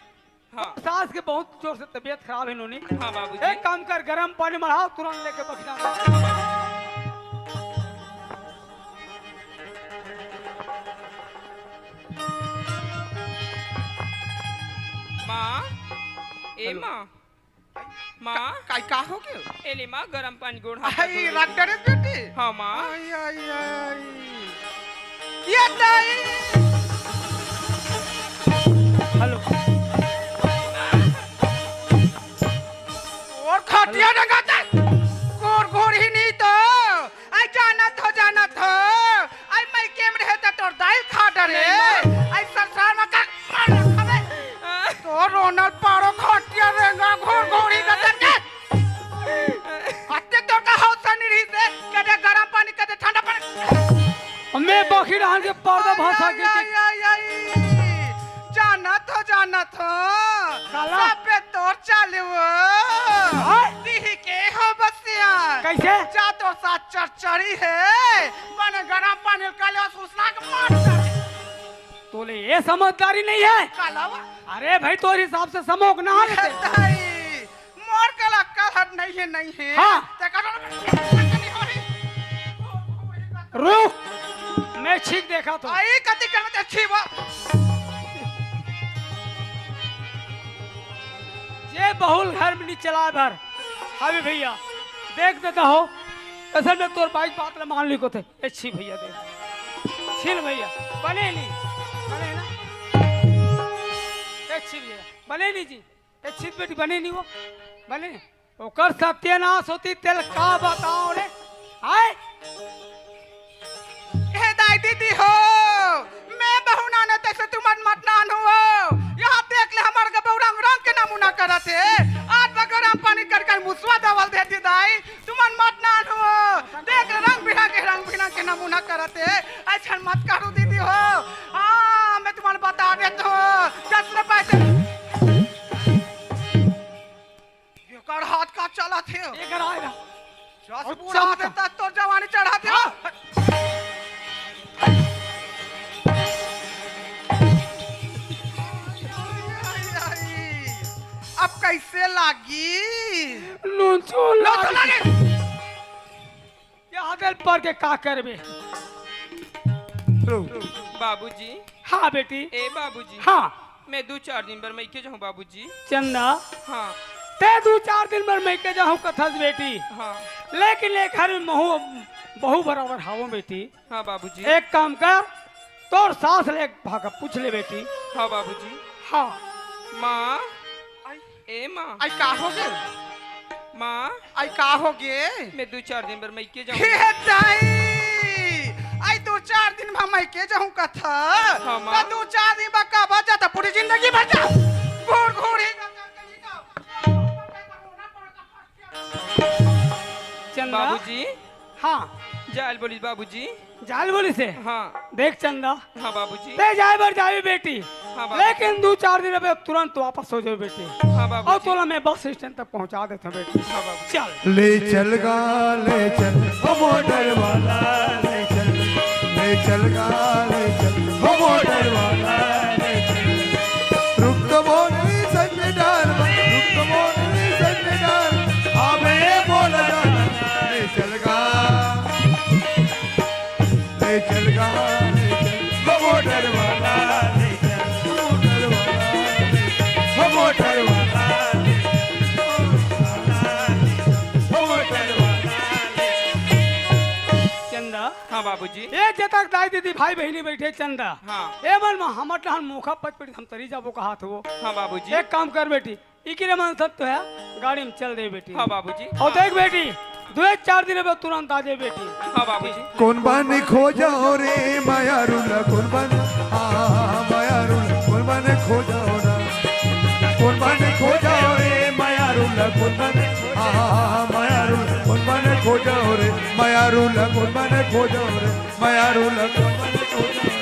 हाँ सास के बहुत जोर से तबीयत खराब है इन्होंने। हाँ बाबूजी। एक काम कर गरम पानी बढ़ाओ तुरंत लेके बखना। माँ ए माँ माँ काय का हो गयो एले माँ गरम पानी गोड़ आई डॉक्टर है बेटी हाँ माँ आई आई आई ये दाई हेलो और खटिया लगाता गोर गोर ही नहीं तो आई जाना था आई मैं केम रहता तोर दाई खा डरे आई संसार में का खबे तो रोनल पारो खटिया रेंगा घोर घोर ही गदर के अत्ते तो का हौसा नहीं रही से कदे गरम पानी कदे ठंडा पानी मैं बखी रहन के पर्दा भाषा के जाना था काला? सबे तोर चालू दी के हो बसिया कैसे? जा तो साथ चरचरी है बने गरम पानी काले उसना के मार तोले ये समझदारी नहीं है। कालावा अरे भाई तोर हिसाब से समोक ना लेते। दाई मोर कला कलर नहीं है हाँ। ते करो रुक मैं ठीक देखा तो आई कति करते अच्छी वो ये बहुल घर में नहीं चला भर अभी भैया देख देता हो असल में तोर बाइक बात मान ली को थे अच्छी भैया देख छिल भैया बने ली बने ना अच्छी भैया बने ली जी अच्छी बेटी बने नहीं वो बने ओकर सत्यानाश होती तेल का बताओ रे आए हे दाई दीदी हो मैं बहू नाने तैसे तुम मत नान हो यहाँ देख ले हमारे का बहु रंग रंग के नमूना करत है आज बगरम पानी कर मुसवा दवल देती दाई तुम मत नान हो देख ले रंग बिना के नमूना करत है ऐसा मत करो दीदी हो हाँ मैं तुम्हारे बता देता हूँ 10 रुपए से ये कर हाथ का चला थे ये कर आएगा जस पूरा पे तक तो जवानी चढ़ाते हो अब कैसे लागी लूंचू लागे यहाँ दिल पर के का करबे बाबूजी। हाँ बेटी ए बाबूजी। हाँ मैं 2-4 दिन पर मैं के जाऊँ बाबूजी। चंदा हाँ ते 2-4 दिन पर मैं के जाऊँ कथस बेटी हाँ लेकिन एक घर में बहु बराबर हावो बेटी। हाँ बाबूजी। एक काम कर तोर सास ले भागा पूछ ले बेटी। हाँ बाबूजी। हाँ माँ ए माँ आई का हो गे माँ आई का हो गे मैं 2-4 दिन पर मैं के जाऊँ हे दाई आई 2-4 दिन में मैं के जाऊँ कथा हाँ, माँ। तो 2-4 दिन का बचा तो पूरी जिंदगी बचा घूर घूर ही चंदा बाबूजी। हाँ जाल बोली बाबूजी। जाल बोली से हाँ देख चंदा हाँ बाबूजी। ते जाए बर जाए बेटी हाँ बाबूजी। लेकिन 2-4 दिन में तुरंत वापस हो जाए बेटी हाँ और बाबूजी। तोला मैं बस स्टैंड तक पहुंचा देता हूँ बेटी। हाँ बाबूजी। चल ले चल गा ले चल ओ मोटर वाला ले चल गा ले चल ओ मोटर वाला ले चल रुक तो मोटरी संग डाल रुक तो मोटरी संग डाल आवे बोल जाना ले चल गा ले चल गा ले चल ओ मोटर वाला ले चल मोटर वाला ले चल ओ मोटर वाला चंदा हाँ बाबूजी। ये जतक दाई दीदी भाई बहनी बैठे चंदा हाँ ए मन में हमर टहन मुखा पच हम तरी जाबो कहा हो हाँ बाबूजी। एक काम कर बेटी इकरे मन सब तो है गाड़ी में चल दे बेटी। हाँ बाबूजी। और देख बेटी 2-4 दिन में तुरंत आ जाए बेटी। हाँ बाबूजी। कौन बन खो जाओ रे माया रुला कौन बन माया रुला कौन बन खो जाओ ना कौन बने मायारू कौन बने खोजो रे मायारू कौन बने खोजो रे मायारू कौन बने खोजो रे।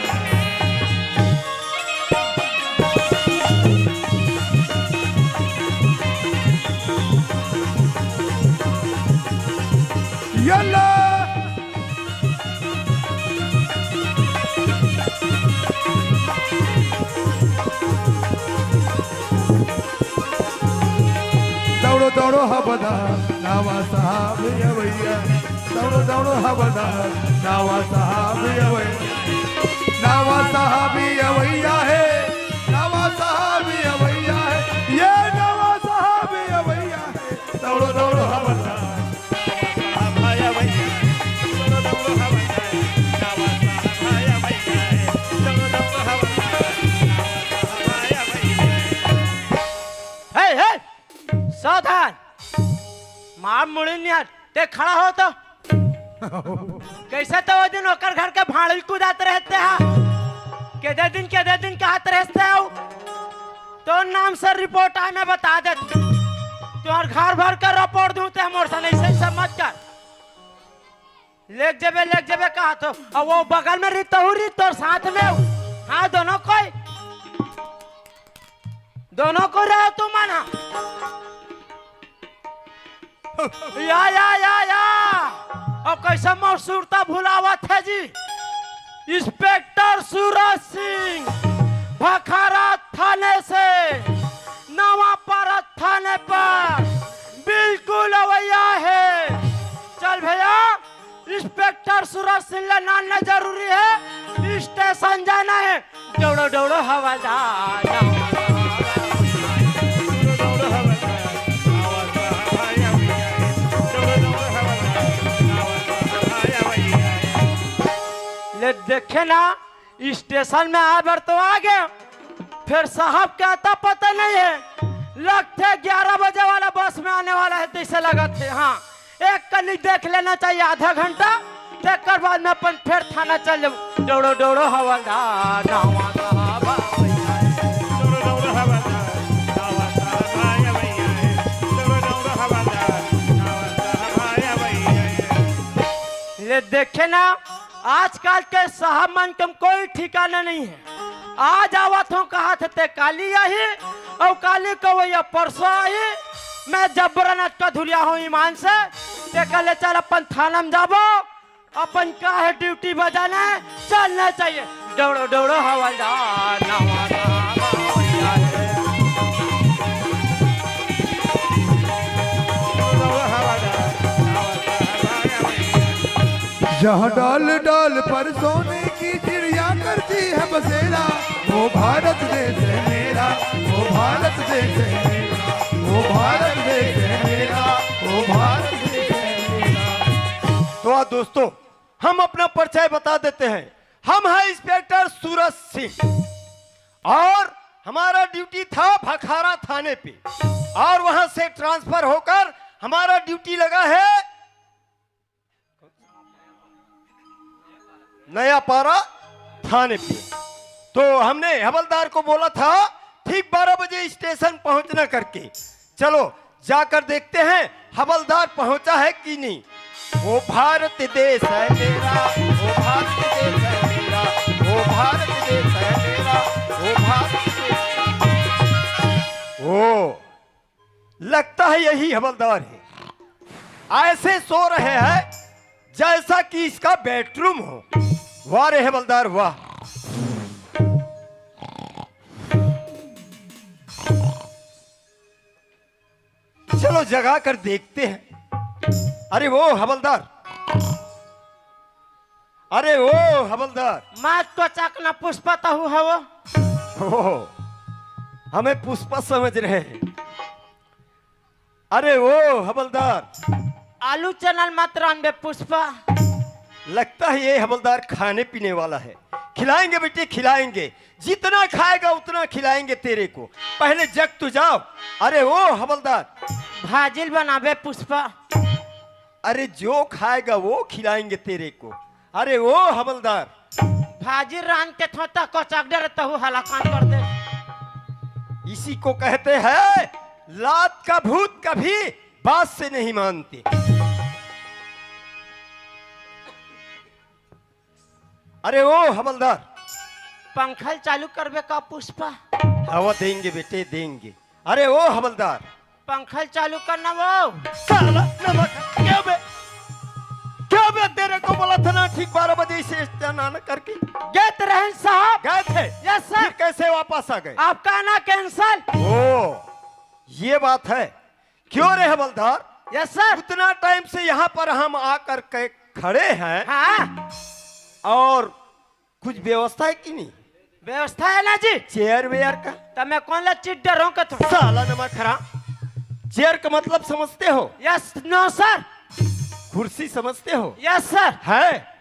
यल्ला दौड़ो दौड़ो हवलदार नावा साहब भैया दौड़ो दौड़ो हवलदार नावा साहब नावा साहब भैया है नावा साहब भैया है ये नावा साहब भैया है दौड़ो दौड़ो हवलदार सावधान मार मुड़ी नहीं ते खड़ा हो तो कैसे तो वो दिन होकर घर के भाड़ल कूदाते रहते हैं के दिन कहते रहते हो तो नाम से रिपोर्ट आने बता दे तुम्हार घर भर कर रिपोर्ट दूं ते मोर से नहीं सही समझ कर लेक जबे कहा तो और वो बगल में रितहुरी तो साथ में हाँ दोनों को रहे तुम माना या और कैसा मशहूरता भुलावत है जी इंस्पेक्टर सूरज सिंह भखारा थाने से नवापारा थाने पर बिल्कुल अवैया है। चल भैया इंस्पेक्टर सूरज सिंह ले नाना जरूरी है स्टेशन जाना है दौड़ो दौड़ो हवलदार देखे ना स्टेशन में आ बर तो आ गए फिर साहब का आता पता नहीं है लगते 11 बजे वाला बस में आने वाला है जैसे लगा थे। हाँ एक कली देख लेना चाहिए आधा घंटा देख कर बाद में अपन फिर थाना चल जाओ दौड़ो दौड़ो हवलदार नावा साहब ले देखे ना आजकल के साहब मन कम कोई ठिकाना नहीं है। आज आवत हूँ कहा थे काली आई और काली को वही परसों आई मैं जबरन अटका धुलिया हूँ ईमान से कल चल अपन थाना में जाबो अपन का है ड्यूटी बजाना है चलना चाहिए दौड़ो दौड़ो हवलदार नावा जहाँ डाल डाल पर सोने की चिड़िया करती है बसेरा वो भारत देश है मेरा वो भारत देश है मेरा वो भारत देश है मेरा वो भारत देश है मेरा। तो दोस्तों हम अपना परिचय बता देते हैं। हम हैं इंस्पेक्टर सूरज सिंह और हमारा ड्यूटी था भखारा थाने पे और वहां से ट्रांसफर होकर हमारा ड्यूटी लगा है नया पारा थाने पे। तो हमने हवलदार को बोला था ठीक 12 बजे स्टेशन पहुंचना करके। चलो जाकर देखते हैं हवलदार पहुंचा है कि नहीं। वो भारत देश है मेरा वो भारत देश है मेरा वो भारत देश है मेरा वो भारत देश। ओ लगता है यही हवलदार है। ऐसे सो रहे हैं जैसा कि इसका बेडरूम हो। वाह रे हवलदार वाह। चलो जगा कर देखते हैं। अरे वो हवलदार अरे वो हवलदार मैं तो चकना पुष्पा तो है वो हमें पुष्पा समझ रहे हैं। अरे वो हवलदार आलू चैनल मात्र अनबे पुष्पा। लगता है ये हवलदार खाने पीने वाला है। खिलाएंगे बेटे खिलाएंगे जितना खाएगा उतना खिलाएंगे तेरे को। पहले जग तो जाओ। अरे वो हवलदार भाजिल बनाबे पुष्पा। अरे जो खाएगा वो खिलाएंगे तेरे को। अरे वो हवलदार भाजी रान के थोता को चक डर तो हलाकान कर दे। इसी को कहते हैं लात का भूत कभी बात से नहीं मानते। अरे ओ हवलदार, पंखल चालू करबे का पुष्पा? हवा देंगे बेटे देंगे। अरे ओ हवलदार, पंखल चालू करना वो। साला नमक क्या बे तेरे को बोला था ना ठीक 12 बजे से स्नान करके गए रहे साहब। गए थे? Yes sir. फिर कैसे वापस आ गए? आपका ना कैंसल। ओ ये बात है। क्यों रे हवलदार? Yes sir. उतना टाइम से यहाँ पर हम आकर के खड़े हैं हाँ और कुछ व्यवस्था है कि नहीं? व्यवस्था है ना जी। चेयर वेयर का? तब मैं कौन ला चिट डरों का तुम? साला नमक खरा, चेयर का मतलब समझते हो? Yes no sir. कुर्सी समझते हो? Yes sir.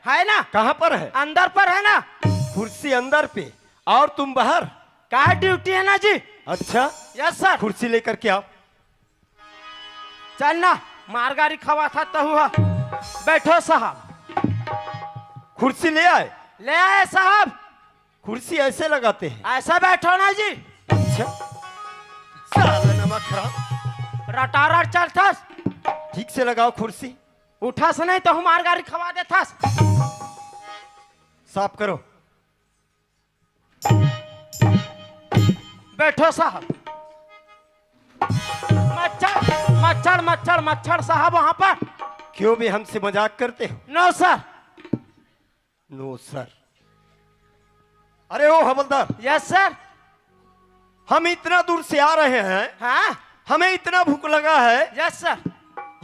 है ना? कहाँ पर है? अंदर पर है ना। कुर्सी अंदर पे और तुम बाहर? क्या ड्यूटी है ना जी? अच्छा यस सर। कुर्सी लेकर के आओ। चल ना, मारगाड़ी खवा था तो हुआ। बैठो साहब। कुर्सी ले आए? ले आए साहब। कुर्सी ऐसे लगाते हैं? ऐसा बैठो ना जी। अच्छा साला नमक खरा, रटारट चलता। ठीक से लगाओ कुर्सी। उठा से नहीं तो हम मारगाड़ी खवा देता। साफ करो। बैठो साहब। मच्छर मच्छर मच्छर मच्छर साहब वहां पर। क्यों भी हमसे मजाक करते हो? No sir. No sir. अरे ओ हवलदार, यस सर। हम इतना दूर से आ रहे हैं, हाँ हमें इतना भूख लगा है। Yes sir.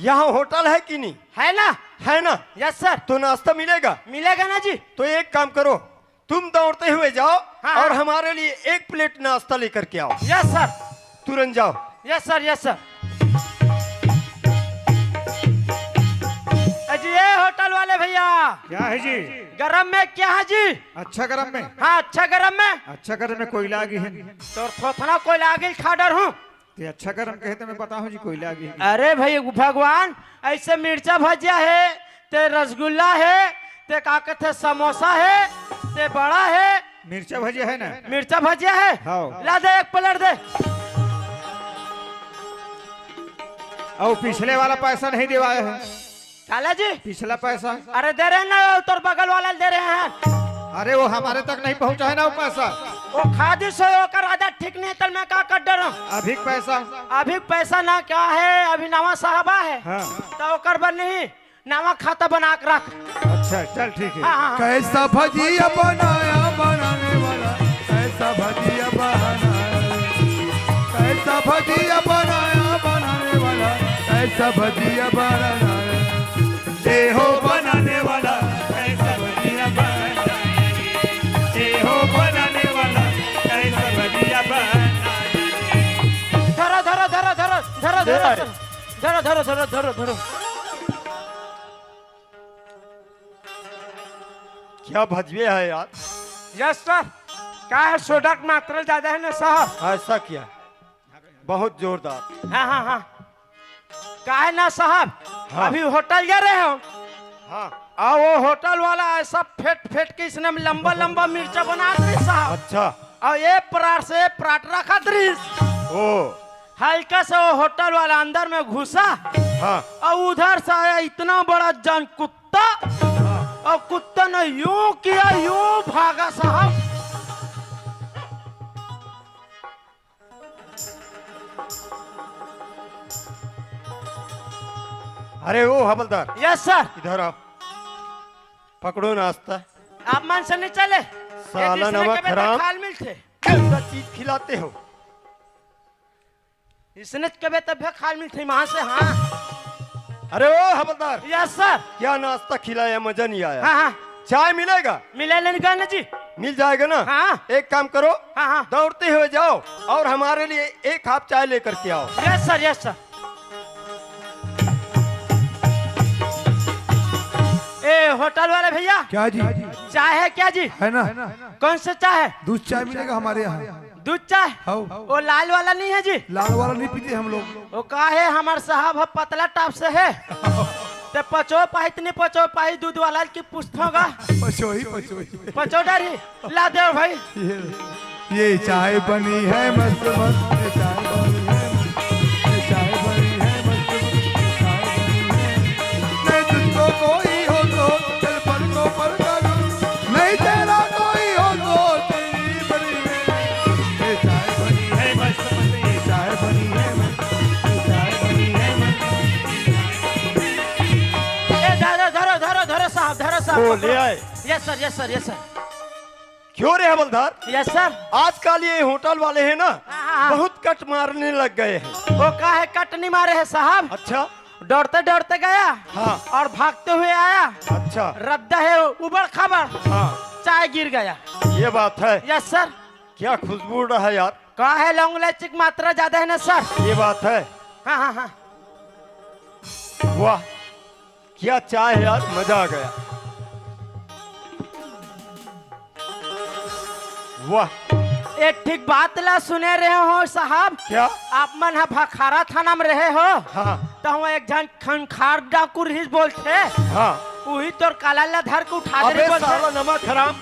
यहाँ होटल है कि नहीं? है ना? है ना? Yes sir. तो नाश्ता मिलेगा? मिलेगा ना जी। तो एक काम करो, तुम दौड़ते हुए जाओ हाँ, और हाँ। हमारे लिए एक प्लेट नाश्ता लेकर के आओ। Yes sir. तुरंत जाओ। Yes sir. Yes sir. जी ये होटल वाले भैया, क्या है जी? गरम में क्या है जी? अच्छा गरम में? हाँ अच्छा गरम में। अच्छा गरम में कोयला आगी है। तो थोथना कोई लागिल खा डर हूँ। ते अच्छा गरम कहे तो मैं बताऊं जी कोयला आगी है। अरे भाई भगवान, ऐसे मिर्चा भजिया है, ते रसगुल्ला है, ते का कहते समोसा है, ते बड़ा है। मिर्चा भजिया है ना? मिर्चा भजिया है। हाँ। ला दे एक प्लेट दे। और पिछले वाला पैसा नहीं दिवाए है। काला जी पिछला पैसा? अरे दे रहे हैं ना, तो बगल वाला दे रहे हैं। अरे वो हमारे तक नहीं पहुंचा है ना वो पैसा। वो खादी से होकर आदत ठीक नहीं, तल मैं का कर डर हूँ। अभी पैसा? अभी पैसा ना क्या है, अभी नवा साहबा है। हाँ। तो कर बन नहीं, नवा खाता बना के रख। अच्छा चल ठीक है। हाँ, हाँ, हाँ। कैसा भजिया बनाया बनाने वाला, कैसा भजिया बनाया, कैसा भजिया बनाया बनाने वाला, कैसा भजिया बनाया, ये हो बनाने वाला, कैसा भजिया बनाया, ये हो बनाने वाला, कैसा भजिया बनाया। धरो धरो धरो धरो धरो धरो धरो धरो धरो धरो धरो। क्या भजवे है यार? Yes sir. क्या है, सोडा की मात्रा ज्यादा है ना साहब? ऐसा किया, बहुत जोरदार। हाँ हाँ हाँ। क्या है ना साहब, हाँ। अभी होटल जा रहे हो हाँ। और वो होटल वाला ऐसा फेट फेट के इसने लंबा लंबा मिर्चा बना दी साहब। अच्छा। और ये पराठ से पराठ रखा दृश्य। ओ हल्का से वो होटल वाला अंदर में घुसा हाँ। और उधर से आया इतना बड़ा जान कुत्ता। और कुत्ता ने यूं किया, यूं भागा साहब। अरे ओ हवलदार, यस सर। इधर आओ, पकड़ो नाश्ता। आप मन से नहीं चले? साला नमक हराम, खाल मिलते कैसा चीज खिलाते हो? इसने कभी तब खाल मिलते वहां से। हाँ अरे ओ हवलदार, यस सर। क्या नाश्ता खिलाया, मजा नहीं आया। हाँ हाँ चाय मिलेगा? मिले लेने ना जी। मिल जाएगा ना? हाँ। एक काम करो, हाँ हाँ दौड़ते हुए जाओ और हमारे लिए एक कप चाय लेकर के आओ। Yes sir. Yes sir. ए होटल वाले भैया, क्या जी? चाय है क्या जी? है ना? कौन सा चाय है? दूध चाय मिलेगा हमारे यहाँ। दूध चाय? हाँ। वो लाल वाला नहीं है जी? लाल वाला नहीं पीते हम लोग। वो का है, हमारे साहब है पतला टाप से है। ते पचो पाही इतने पचो पाही दूध वाला की पूछता होगा। पचोही पचोही। पचो डरी ला दे भाई। ये चाय बनी है मस्त मस्त चाय बनी है। ओ ले आए। Yes sir yes sir yes sir क्यों रे हवलदार, यस सर। आजकल ये होटल वाले हैं ना हाँ। बहुत कट मारने लग गए हैं। वो का है कट नहीं मारे है साहब, अच्छा दौड़ते दौड़ते गया हाँ। और भागते हुए आया, अच्छा रद्दा है उबड़ खबर, हाँ चाय गिर गया। ये बात है। Yes sir. क्या खुशबू रहा है यार। कहा है लौंग इलायची की मात्रा ज्यादा है ना सर। ये बात है। हाँ हाँ हाँ। वाह क्या चाय है यार, मजा आ गया। वाह एक ठीक बात ला सुने रहे हो साहब। क्या। आप मन है भखारा थाना में रहे हो हाँ तो हम एक जन खनखार डाकू रही बोलते, हाँ। वही तो काला ला धर के उठा दे अबे बोलते। साला नमक हराम,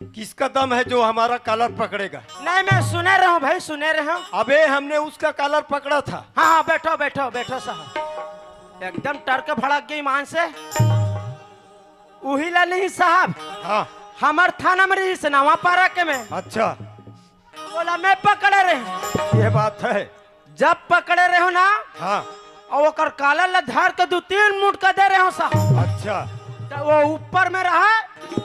किसका दम है जो हमारा कॉलर पकड़ेगा। नहीं मैं सुने रहा हूँ भाई, सुने रहे हूँ। अबे हमने उसका कॉलर पकड़ा था। हाँ हाँ बैठो बैठो बैठो साहब, एकदम टर्क भड़क गई मान से। वही ला नहीं साहब, हाँ हमार थाना में रही से नवा पारा के में। अच्छा बोला मैं पकड़े रहे। ये बात है। जब पकड़े रहे हो ना हाँ और वो कर काला ला धर के 2-3 मुठ का दे रहे हो साहब। अच्छा तो वो ऊपर में रहा,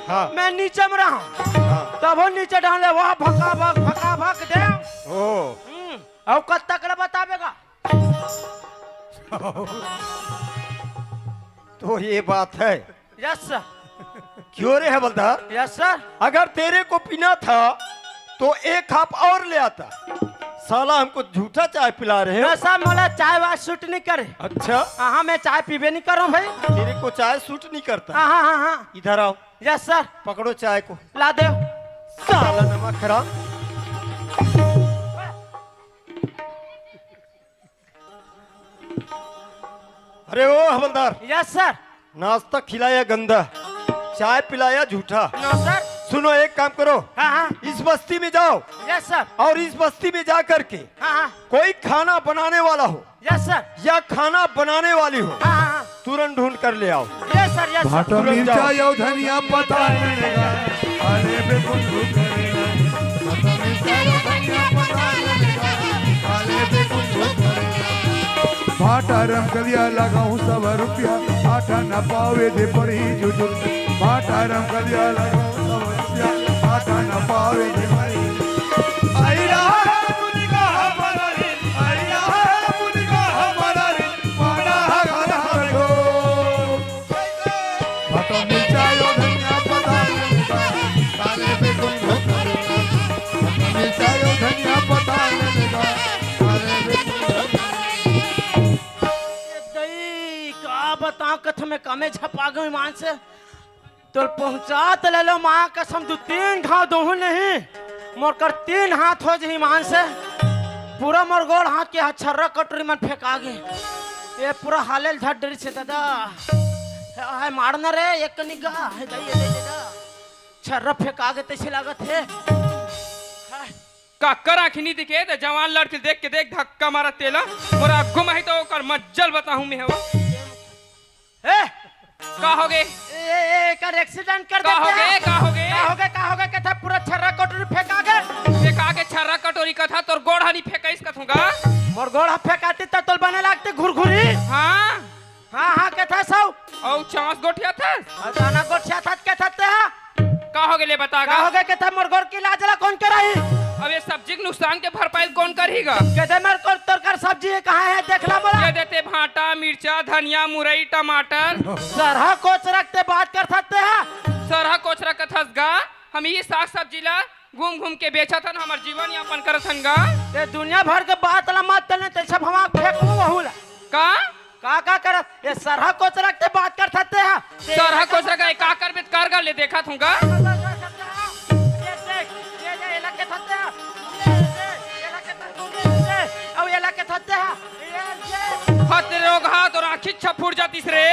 हाँ मैं नीचे में रहा, हाँ। तब वो नीचे डाले वह भका भक दे। ओ और कब तक ले बतावेगा। तो ये बात है। यस सर क्यों रे हवलदार, यस सर। अगर तेरे को पीना था तो एक कप और ले आता। साला हमको झूठा चाय पिला रहे हो। मैं साहब मोला चाय वाय सूट नहीं करे। अच्छा हाँ मैं चाय पीबे नहीं कर रहा हूँ भाई। तेरे को चाय सूट नहीं करता। हाँ हाँ हाँ हाँ। इधर आओ, यस सर। पकड़ो चाय को। ला दो। साला नमक खराब। अरे ओ हवलदार, यस सर। नाश्ता खिलाया गंदा, चाय पिलाया झूठा। No sir. सुनो एक काम करो, हाँ हाँ इस बस्ती में जाओ यस सर। और इस बस्ती में जा करके हाँ हाँ कोई खाना बनाने वाला हो यस सर। या खाना बनाने वाली हो, हाँ हाँ तुरंत ढूंढ कर ले आओ। Yes sir yes sir. भाटा तुरंत मिर्चा जाओ। यो धनिया पता लगेगा, अरे बेकुंडू करेगा। भाटा मिर्चा यो धनिया पता लगेगा, अरे बेकुंडू करेगा। भाटा रम कलिया लगाऊं 100 रुपया, आटा न पावे दे पड़ी जुजुर। भाटा रम कलिया लगाऊं 100 रुपया, आटा न पावे दे पड़ी। आई रहा है मुनिका हमारा रे, आई रहा है मुनिका हमारा रे, पाना हमारा हो। भाटा मिर्चा यो धनिया पता लगेगा, अरे बेकुंडू करेगा। भाटा मिर्चा यो धनिया पता लगेगा, अरे बेकुंडू करेगा। दई का बताओ कथ में कमे झपा गई मान से। तो पहुंचा तो ले लो माँ कसम 2-3 घाव दोहू नहीं, मोर कर 3 हाथ हो जी मान से। पूरा मोर गोड़ हाथ के हाथ छर्रा कटोरी में फेंका गए। ये पूरा हालेल झट डरी से दादा है मारना रे एक निगाह है दई दे दादा छर्रा फेंका गए तैसे लागत है। काकर आँखी नहीं दिखे तो जवान लड़के देख के देख धक्का मारा तेला मोरा गुम है तो ओकर मज्जल बताऊं मैं हवा। ए का हो गए कर एक्सीडेंट कर का हो देते गए हैं। का हो गए का हो गए कहता पूरा छर्रा कटोरी फेंका गए। ये का के छर्रा कटोरी का था तोर गोड़ हनी फेंकाइस कथूंगा। मोर गोड़ फेंकाती तो तोल बने लागते घुरघुरी। हाँ हाँ हाँ कहता सब और चांस गोठिया था दाना गोठिया था कहता है। का हो गए ले बता का हो गए कहता मोर गोड़ की इलाज ला कौन कराई। अब ये सब्जी के नुकसान के भरपाई कौन करेगा। कहते मेरे को तोरकर सब्जी है कहाँ है देखला बोला। ये देते भाटा मिर्चा धनिया मुरई टमाटर सरहा कोच रखते बात कर सकते हैं। सरहा कोचरा कथस गा हम ये साग सब्जी ला घूम घूम के बेचा था हमार जीवन यापन करत हन गा। ये दुनिया भर के बात ला मत करने तैसे भवा फेंकू बहुला का कर ये सरहा कोच रखते बात कर सकते हैं। सरहा कोचरा का का कर बेत कार गा ले देखा थूंगा। हाथ रोग हाथ और आँखी फूट जाती रे।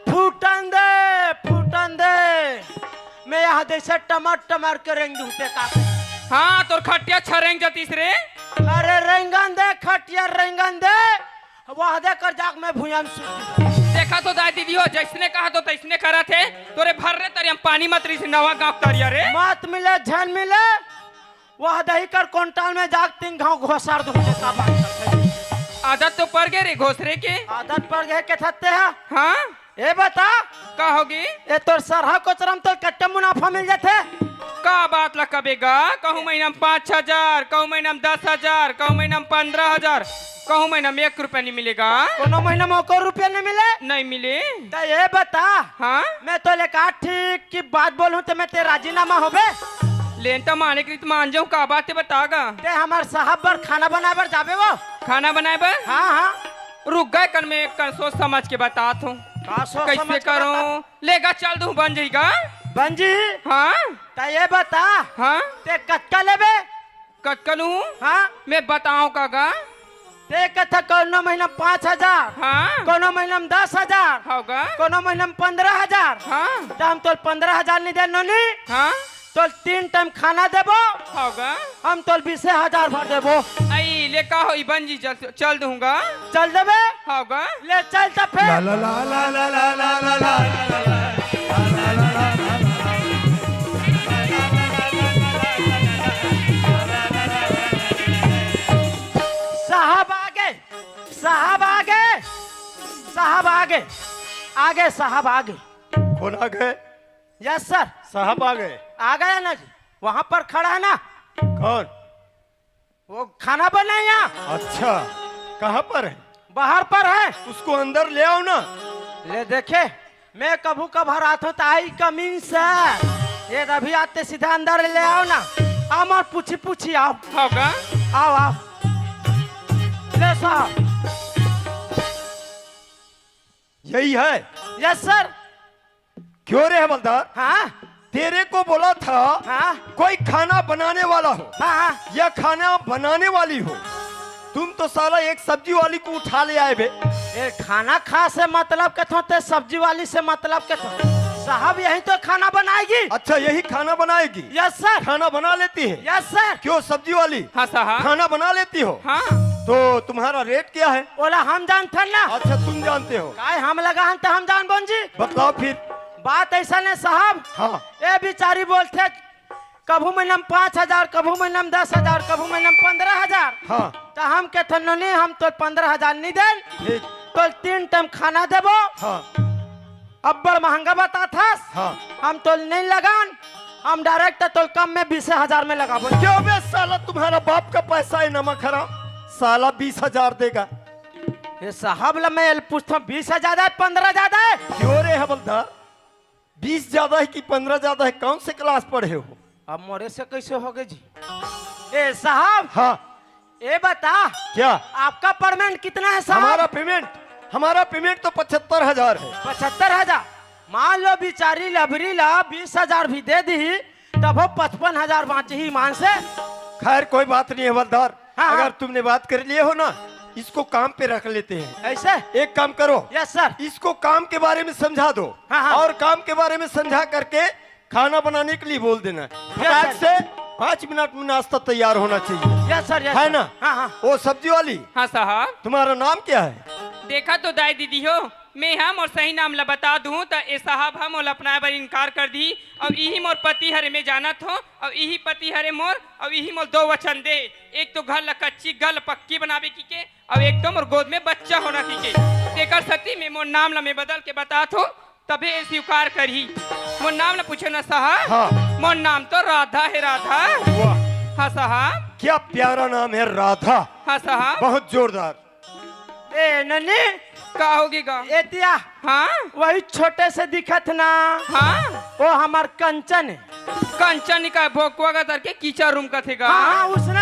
फूटन दे मैं यहाँ देसे टमाटर के रेंग दूते का। हाँ तोर खटिया छरेंग जातीस रे। अरे रेंगन दे खटिया रेंगन दे वह दे कर जाग मैं भुयाम सूती। देखा तो दाई दीदी हो जैसने कहा तो तैसने करा थे तोरे भर रे तरियम पानी मत रही से नवा गाँव तरिया रे। मत मिले झन मिले वह दही कर क्विंटल में जाग 3 घाव घोसार दूते का बात करते। आदत तो पड़ गए रे घोसरे के। आदत पड़ गए के थते हैं। हाँ ये बता का होगी ये तोर सरहा कोचरम तो कट्टे मुनाफा मिल जाते। का बात ला कबेगा कहूँ महीना में 5,000 कहूँ महीना में 10,000 कहूँ महीना में 15,000 कहूँ महीना में 1 रुपया नहीं मिलेगा। कोनो महीना में को रुपया नहीं मिले नहीं मिले। तो ये बता हाँ मैं तो लेका ठीक की बात बोलूं तो मैं ते राजीनामा होबे। लेन तो माने के मान जाऊँ का बात है बतागा। ते हमार साहब बर खाना बनाए बर जाबे वो। खाना बनाए बर हाँ हाँ रुक गए कर मैं कर सोच समझ के बताता हूँ का सोच कैसे समझ के करूँ। लेगा चल दूँ बन जाएगा। बंजी हाँ तो ये बता हाँ ते कटका लेबे। कटकलू हाँ मैं बताऊँ कागा। ते कथा कोनो महीना 5,000 हाँ कोनो महीना में 10,000 होगा कोनो महीना में 15,000। हाँ तो हम तो 15,000 नहीं दे नोनी हाँ तो 3 टाइम खाना देबो होगा। हम तो 20,000 भर देबो। आई ले का हो बन जी चल दूंगा। चल देबे होगा ले चल तो फिर ला ला ला ला ला ला ला ला ला साहब आगे साहब आगे साहब आगे आगे साहब आगे। कौन आ गए? यस सर साहब आ गए। आ गया ना जी वहां पर खड़ा है ना कौन? वो खाना बनाए यहाँ अच्छा कहाँ पर है? बाहर पर है। उसको अंदर ले आओ ना। ले देखे मैं कभू कभार आता हूँ तो आई कमीन सर ये अभी आते सीधा अंदर ले आओ ना। आओ और पूछी पूछी आओ होगा। आओ आओ ले साहब। यही है? Yes sir. क्यों रे हवलदार? हाँ तेरे को बोला था हाँ कोई खाना बनाने वाला हो हाँ हाँ या खाना बनाने वाली हो। तुम तो साला एक सब्जी वाली को उठा ले आए बे। ये खाना खा से मतलब के थोते सब्जी वाली से मतलब के थो साहब यही तो खाना बनाएगी। अच्छा यही खाना बनाएगी? Yes sir. खाना बना लेती है? Yes sir. क्यों सब्जी वाली हाँ साहब खाना बना लेती हो? हाँ तो तुम्हारा रेट क्या है? बोला हम जानते ना। अच्छा तुम जानते हो? काय हम लगा हम तो हम जान बन जी। बताओ फिर। बात ऐसा नहीं साहब। हाँ ये बिचारी बोलते कभू महीना में 5,000 कभू महीना में 10,000 कभू महीना में 15,000। हाँ तो हम कहते नहीं हम तो 15,000 नहीं दे ठीक। तो 3 टाइम खाना देबो। हाँ अब बड़ महंगा बता था। हाँ हम तो नहीं लगान हम डायरेक्ट तो कम में 20,000 में लगाबो। क्यों बे साला तुम्हारा बाप का पैसा है नमक हराम। साला 20,000 देगा। ये साहब ला मैं पूछता हूँ 20 ज्यादा है 15 ज्यादा है। क्यों रे हवलदार 20 ज्यादा है कि 15 ज्यादा है? कौन से क्लास पढ़े हो? अब मोरे से कैसे हो गए जी? ए साहब हाँ ये बता क्या? आपका पेमेंट कितना है साहब? हमारा पेमेंट तो 75,000 है। 75,000। मान लो बिचारी लबरी ला 20,000 भी दे दी तब वो 55,000 बाँचे ही मान से। खैर कोई बात नहीं हवलदार। हाँ, अगर हाँ। तुमने बात कर लिए हो ना इसको काम पे रख लेते हैं। ऐसे एक काम करो यस सर। इसको काम के बारे में समझा दो। हाँ, हाँ। और काम के बारे में समझा करके खाना बनाने के लिए बोल देना। फटाक से 5 मिनट में नाश्ता तैयार होना चाहिए। Yes sir. यस है सर। ना? हाँ हाँ वो सब्जी वाली हाँ साहब तुम्हारा नाम क्या है? देखा तो दाई दीदी हो मैं हम और सही नाम ला बता दूं तो ए साहब हम और अपना बार इनकार कर दी और यही मोर पति हरे में जाना थो और यही पति हरे मोर और यही मोर 2 वचन दे। एक तो घर ला कच्ची घर ला पक्की बनावे की के और एक तो मोर गोद में बच्चा होना की के तेकर सती में मोर नाम ला में बदल के बता थो तबे ए स्वीकार करी। मोर नाम ला पूछे ना साहब। हाँ। मोर नाम तो राधा है राधा। वाह हाँ साहब। क्या प्यारा नाम है राधा। हाँ साहब। बहुत जोरदार। ए नन्नी का होगी गा? एतिया हाँ वही छोटे से दिखत ना। हाँ वो हमार कंचन है। कंचन का भोकवा का तरके कीचा रूम का थे गा। हाँ उसने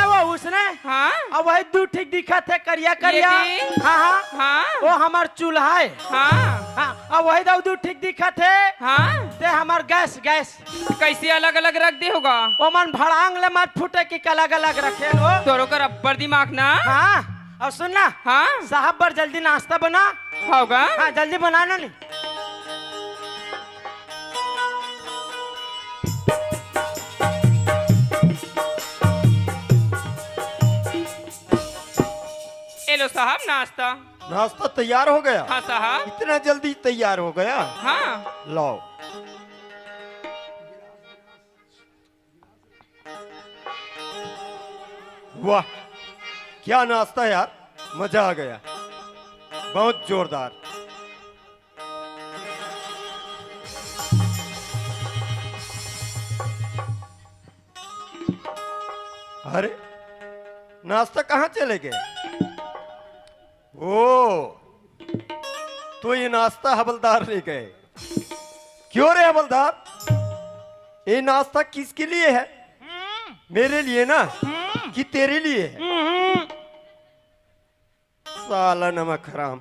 हाँ अब वही 2 ठीक दिखत है करिया करिया। ये भी? हाँ हाँ हाँ वो हमार चूल्हा है। हाँ हाँ अब वही 2 ठीक दिखत है। हाँ ते हमार गैस कैसे अलग अलग रख दे होगा? वो मन भड़ांग ले मत फूटे की अलग अलग रखे लो। तोरो कर अब्बर दिमाग ना। हाँ और सुनना हाँ साहब बर जल्दी नाश्ता बना। होगा। हाँ जल्दी बनाना नहीं। ए लो साहब नाश्ता। नाश्ता तैयार हो गया? हाँ साहब। इतना जल्दी तैयार हो गया? हाँ लाओ। वाह क्या नाश्ता यार मजा आ गया। बहुत जोरदार। अरे नाश्ता कहाँ चले गए? ओ तो ये नाश्ता हवलदार ले गए। क्यों रे हवलदार, ये नाश्ता किसके लिए है? मेरे लिए ना कि तेरे लिए है? साला नमक हराम,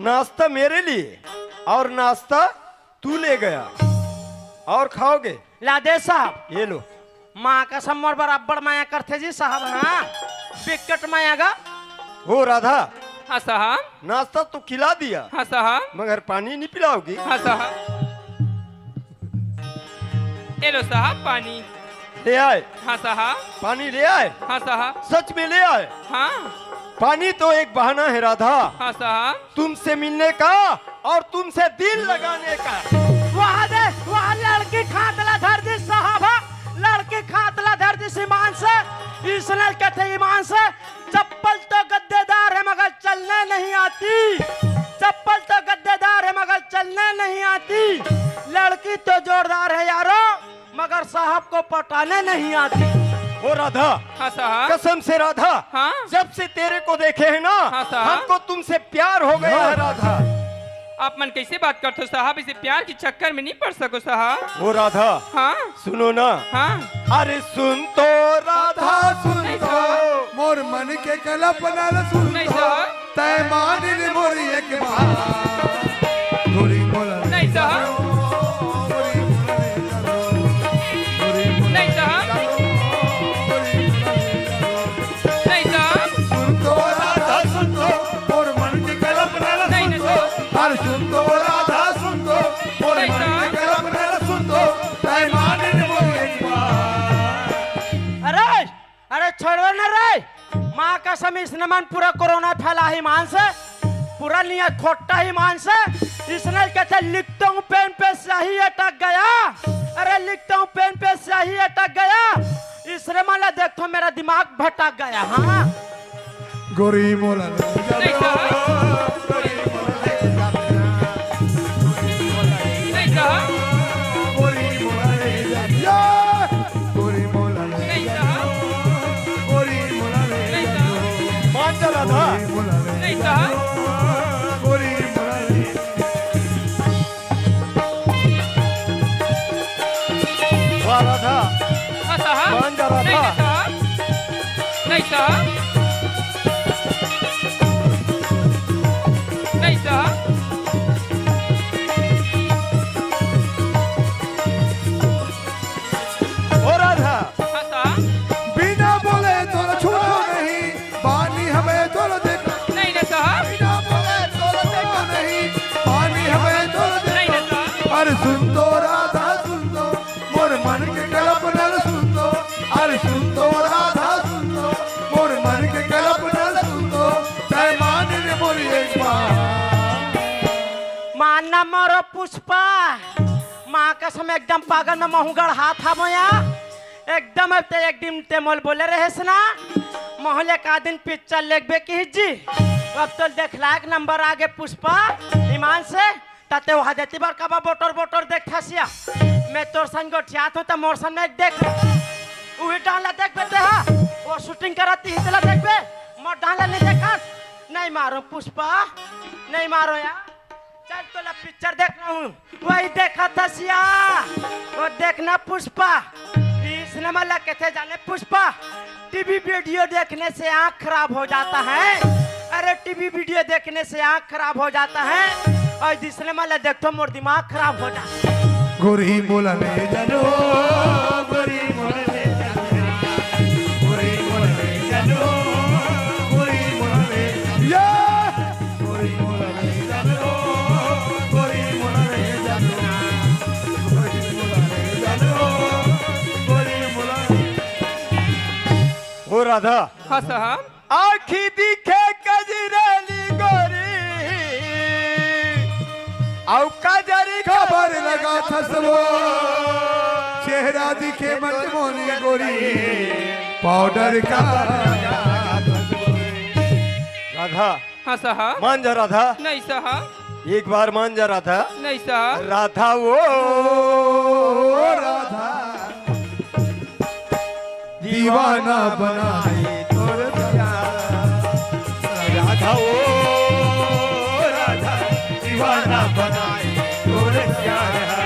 नाश्ता मेरे लिए और नाश्ता तू ले गया और खाओगे? लादे साहब ये लो। माँ का सम्मर बराबर माया करते जी साहब। हाँ विकट माया का। हो राधा, हाँ साहब। नाश्ता तो खिला दिया, हाँ साहब। मगर पानी नहीं पिलाओगी? हाँ साहब। ये लो साहब पानी। ले आए? हाँ साहब। पानी ले आए? हाँ साहब। सच में ले आए? हाँ। पानी तो एक बहाना है राधा, हाँ साहब। तुमसे मिलने का और तुमसे दिल लगाने का। वहाँ लड़की खातला धर दी साहब, लड़की खातला धर दी ईमान से। इसने कहते ईमान से चप्पल तो गद्देदार है मगर चलने नहीं आती, चप्पल तो गद्देदार है मगर चलने नहीं आती। लड़की तो जोरदार है यारो मगर साहब को पटाने नहीं आती। ओ राधा, हाँ साहब। कसम से राधा, हाँ। जब से तेरे को देखे है ना, हाँ साहब। हमको तुमसे प्यार हो गया है राधा। आप मन कैसे बात करते हो साहब? इसे प्यार के चक्कर में नहीं पड़ सको साहब। ओ राधा, हाँ सुनो ना। हाँ। अरे सुन तो राधा, सुन नहीं तो साहब। मोर मन के कल्पना सुन नहीं तो साहब। तय मान ले मोरी एक बात गोरी बोला नहीं साहब। नहीं साहब। नहीं साहब। सुन तो राधा सुन तो मोर मन के कल्पना नहीं नहीं साहब। अरे सुन तो राधा सुन तो मोर नहीं मन साहब। के कल्पना सुन तो तय मान ले मोरी एक बात। अरे छोड़ो न रे, माँ का समय इसने मन पूरा कोरोना फैला ही मान से, पूरा नियत खोटा ही मान से। इसने कहते लिखता हूँ पेन पे स्याही अटक गया, अरे लिखता हूँ पेन पे स्याही अटक गया। इसने माला देखो मेरा दिमाग भटक गया। हाँ गोरी मोला नहीं साहब। नहीं साहब। गोरी मोला या गोरी मोला नहीं साहब। गोरी मोला नहीं साहब। मान जा राधा। नहीं साहब। गोरी मोला वाह राधा, हाँ साहब। मान जा राधा। नहीं साहब। नहीं साहब। नहीं साहब। ओ राधा, हाँ साहब। बिना बोले तो छूटो नहीं पानी हमें तो देख नहीं नहीं साहब। बिना बोले तो देखो नहीं पानी हमें तो नहीं देखो नहीं साहब। अरे सुन तो राधा सुन तो मोर मन के कल्पना सुन तो अरे सुन तो राधा सुन तो मोर मन के कल्पना सुन तो तय मान ले मोरी एक बात। मानना मरो पुष्पा, माँ का समय एकदम पागल में महूगढ़ हाथ हा मोया एकदम अब ते एक दिन ते मोल बोले रहे ना मोहल्ले का दिन पिक्चर लेगबे की जी। अब तो देख लायक नंबर आगे पुष्पा ईमान से ताते वहाँ देती बार कबा बोटर बोटर देख खसिया मैं तोर संग गोठियात हूँ तो मोर संग में देख वही डाला देख बेटे हा वो शूटिंग कराती ही चला देख बे मोर डाला नहीं देखा। नहीं मारो पुष्पा, नहीं मारो यार, चल तो ला पिक्चर देख रहा हूँ वही देखा था सिया वो देखना पुष्पा। इसने मला कहते जाने पुष्पा टीवी वीडियो देखने से आँख खराब हो जाता है, अरे टीवी वीडियो देखने से आँख खराब हो जाता है और दूसरे मला देखो मोर दिमाग खराब हो जाता है। गोरी मोला ले जानो गोरी मोला ले जानो गोरी मोला ले जानो गोरी मोला ले या गोरी मोला ले जानो गोरी मोला ले जानो गोरी मोला ले जानो गोरी मोला। ओ राधा, हाँ साहब। आखी दिखे कजरेली गोरी औ कजरी खबर लगा था सबो चेहरा दिखे मनमोहनी गोरी पाउडर का। राधा, हाँ साहब। मान जा राधा, नहीं साहब। एक बार मान जा राधा। नहीं साहब। राधा वो राधा दीवाना बनाए तोर राधा ओ राधा दीवाना बनाए तोर प्यार है।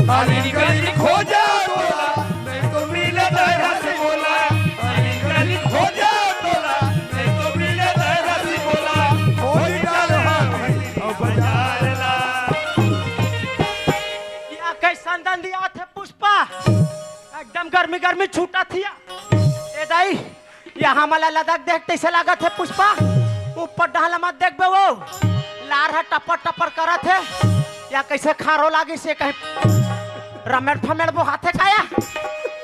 गली गली खोजा तोला नहीं तो मिले दरस बोला, गली गली खोजा तोला नहीं तो मिले दरस बोला, खोज डाल और बाजार ला। या कैसा दिया थे पुष्पा, एकदम गर्मी गर्मी छूटा थी। ए दाई यहाँ मला लद्दाख देखते से लगा थे पुष्पा, ऊपर डाला मत देख बे, वो लार है टपर टपर करा थे या कैसे खारो लागी से कहीं रमेड़ फमेड़ वो हाथे खाया।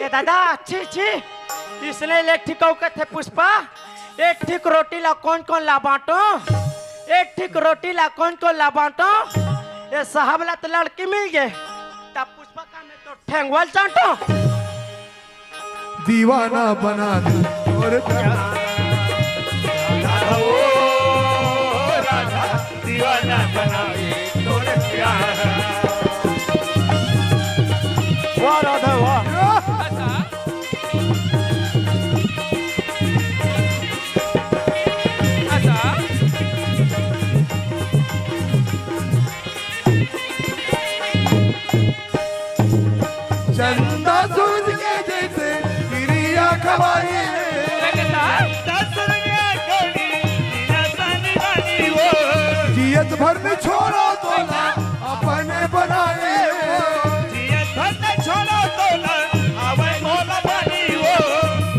ए दादा अच्छी अच्छी इसने ले ठीक के थे पुष्पा, एक ठीक रोटी ला कौन कौन ला बांटो, एक ठीक रोटी ला कौन कौन ला बांटो। ये साहब ला तो लड़की मिल गए, तब पुष्पा का मैं तो ठेंगवाल चाटो। दीवाना बना दे तोर प्यार। राधा ओ राधा दीवाना बनाए तोर प्यार है। वाह राधा वाह। चंदा सूरज के जैसे गिरिया खवाई जियत भर में छोड़ो तोला अपने बनाए,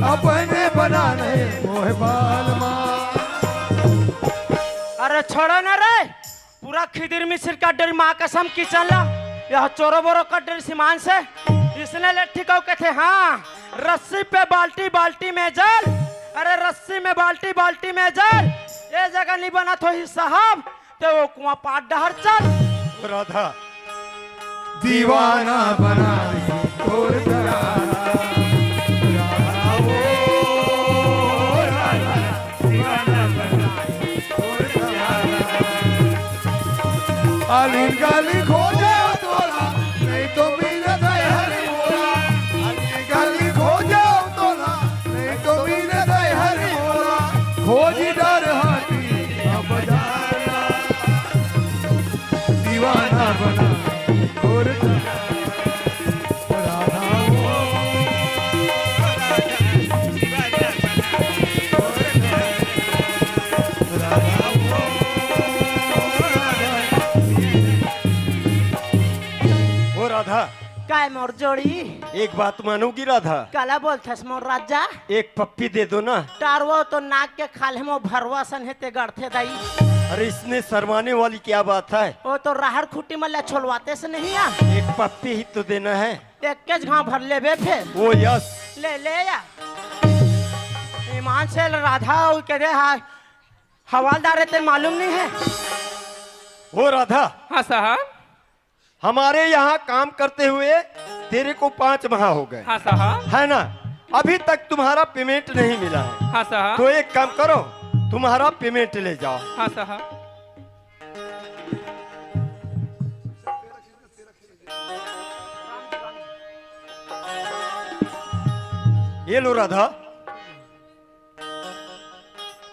अपने बनाने मोह बाल अरे छोड़ो ना रे, पूरा खिदिर मिश्र का डर माँ कसम की चला यह चोरो बोरो का डर सीमान से इसने ले ठीक थे। हाँ रस्सी पे बाल्टी बाल्टी में जल, अरे रस्सी में बाल्टी बाल्टी में जल, ये जगह नहीं बना तो ही साहब तो वो कुआं पाट डहर चल। राधा दीवाना बना दे तोर प्यार। अलीन गली खोजा तोला नहीं तो मिले दहर बोला, अलीन गली खोजा तोला नहीं तो मिले दहर बोला, खोज डर हाथी अब जाना दीवाना बना तोर राधा राधा काय मोर जोड़ी एक बात मानोगी राधा, काला बोलथस मोर राजा, एक पप्पी दे दो ना। टारवो तो नाक के खाले में भरवा सन हेते गढ़थे दाई। अरे इसमें शर्माने वाली क्या बात है, वो तो राहर खुटी मल्ला छोड़वाते से नहीं आ, एक पप्पी ही तो देना है। एक के घाव भर ले बे फिर वो यस ले ले या ईमान से राधा के दे हा हवालदार ते मालूम नहीं है। वो राधा हाँ साहब। हमारे यहाँ काम करते हुए तेरे को 5 माह हो गए, हाँ साहब। है ना, अभी तक तुम्हारा पेमेंट नहीं मिला है। हाँ साहब। तो एक काम करो, तुम्हारा पेमेंट ले जाओ। हाँ साहब। ये लो राधा।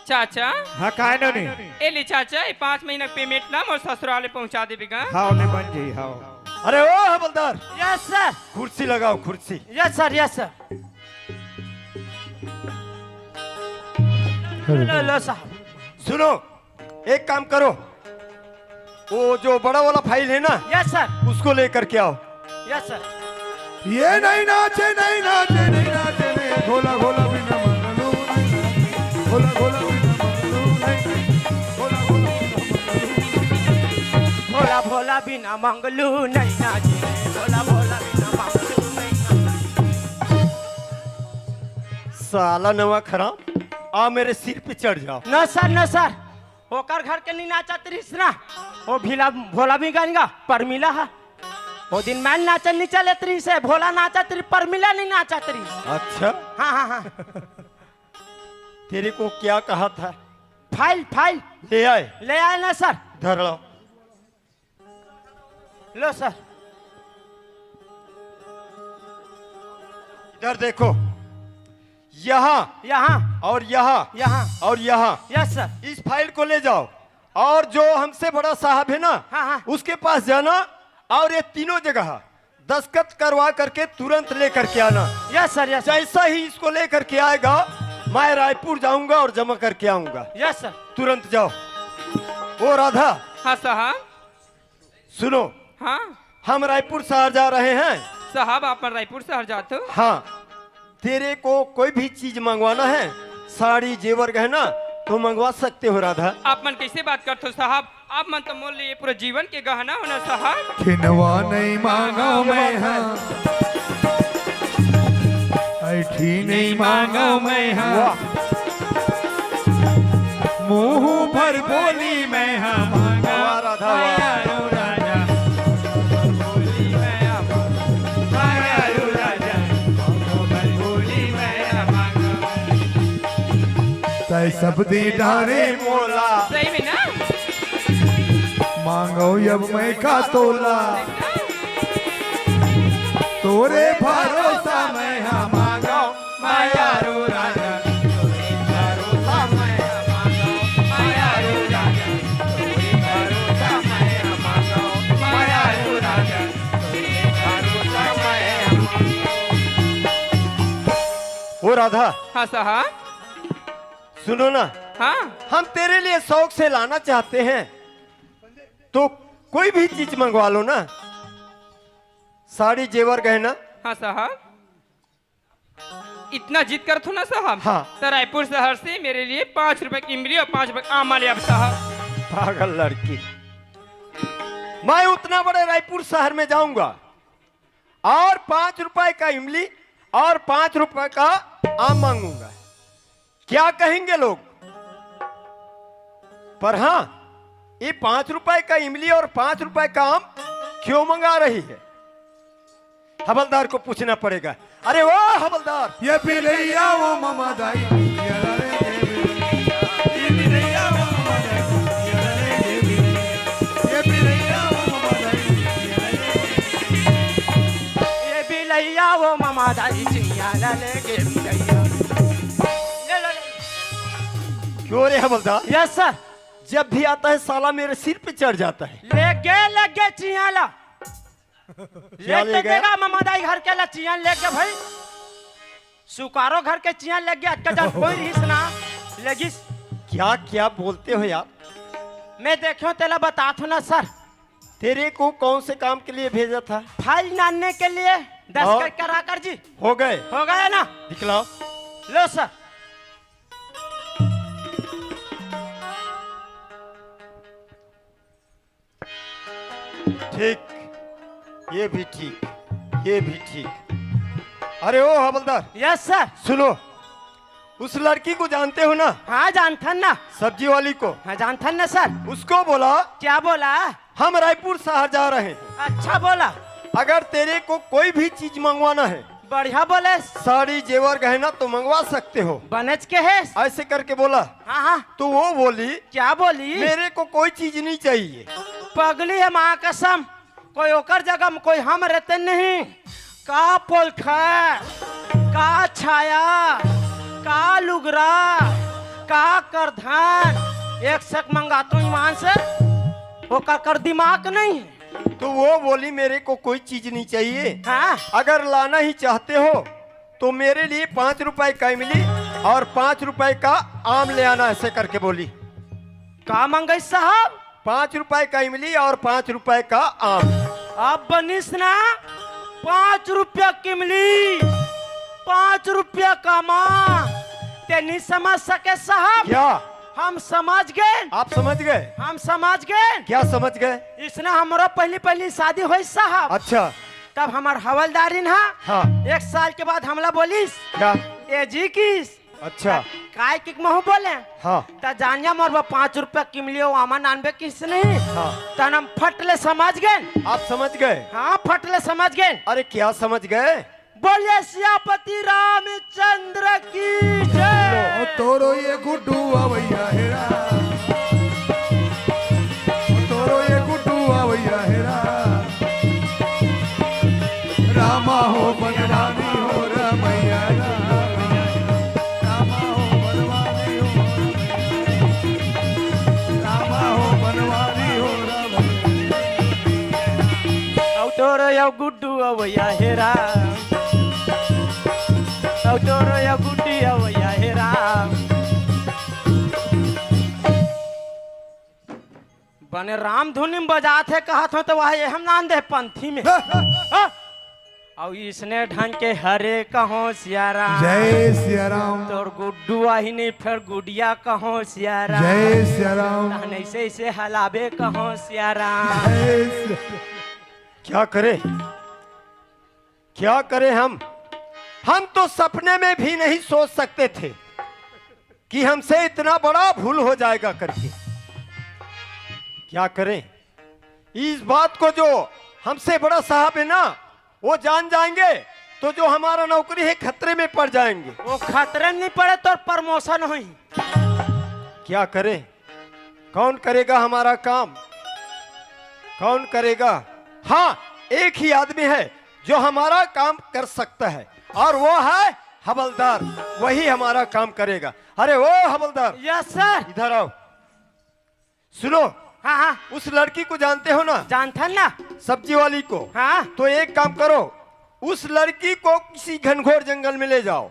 चाचा हाँ काहे नो नहीं ए ले चाचा ये 5 महीना पेमेंट ना मोर ससुराले पहुंचा देबेगा। हाँ ने बन जी हाँ। अरे ओ हवलदार यस सर, कुर्सी लगाओ कुर्सी। Yes sir, yes sir. लो लो साहब। सुनो एक काम करो, वो जो बड़ा वाला फाइल है ना यस सर, उसको लेकर के आओ। Yes sir. ये नहीं नाचे नहीं नाचे नहीं नाचे नहीं घोला घोला बिना मंगलू नहीं, घोला घोला बिना मंगलू नहीं, घोला घोला भोला भोला बिना मंगलू नहीं नाचे, भोला भोला बिना मंगलू नहीं। साला नवा खराब, आ मेरे सिर पे चढ़ जाओ। न सर न सर, होकर घर के नहीं नाचा त्रिस ना, वो भीला भोला भी गाएगा पर मिला है। वो दिन मैं नाचा नहीं चले त्रि से, भोला नाचा त्रि पर मिला नहीं नाचा त्रि। अच्छा हाँ हाँ हाँ। तेरे को क्या कहा था? फाइल फाइल ले आए ना सर। धर लो। लो सर। इधर देखो। यहाँ यहाँ और यहाँ यहाँ। और यहाँ। Yes sir. इस फाइल को ले जाओ और जो हमसे बड़ा साहब है ना, हाँ, हाँ। उसके पास जाना और ये तीनों जगह दस्तखत करवा करके तुरंत लेकर के आना। Yes sir. यस जैसा ही इसको लेकर के आएगा मैं रायपुर जाऊंगा और जमा करके आऊंगा। Yes sir. तुरंत जाओ। ओ राधा हाँ साहब। सुनो, हाँ हम रायपुर शहर जा रहे हैं। साहब, आप रायपुर शहर जाते हो? हाँ, तेरे को कोई भी चीज मंगवाना है, साड़ी जेवर गहना, तो मंगवा सकते हो राधा। आप मन कैसे बात करते हो साहब? आप मन तो मोल लिए पूरे जीवन के गहना होना साहब। खिनवा नहीं मांगा मैं हाँ, ऐठी नहीं मांगा मैं हाँ, मुंह भर बोली मैं हाँ मांगा। वाह राधा वाह। मायारू राजा, बोली मैं हाँ मांगा। मायारू राजा, मुंह भर बोली मैं हाँ मांगा। तै सब दी डारे मोला सही में ना? मांगो अब मैं का तोला, तोरे भरोसा मैं हाँ मांगा। मायारू राजा, तोरे भरोसा मैं हाँ मांगा। मायारू राजा, तोरे भरोसा मैं हाँ मांगा। मायारू राजा, तोरे भरोसा मैं हाँ मांगा। ओ राधा हाँ साहब। सुनो ना, हाँ हम तेरे लिए शौक से लाना चाहते हैं तो कोई भी चीज मंगवा लो ना, साड़ी जेवर गहना। हाँ साहब। इतना जिद कर थो ना साहब? हाँ। तो रायपुर शहर से मेरे लिए 5 रुपए की इमली और 5 रुपए का आम ले अब साहब। पागल लड़की, मैं उतना बड़े रायपुर शहर में जाऊंगा और 5 रुपए का इमली और 5 रुपए का आम मांगूंगा, क्या कहेंगे लोग? पर हाँ, ये 5 रुपए का इमली और 5 रुपए का आम क्यों मंगा रही है? हवलदार को पूछना पड़ेगा। अरे वो हवलदार, ये पिलैया वो मामा दाई, ये पिलैया वो मामा दाई, ये पिलैया वो मामा दाई, ये बिलैया वो मामा दाई चिया ला लेके बिलैया। ले लो, ले। क्यों रे हवलदार? Yes sir. जब भी आता है साला मेरे सिर पे चढ़ जाता है। ले गे चियाला। क्या ले ले गया? गया मामा दाई घर के ला चियान ले गया भाई। सुकारो घर के चियान ले गया अटका जा कोई रिस ना लगिस। क्या क्या बोलते हो यार? मैं देखो तेला बता थो ना सर। तेरे को कौन से काम के लिए भेजा था? फाइल नानने के लिए 10 और? करा कर जी। हो गए? हो गया ना? दिखलाओ। लो सर। ठीक, ये भी ठीक, ये भी ठीक। अरे ओ हवलदार, यस सर। सुनो, उस लड़की को जानते हो ना, हाँ जानथन ना। सब्जी वाली को? हाँ जानथन ना सर। उसको बोला क्या बोला? हम रायपुर शहर जा रहे हैं, अच्छा बोला। अगर तेरे को कोई भी चीज मंगवाना है, बढ़िया बोले। साड़ी जेवर गहना, तो मंगवा सकते हो। बनच के है? ऐसे करके बोला। हाँ हाँ। तो वो बोली क्या बोली? मेरे को कोई चीज नहीं चाहिए। पगली है माँ कसम, कोई ओकर जगह में कोई हम रहते नहीं। का पोलखा, का छाया, का लुगरा, का करधन, एक शक मंगाता हूँ ईमान से, वो कर दिमाग नहीं है। तो वो बोली मेरे को कोई चीज नहीं चाहिए। हाँ। अगर लाना ही चाहते हो तो मेरे लिए 5 रुपए का इमली और 5 रुपए का आम ले आना, ऐसे करके बोली। का मंगाई साहब? 5 रुपए का इमली और 5 रुपए का आम। अब बनिस ना 5 रुपया किमली 5 रुपया का माँ, ते नहीं समझ सके साहब? क्या हम समझ गए। आप समझ गए? हम समझ गए। क्या समझ गए? इसने हमारा पहली शादी हुई साहब। अच्छा। तब हमार हवलदारी ना। हाँ। 1 साल के बाद हमला बोलिस क्या? ए जी किस। अच्छा। काय किक महू बोले। हाँ। ता जानिया मोर 5 रुपया किमली आमा नानबे किस नहीं। हाँ। तन हम फटले समझ गए। आप समझ गए? हाँ फटले समझ गए। अरे क्या समझ गए? बोलिए सियापति रामचंद्र की जय। तोरो ये गुड्डू आवैया हेरा, तोरो ये गुड्डू आवैया हेरा, रामा हो बनरामी हो रमैया रामैया। अवैया हेरा डोरो या गुड्डी अवैया हेरा बने राम धुनी में बजात है कहत हो तो वह हम नान दे पंथी में और इसने ढंग के हरे कहो सियारा जय सिया राम। तोर गुड्डू आही नहीं फिर गुडिया कहो सियारा जय सिया राम। ऐसे ऐसे हलाबे कहो सियारा क्या करें, क्या करें हम तो सपने में भी नहीं सोच सकते थे कि हमसे इतना बड़ा भूल हो जाएगा करके। क्या करें, इस बात को जो हमसे बड़ा साहब है ना वो जान जाएंगे तो जो हमारा नौकरी है खतरे में पड़ जाएंगे। वो खतरे नहीं पड़े तो प्रमोशन हुई। क्या करें, कौन करेगा हमारा काम, कौन करेगा? हाँ, एक ही आदमी है जो हमारा काम कर सकता है और वो है हवलदार, वही हमारा काम करेगा। अरे वो हवलदार, यस सर। इधर आओ। सुनो, हाँ हाँ उस लड़की को जानते हो ना, जानता ना, सब्जी वाली को? हाँ तो एक काम करो, उस लड़की को किसी घनघोर जंगल में ले जाओ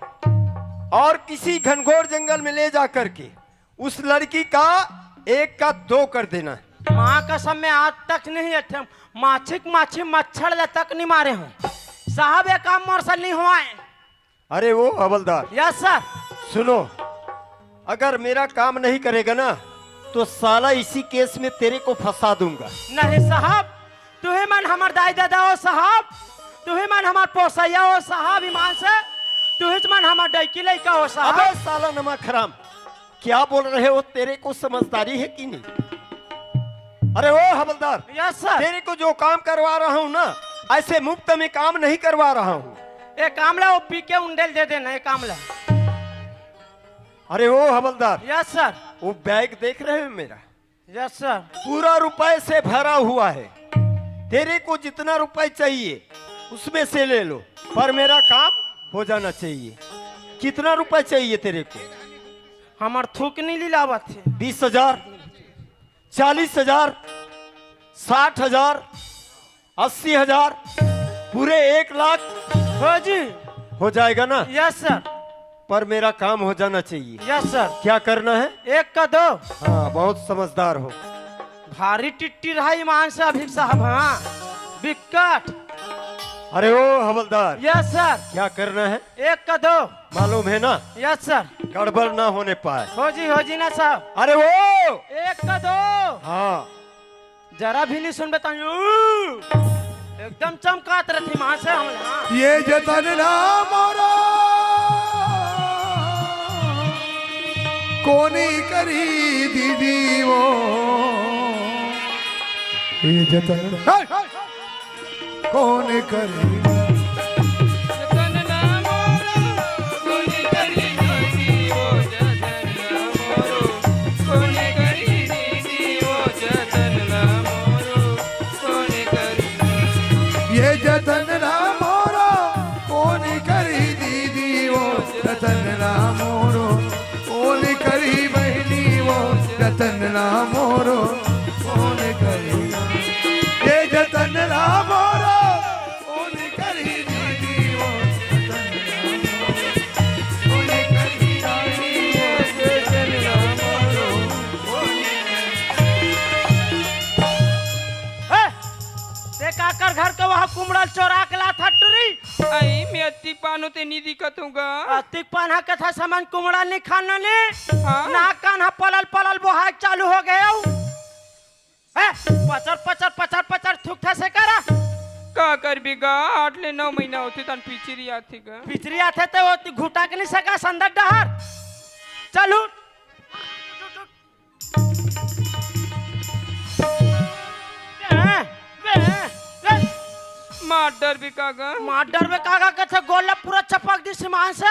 और किसी घनघोर जंगल में ले जा करके उस लड़की का एक का दो कर देना। माँ कसम में आज तक नहीं अच्छे माछी मच्छर तक नहीं मारे हूँ साहब, ये काम मोर से नहीं हुआ है। अरे वो हवलदार, यस सर। सुनो, अगर मेरा काम नहीं करेगा ना तो साला इसी केस में तेरे को फंसा दूंगा। नहीं साहब, तुम्हें मन हमार दाई दादा हो साहब, तुम्हें मन हमार पोसैया हो साहब, ईमान से तुम्हें मन हमार डैकी लड़का हो साहब। अबे साला नमक हराम, क्या बोल रहे हो? तेरे को समझदारी है कि नहीं? अरे वो हवलदार, यस सर। तेरे को जो काम करवा रहा हूँ ना, ऐसे मुफ्त में काम नहीं करवा रहा हूँ। एक कामला वो पी के उंडेल दे देना, एक कामला। अरे वो हवलदार, यस सर। वो बैग देख रहे हो मेरा? Yes sir. पूरा रुपए से भरा हुआ है। तेरे को जितना रुपए चाहिए उसमें से ले लो, पर मेरा काम हो जाना चाहिए। कितना रुपए चाहिए तेरे को? हमार थूक नहीं लिलावत थे। 20,000, 40,000, 60,000, 80,000, पूरे 1,00,000 हो जी, हो जाएगा ना? Yes sir. पर मेरा काम हो जाना चाहिए। Yes sir. क्या करना है? एक का दो। हाँ, बहुत समझदार हो। भारी टिट्टी रहा ईमान से अभी साहब। हाँ विकट। अरे ओ हवलदार, यस सर। क्या करना है? एक का दो। मालूम है ना, यस सर। गड़बड़ ना होने पाए। हो जी ना साहब। अरे वो एक का दो। हाँ, जरा भी नहीं सुन बताऊं, एकदम चमकात रहती मां से हम। हाँ। ये जतन राम मोरा कोनी करी दीदी वो, ये जतन कौन करी ये जतन राम मोरा कौन करी दीदी वो, जतन राम मोरो कौन करी बहनी वो, जतन राम मोरो कौन करी, ये जतन राम मोरो कौन करी दीदी वो, जतन राम मोरो कौन करी दीदी वो, जतन राम मोरो काकर घर के वहाँ कुमड़ल चोरा के ला था टुरी। आई मैं अति पानो ते नहीं दिखत होगा। अतिक पाना के था सामान कुमड़ा नहीं खाना ने। हाँ? ना कान्हा पलल पलल बोहाय चालू हो गए हो। पचर पचर पचर पचर थुक था से करा। का कर बिगा 8 ले 9 महीना होते तन पिचरी आती गा। पिचरी आते तो वो घुटा के नहीं सका संदर डहर। चलू। मार डर भी कागा। मार डर में कागा के थे गोला पूरा चपक दी सीमान से।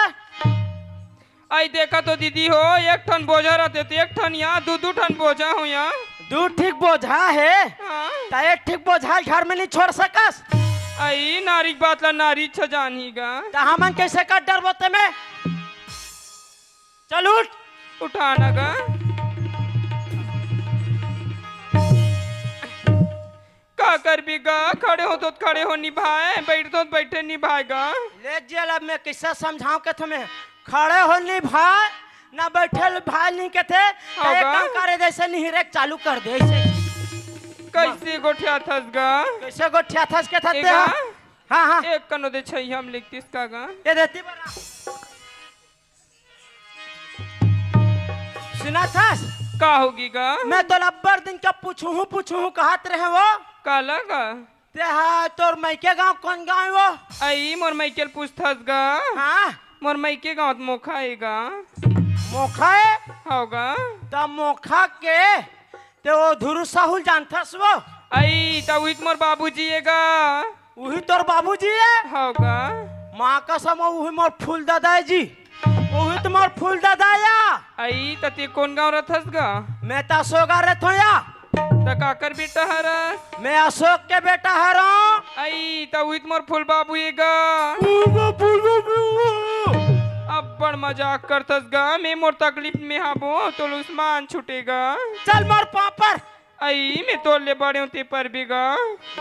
आई देखा तो दीदी हो, 1 टन बोझा रहते तो 1 टन यहाँ 2 टन बोझा हो यहाँ। 2 ठीक बोझा है। हाँ? एक ठीक बोझा घर में नहीं छोड़ सकस। आई नारी बात ला नारी छजानी गा। तो हम कैसे कर डर बोते में? चल उठाना गा। का कर भी गा खड़े हो तो खड़े हो निभाए बैठ तो बैठे निभाएगा ले जेल अब मैं कैसे समझाऊं के तुम्हें खड़े हो नहीं भाई ना बैठे भाई नहीं के थे तो एक काम करे जैसे निहिरेक चालू कर दे ऐसे कैसे गोठिया थस गा कैसे गोठिया थस के थते हाँ हाँ एक कनो दे छई हम लिखती इसका गा ये देती बना सुना थस का होगी गा मैं तो लब्बर दिन का पूछूं कहत रहे वो काला गा ते हाँ तोर मैके गांव कौन गांव वो आई मोर माइकल पूछथस गा हाँ मोर माइके गांव मोखा आएगा मोखा है होगा तब मोखा के ते वो धुरु साहुल जानथस वो आई तब मोर बाबूजी आएगा वही तोर बाबूजी है होगा माँ का समय वही मोर फूल दादा जी वही तो मोर फूल दादा या आई तते कौन गांव रथस गा मैं तो अशोक रहता हूँ या त काकर बेटा हरस मैं अशोक के बेटा हराऊं आई तब मोर फूल बाबू आएगा अब बड़ मजाक करतस गा मैं मोर तकलीफ में हाबो तो उस्मान छूटेगा चल मोर पापर आई मैं तोड़ ले बड़े हूँ ते पर भी गा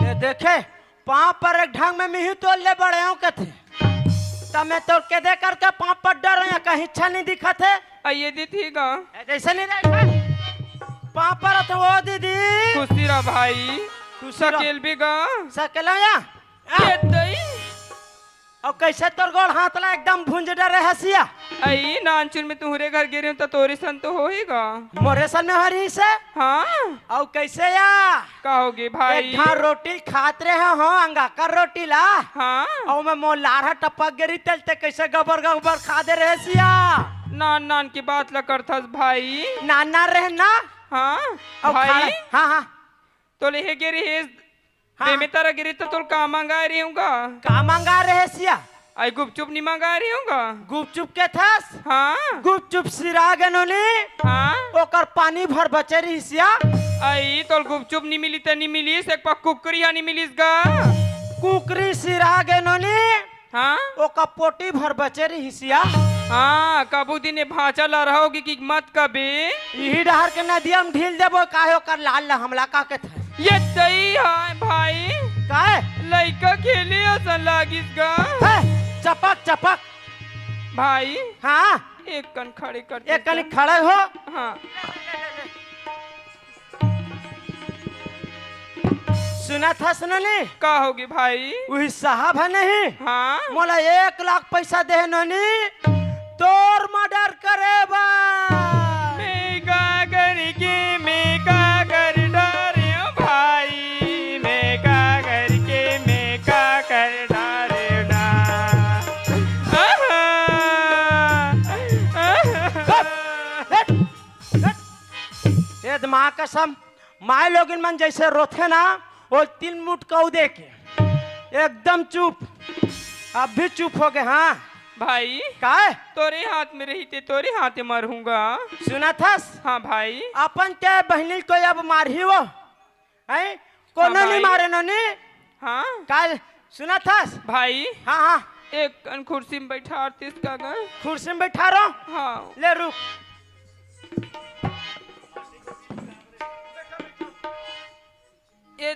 ये देखे पाँव पर एक ढंग में मिही तोड़ ले बड़े हूँ कथे तब मैं तोड़ के दे करके पाँव पर डर हूँ या कहीं अच्छा नहीं दिखा थे आइए दी थी गा जैसे नहीं रहेगा पाँव पर तो वो दीदी खुशी रहा भाई तू सकेल भी गा सकेला या ये दई और कैसे तोर गोड़ हाथ ला एकदम भुंज डरे हसिया आई नानचुर में तुहरे घर गिरे हूँ तो तोरी सन तो होएगा मोरे सन में हरी से हाँ और कैसे या कहोगे भाई एक हाँ रोटी खात रहे हो अंगा कर रोटी ला हाँ और मैं मोर लारा टपक गिरी तलते कैसे गबर गबर खा दे रहे सिया नान नान की बात ला करथस भाई नाना रहे ना हाँ और भाई हाँ हाँ तो ले गिरी है हाँ। में तारा गिरी तो का मंगा रही हूँगा का मंगा रहे सिया आई गुपचुप नहीं मंगा रही हूँगा गुपचुप के थस हाँ गुपचुप सिरा गनोनी हाँ ओकर पानी भर बचे रही सिया आई तो गुपचुप नहीं मिली तो नहीं मिली से कुकरी हाँ नहीं मिलीस गा कुकरी सिरा गनोनी हाँ ओकर पोटी भर बचे रही सिया हाँ कबू दिन भाचा ला रहा होगी कि मत कभी यही डहर के नदिया में ढील देबो काहे ओकर लाल ला हमला का के थे ये दई है भाई काहे लइका खेले असन लागिस गा चपक चपक भाई हाँ एक कन खड़े कर एक कनी खड़े हो हाँ सुना था सुनली का होगी भाई वही साहब है नहीं हाँ मोला 1 लाख पैसा दे ननी तोर मर्डर करे बा मैं का करके मैं का कर डारे भाई मैं का करके मैं का कर डारे ना ये दिमाग कसम माए लोगिन मन जैसे रोथे ना वो 3 मुठ कौ दे के एकदम चुप अब भी चुप हो गए हाँ भाई का तोरे हाथ में रही थे तोरे हाथ में मरूंगा सुना थस हाँ भाई अपन के बहनी को अब मारी वो है कोनो हाँ नहीं भाई। मारे ननी हाँ कल सुना थस भाई हाँ हाँ एक कन कुर्सी में बैठा आरतीस का गा कुर्सी में बैठा रहो हाँ ले रुक ये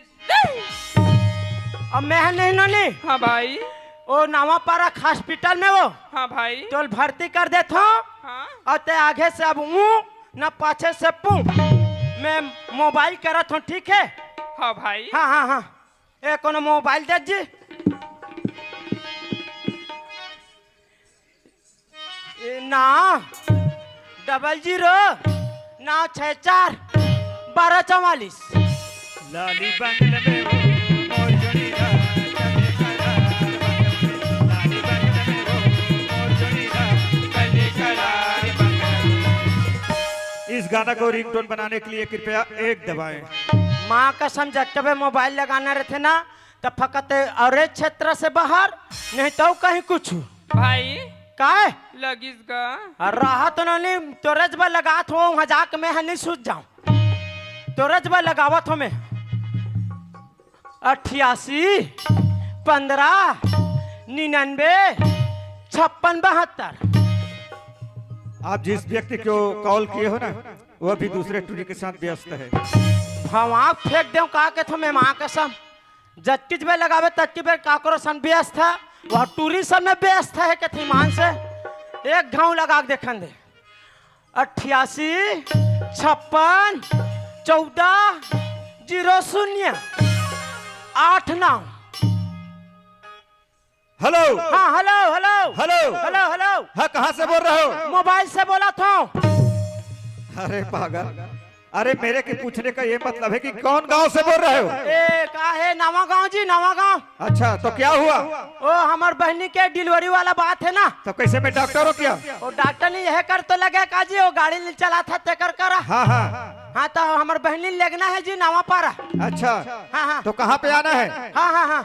अब मैं नहीं ननी हाँ भाई वो नावा पारा हॉस्पिटल में वो हाँ भाई तो भर्ती कर देता हूँ हाँ और ते आगे से अब न पाछे से पू मैं मोबाइल करत हूँ ठीक है हाँ भाई हाँ हाँ हाँ ए कोनो मोबाइल दे जी ना 00 964 1244 लाली बंगले में वो मोर जोड़ीदार कभी करार लाली बंगले में वो मोर जोड़ीदार कभी करार इस गाना को रिंगटोन बनाने के लिए कृपया 1 दबाएं। माँ कसम जब भी मोबाइल लगाना रहते ना तो फकत और क्षेत्र से बाहर नहीं तो कहीं कुछ भाई काहे लगिस गा राहत नहीं तोरज बा लगात हो वहाँ जाके मैं नहीं सूझ जाऊं तोरज बा लगावत हो मैं 88 15 99 56 72 आप जिस व्यक्ति को कॉल किए हो ना वह भी दूसरे टूरी के साथ व्यस्त है। भवा फेंक दे का के थो मैं मां कसम जटकिज में लगावे तटकी पे काकरो सन व्यस्त है वह टूरिज्म में व्यस्त है के थी मान से एक घाव लगा के देखन दे 88 56 14 00 8 9। हेलो हाँ hello hello hello hello hello हाँ कहाँ से बोल रहे हो? मोबाइल से बोला था। अरे पागल, अरे मेरे के पूछने का ये मतलब है कि कौन गांव से बोल रहे हो? ए का है नवा गांव जी नवा गांव। अच्छा तो क्या हुआ? ओ हमार बहनी के डिलीवरी वाला बात है ना। तो कैसे मैं डॉक्टर हो क्या? वो डॉक्टर ने यह कर तो लगे का जी वो गाड़ी ले चला था तेकर करा। हाँ हाँ हाँ तो हमार बहनी लगना है जी नवा पारा। अच्छा हाँ हाँ तो कहाँ पे आना है? हाँ हाँ हाँ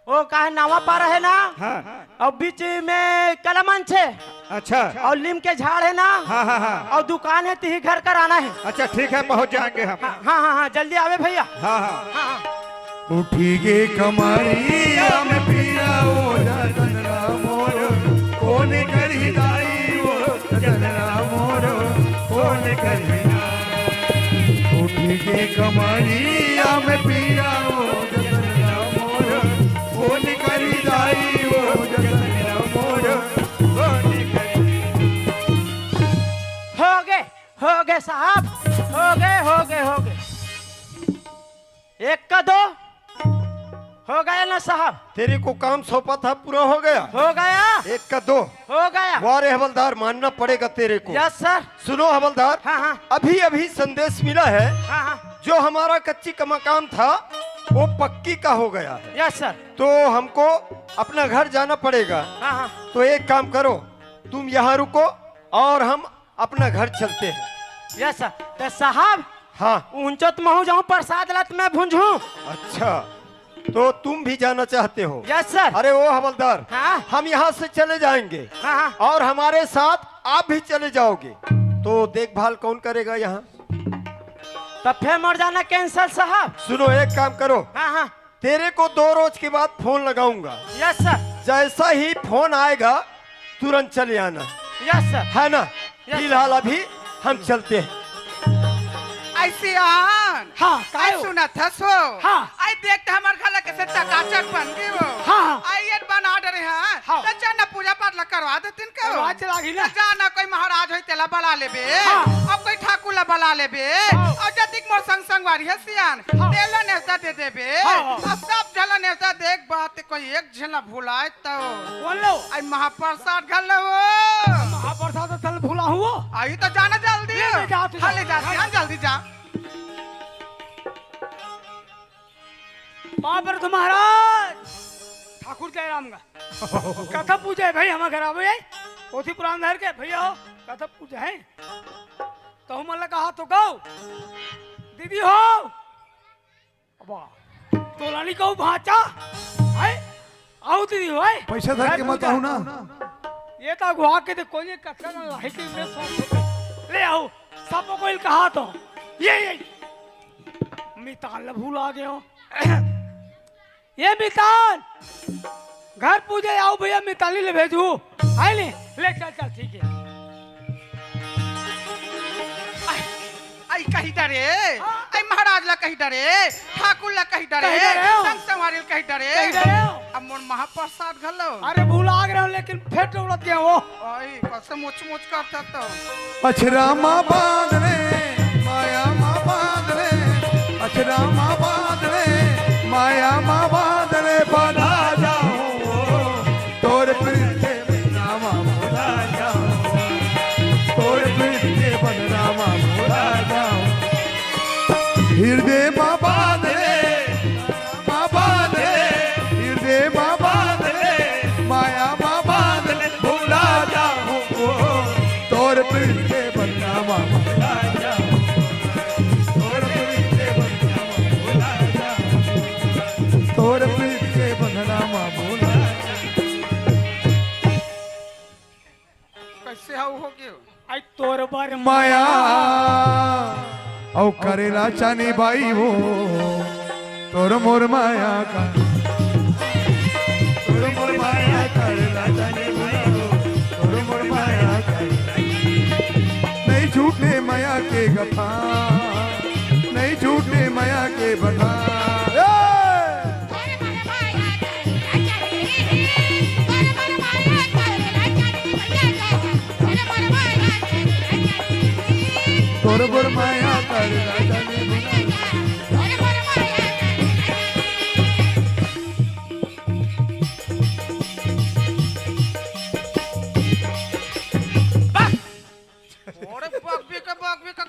वो का है नवा पारा है ना। हाँ और बीच में कलमंच है अच्छा और नीम के झाड़ है ना। हाँ हाँ हाँ और दुकान है ती घर कर आना है। अच्छा ठीक है पहुँच जाएंगे हम। हाँ हाँ हाँ जल्दी आवे भैया। हाँ हाँ हाँ हाँ उठी गे कमरिया में पिया ओ जनरा मोर कौन करी दाई ओ जनरा मोर कौन करी दाई। उठी गे कमरिया में पिया ओ जनरा मोर कौन करी दाई ओ जनरा मोर कौन करी। हो गए साहब हो गए एक का दो हो गया ना साहब। तेरे को काम सौंपा था पूरा हो गया। हो गया एक का दो हो गया। वारे हवलदार मानना पड़ेगा तेरे को। Yes sir. सुनो हवलदार, हाँ हाँ अभी अभी संदेश मिला है हाँ हाँ जो हमारा कच्ची का मकान था वो पक्की का हो गया है। Yes sir. तो हमको अपना घर जाना पड़ेगा। हाँ हाँ तो एक काम करो, तुम यहाँ रुको और हम अपना घर चलते हैं। Yes sir. तो साहब हाँ ऊंचत महू जाऊं प्रसाद लत में भूंझू। अच्छा तो तुम भी जाना चाहते हो? Yes sir. अरे वो हवलदार, हाँ हम यहाँ से चले जाएंगे हाँ हाँ और हमारे साथ आप भी चले जाओगे। तो देखभाल कौन करेगा यहाँ? तब फिर मर जाना कैंसर साहब। सुनो एक काम करो, हाँ हाँ तेरे को 2 रोज के बाद फोन लगाऊंगा। Yes sir. जैसा ही फोन आएगा तुरंत चले आना, यस सर। है ना? Yes, फिलहाल अभी हम चलते हैं। ऐसी आन हाँ आई सुना था सो हाँ। आई देखते हमार खाला कैसे चकाचक बन गई वो। हाँ। आई ये बना डरे हैं हाँ। तो जाना पूजा पाठ ला करवा देतिन का करवा चलागी ना। तो जाना कोई महाराज होई तेला बला लेबे हाँ। और कोई ठाकुर ला बला लेबे हाँ। और जतिक मोर संग संग वारी है सियान हाँ। तेला नेवता दे देबे हाँ। और सब झला नेवता देख बात कोई एक झला भुलाए तो बोल लो आई महाप्रसाद घल वो महाप्रसाद चल भूला हुआ। आई तो जाना जल्दी ले जा तू जा। हाँ, ले जा सियान जल्दी जा। पर महाराज ठाकुर जयराम का कथा पूजे भाई हमारे घर आवे पोथी पुराण धर के भैया हो कथा पूजे है कहूँ मन कहा तो कहो दीदी हो तोलानी कहूँ भाचा है आओ दीदी हो पैसा धर के मत आओ ना। ये तो गुहा के कोई कथा ना लाही के में ले आओ सब कोई कहा तो ये मितान भूल आ गए हो ये मितान घर पूजे आओ भैया मिताली ले भेजू है नहीं ले चल चल ठीक है। आई कही डरे आई महाराज ला कही डरे ठाकुर ला कही डरे कही डरे हो। संग संवारी कही डरे कही डरे हो। अब मोर महाप्रसाद घलो अरे भूल आ गए हो लेकिन फेट उड़त गया वो आई कैसे मुच मुच करता तो अछरा माँ बांध रे माया माँ बांध रे अछरा माँ बांध रे माया माँ बांध रे बना जाऊं तोर प्रीत के बनावा भुला जाऊं तोर प्रीत के बनावा भुला जाऊं हृदय माँ बांध रे माँ बांध रे हृदय माँ बांध रे माया माँ बांध रे भुला जाऊं तोर प्रीत के बनावा भुला जाऊं तोर प्रीत के बनावा भुला जाऊं तोर प्रीत के बनावा भुला कैसे हाउ हो गयो आई तोर बार माया औ करेला चानी बाई हो तोर मोर माया का तोर मोर माया करेला चानी बाई हो तोर मोर माया का नहीं झूठे माया के गफा नहीं झूठे माया के बना तोर बुर माया कर राजा ने बना और बकबी का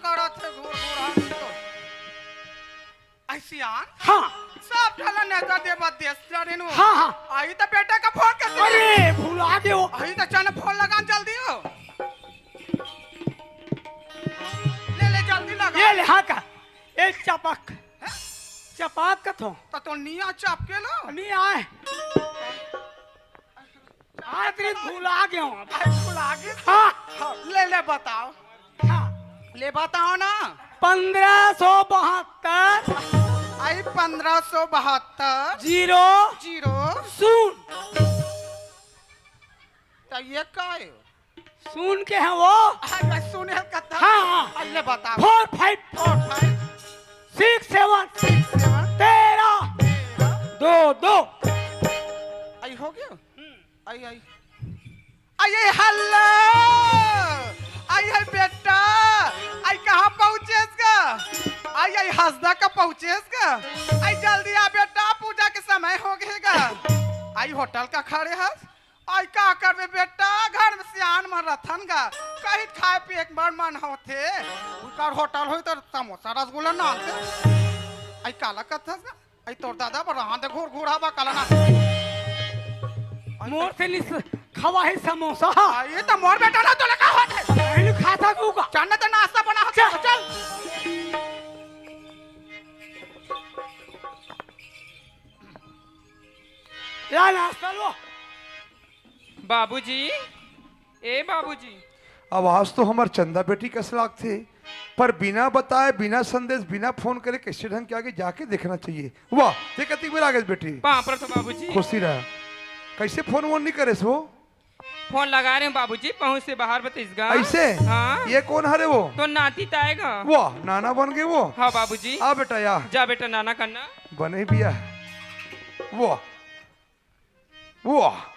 करा थे घूर घूर हम तो ऐसियान हाँ सब ढला नेता देवा देश रेनु हाँ हाँ आई तो बेटा का फोन कर अरे भुला गए हो आई तो चल फोन लगा जल्दी हो ले ले जल्दी लगा ये ले हाँ का एक चपक चपाक का तो निया चाप के ना नहीं आए आज दिन भुला गया हूँ आई बुला के हाँ हाँ, ले ले बताओ हाँ ले बताओ ना 1572 आई 1572 जीरो जीरो सुन तो ये का है सुन के है वो आई सुने कथा हाँ हाँ ले बताओ 4 5 6 7 13 2 2 आई हो गया आई आई आई हल्ला आई है बेटा आई कहाँ पहुँचेगा आई आई हंसदा का पहुँचेगा आई जल्दी आ बेटा पूजा के समय हो गएगा आई होटल का खड़े है आई का करबे बेटा घर में सियान मन रथन गा कहीं खाए पिए एक बार मन होते उनका होटल हो तो समोसा रसगुल्ला ना आई काला कथस गा आई तोर दादा पर रहा दे घूर घूराबा काला ना मोर से निस खवा है समोसा ये तो मोर बेटा ना तो लगा होते नहीं खाता क्यों चल तो नाश्ता बना चल। चल ला नाश्ता लो बाबूजी ए बाबूजी आवाज तो हमार चंदा बेटी कसलाक थे पर बिना बताए बिना संदेश बिना फोन करे कैसे ढंग के आगे जाके देखना चाहिए वाह ते कति बेर आगे बेटी वहाँ पर तो बाबूजी खुशी रहा कैसे फोन वोन नहीं करे वो फोन लगा रहे हैं बाबूजी पहुँच से बाहर बतीसगा ऐसे हाँ ये कौन हरे वो तो नाती ताएगा वाह नाना बन गए वो हाँ बाबूजी आ बेटा या जा बेटा नाना करना बने बिया वाह वाह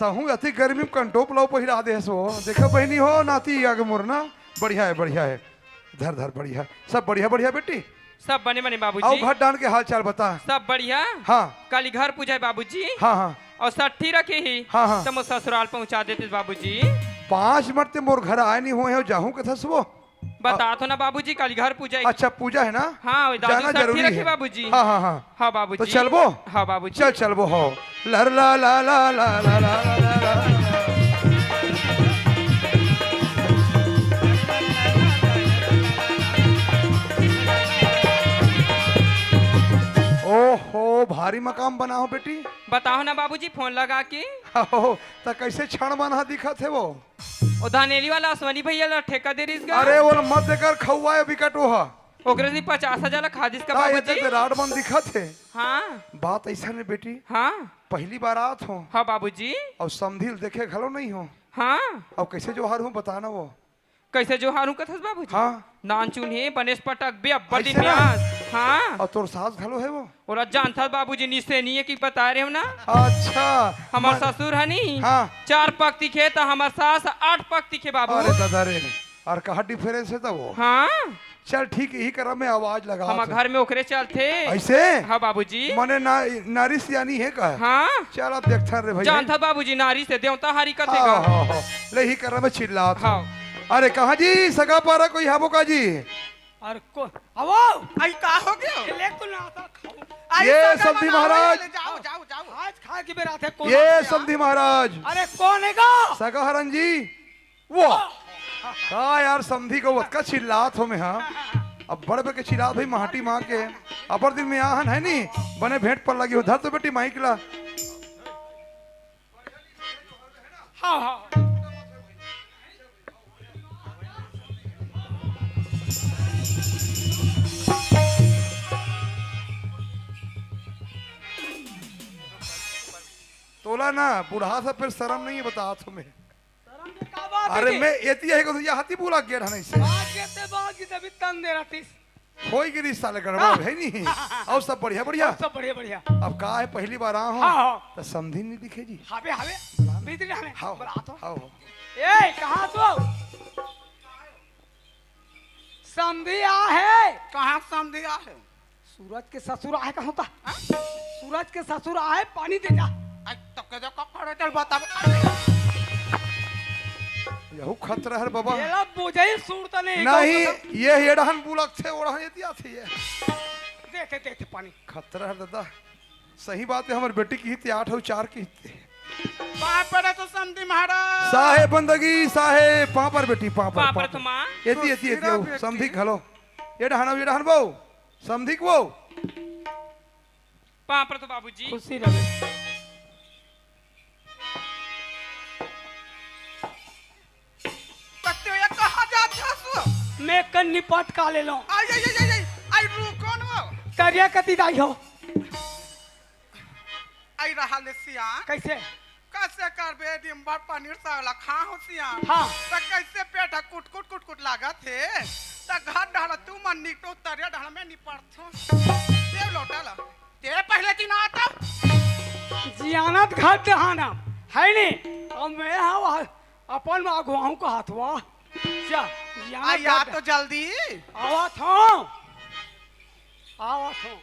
तहूँ अति गर्मी में कंटोप लाओ पहिरा दे सो देखो बहनी हो नाती आगे मोरना बढ़िया है धर धर बढ़िया सब बढ़िया बढ़िया बेटी सब बने बने आओ बाबूजी घर डाल के हाल चाल बता सब बढ़िया हाँ कल घर पूजा बाबूजी हाँ हाँ और सट्ठी रखी ही हाँ, हाँ। तो मैं ससुराल पहुंचा देते बाबूजी 5 मिनट ते मोर घर आए नहीं हुए हो जाऊं कथा वो बता तो ना बाबूजी कल घर पूजा अच्छा पूजा है ना हाँ वही दादू जाना सट्ठी जरूरी रखी है बाबूजी हाँ हाँ हाँ हाँ बाबूजी तो चलबो हाँ बाबूजी चल चलबो हो लर ला ला ला ला ला ला ला ला ओहो भारी मकाम बना हो बेटी बताओ ना बाबूजी फोन लगा के हो तो कैसे क्षण बना दिखा थे वो और धानेली वाला असवनी भैया ला ठेका दे रही अरे वो मत देकर खौआ विकट हो ओकरे से 50,000 खादिस का ये बाबूजी तो राड बन दिखा थे हाँ बात ऐसा नहीं बेटी हाँ पहली बार आत हो हाँ बाबूजी और समझिल देखे खलो नहीं हो हाँ अब कैसे जोहार हूँ बताना वो कैसे जो हारू कथस बाबूजी हाँ नान चुने बनेश पटक बे बड़ी ऐसे ना? प्यास हाँ और तोर सास घलो है वो और जानता बाबूजी निश्चय नहीं है कि बता रहे हो ना अच्छा हमार ससुर है नी हाँ 4 पग तीखे तो हमार सास 8 पग तीखे बाबू अरे दादा रे और कहा डिफरेंस है तो वो हाँ चल ठीक यही करा मैं आवाज लगा हमार घर में ओकरे चलते ऐसे हाँ बाबूजी माने नारी सियानी है का हाँ चल अब देखता रे भाई जानता बाबूजी नारी से देवता हारी हाँ कथेगा हाँ हाँ ले ही करा मैं चिल्ला हाँ अरे कहा जी सगा पारा कोई हाबो का जी और को आवो आई का हो गया ले तो नाश्ता खाओ आई ये सगा समधी बनाओ, महाराज। ले जाओ जाओ जाओ आज खा के बेरा थे कौन ये समधी महाराज अरे कौन है गा सगा हरन जी वो हाँ यार समधी को वत का चिल्लात हो में हाँ अब बड़े बड़े चिल्लात भाई महाटी माँ के अपर दिन में आहन है नी बने भेंट पर लगी हो धर तो बेटी माइकला हाँ हाँ तोला ना बूढ़ा सा फिर शर्म नहीं है बता तुम्हें शर्म के का बात अरे है मैं एती है को ये हाथी बोला गया नहीं से बात के ते बात की तभी तन दे रहा थी कोई की रिश्ता ले गड़बड़ है नहीं। और सब बढ़िया बढ़िया। सब बढ़िया बढ़िया। अब का है पहली बार आ हाँ, हूँ हाँ। तो समझी नहीं दिखे जी। हावे हावे भीतर हमें हाँ बुला तो। हाँ ए कहाँ तो समधिया है? कहाँ समझिया है? सूरज के ससुर आए कहाँ होता? सूरज के ससुर आए पानी दे जा। आई तब के देखो खड़े चल बता। यहू खतरा है बाबा। ये ला बुझे सूरत नहीं। नहीं ये हेडहन बुलक थे ओढ़न एतिया थे ये। देते देते पानी। खतरा है दादा। सही बात है हमारी बेटी की हित 8 और 4 की हित। बाप पड़े तो समझी महाराज। साहे बंदगी साहे पापर बेटी पापर। पापर तो माँ एती एती एती समधी खलो। ये डहन बो समधी को पापर तो बाबूजी खुशी रहे। ये कहाँ जाते हो सु? मैं कन निपट का ले लो। आई आई आई आई आई रुको न। करिया कति दाई हो। आई रहा ले सिया। कैसे? कैसे कर बे डिम्बर पनीर साला खा हो सिया। हाँ। तो कैसे पेट कुट कुट कुट कुट लागत है। तो घर डाला तू मन निकटो तरिया डाला में निपट थो। देव लोटा ला। ते पहले दिन आता। जियानत घर दहाना है नहीं। अब मैं हाँ अपन अगुवाओं का हाथ हुआ। जा आई आ तो जल्दी। आवा थो आवा थो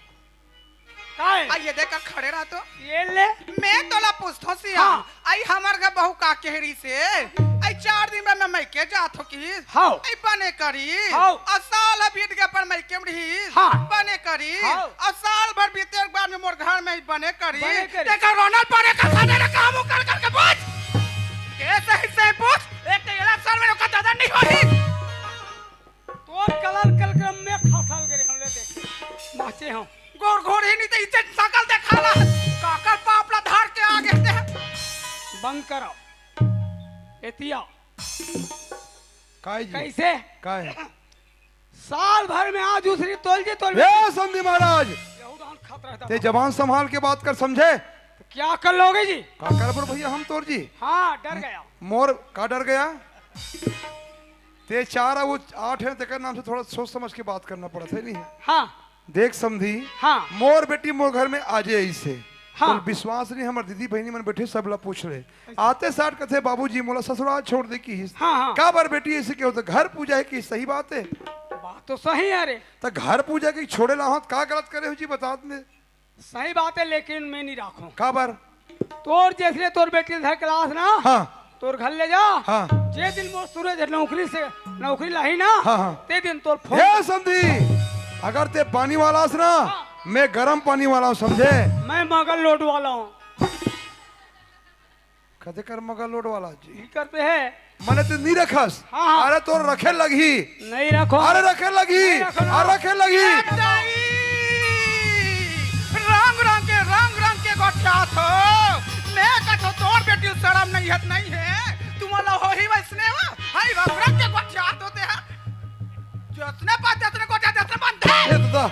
काय आई ये देखा खड़े रहा तो। ये ले मैं तोला पूछतो सिया। हाँ। आई हमर के बहू का केहरी से। आई 4 दिन में मैं के जात हो की। हाँ। आई बने करी। हाँ। और साल बीत गया पर मैं केम रही। हाँ। बने करी। हाँ। और साल भर बीते के बाद में मोर घर में बने करी। बने करी। देखा रोनल पड़े का खाने का काम कर करके पूछ। कैसे हिस्से पूछ। एक तो इलेक्शन में का दादा नहीं होही। तो कलर कलक्रम में खसल गए हमले देख नाचे हम गोर गोर ही नहीं तो इज्जत सकल देखा ला। काकर पापला धार के आगे दे। बंद करो एतिया काय जी कैसे काय साल भर में आज दूसरी तोल ए समधी महाराज खतरा था। ते जवान संभाल के बात कर समझे। तो क्या कर लोगे जी? का कर पर भैया हम तोर जी। हाँ डर गया। मोर का डर गया। ते 4 और 8 है तेकर नाम से थोड़ा सोच समझ के बात करना पड़ा है नहीं। हाँ देख समझी। हाँ मोर बेटी मोर घर में आजे ऐसे। हाँ। तो विश्वास नहीं हमारे दीदी बहनी मन बैठे सब ला पूछ रहे आते साठ कथे बाबूजी मोला ससुराल छोड़ दे की। हाँ हाँ का बार बेटी ऐसे क्यों होता घर पूजा है कि सही बात है। बात तो सही है रे तो घर पूजा की छोड़े ला का गलत करे हो जी बता दे। सही बात है लेकिन मैं नहीं राखूं। का बार तोर जैसे तोर बेटी घर क्लास ना हाँ तोर घर ले जा। हाँ जे दिन मोर सूरज नौकरी से नौकरी लाई ना हाँ, हाँ। ते दिन तोर फोन ये समझी अगर ते पानी वाला ना हाँ। मैं गरम पानी वाला हूँ समझे। मैं मगल लोड वाला हूँ। कदे कर मगा लोड वाला जी करते हैं मैंने तो नहीं रखस। हाँ, हाँ। अरे तो रखे लगी। नहीं रखो। अरे रखे लगी। नहीं रखो ना। अरे रखे लगी। रंग रंग के गोठा थो। मैं कथो तोर बेटी शर्म नहीं है। तुम्हारा हो ही वैसने वा। हाय रंग रंग के गोठा होते हैं। जतने पास जतने गोठा जतने बंदे। ए दादा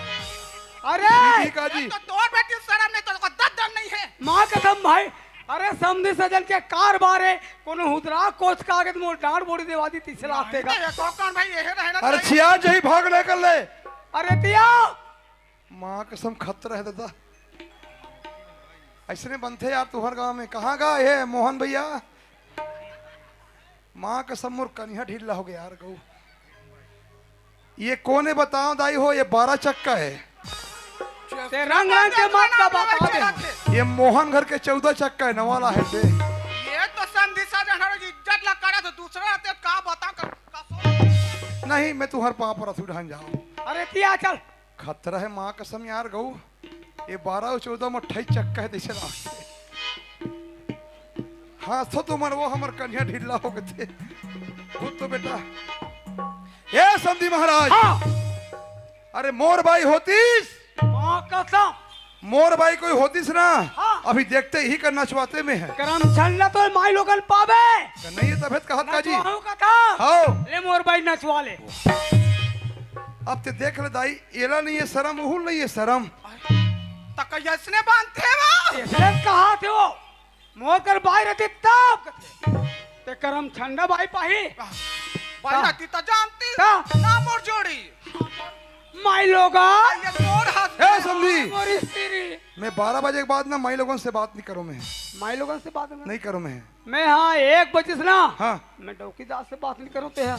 अरे ठीक है जी। तो तोर बेटी शर्म नहीं तो दम नहीं है। माँ कसम भाई अरे समझी सजन के कार बारे कोनो हुदरा कोच का आगे मोर डांड बोड़ी देवा दी तीसरा हफ्ते का। ये कौन भाई ये रहना। अरे छिया जही भाग ले कर ले। अरे तिया माँ कसम खतरा है दादा ऐसे बनते यार तुहर गांव में कहाँ गा है मोहन भैया। माँ कसम मोर कन्या ढीला हो गया यार गौ। ये कोने बताओ दाई हो ये 12 चक्का है। ते रंग रंग के मत का बता दे। ये मोहन घर के 14 चक्का है नवाला है बे। ये तो संधि साजन हर इज्जत ला करे तो दूसरा रहते का बता कर नहीं मैं तुहर पाप पर ढान जाऊं। अरे तिया चल खतरा है माँ कसम यार गौ। ये 12 और 14 में 28 चक्का है दिशा हाँ तो मन वो हमर कन्या ढीला हो गए थे वो तो बेटा ये समधी महाराज। हाँ अरे मोर भाई होतीस माँ कसम मोर भाई कोई होतीस ना। हाँ। अभी देखते ही कर नचवाते में है। करम छल्ला तो माई लोगन पावे नहीं ये तबियत कहत का जी। नचवाऊं का था हाँ ले मोर भाई नचवा ले। अब ते देख ले दाई एला नहीं है शर्म उहुल नहीं है शर्म। तक यसने बांधते वा। इसने कहा थे वो मोर कर भाई रहते तब ते करम ठंडा भाई पाही भाई ना ती तो जानती ता? ना मोर जोड़ी। माई लोगा ये मोर हाथ ए समझी, मोरी सीरी मैं 12 बजे के बाद ना माई लोगों से बात नहीं करूँ मैं, माई लोगों से बात नहीं नहीं करूँ मैं। मैं हाँ 1 बजे से ना हाँ मैं डौकीदार से बात नहीं करूँ ते हैं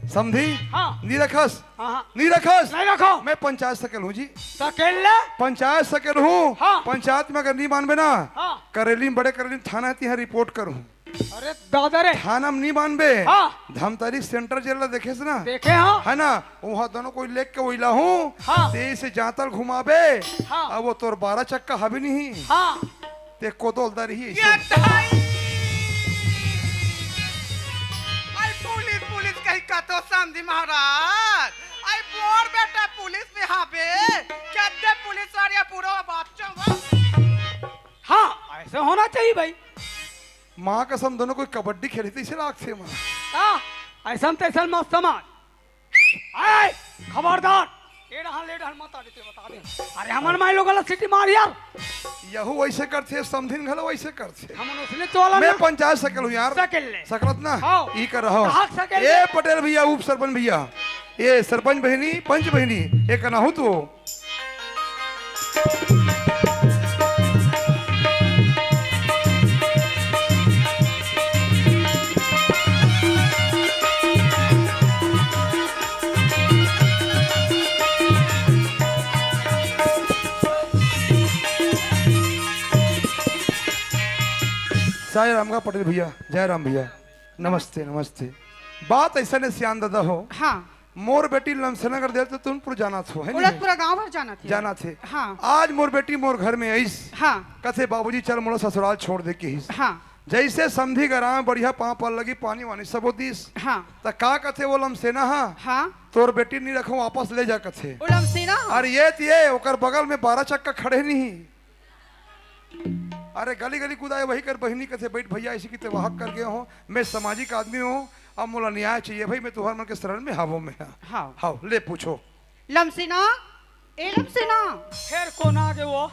समझी, हाँ नहीं रखस, हाँ हाँ नहीं रखस। नहीं रखो मैं पंचायत सकल हूँ जी, सकेले पंचायत सकल हूँ। हाँ। पंचायत में अगर नहीं मानबे ना, हाँ करेली में बड़े करेली में थाना है रिपोर्ट करूँ। अरे दादा रे थाना में नहीं मानबे, हाँ धमतरी सेंटर जेल देखे से ना, देखे हाँ है ना, वहाँ दोनों कोई लेक के वहीला हूँ। हाँ। ते से जातल घुमाबे, हाँ। अब वो तोर 12 चक्का हबी नहीं, हाँ ते कोतोलदा रही। ये ढाई आई पुलिस पुलिस कही का तो समझी महाराज आई मोर बेटा पुलिस में हाँ पे कहते पुलिस वाले पूरा बात हाँ ऐसे होना चाहिए भाई। माँ कसम दोनों कोई कबड्डी खेली थी इसे राख से माँ। हाँ ऐसा तैसा मत समाज आए खबरदार ले रहा मत आगे बता दे। अरे हमन माई लोग सिटी मार यार यहू वैसे करते समझिन घलो वैसे करते। हमन उसने तोला मैं ना पंचायत सकल हूँ यार, सकेले सकलत ना हाँ। ई कर रहा कहाँ हूँ। सकेले? ए पटेल भैया, उप सरपंच भैया, ये सरपंच बहनी पंच बहनी एक ना हो तो जय राम का पटेल भैया, जय राम भैया, नमस्ते नमस्ते। बात ऐसा ने सियान दादा हो, हाँ मोर बेटी लमसनगर दे तो तुमपुर जाना थो है उलट पूरा गांव भर जाना था जाना थे। हाँ आज मोर बेटी मोर घर में आईस, हाँ कथे बाबूजी चल मोरो ससुराल छोड़ दे के हिस। हाँ जैसे समझी गरा बढ़िया पाँव पर लगी पानी वानी सबो दिस, हाँ त का कथे वो लमसेना हा हाँ तोर बेटी नहीं रखो वापस ले जा कथे। उलम सेना अरे ये ओकर बगल में 12 चक्का खड़े नहीं। अरे गली गली कूदाए वही कर बहनी कथे बैठ भैया इसी की तवाहक कर गए हो। मैं सामाजिक आदमी हूँ, अब मोला न्याय चाहिए भाई, मैं तुम्हारे मन के शरण में हावों में हाँ हाओ ले पूछो। लमसेना ए लमसेना फिर कौन आ गए वो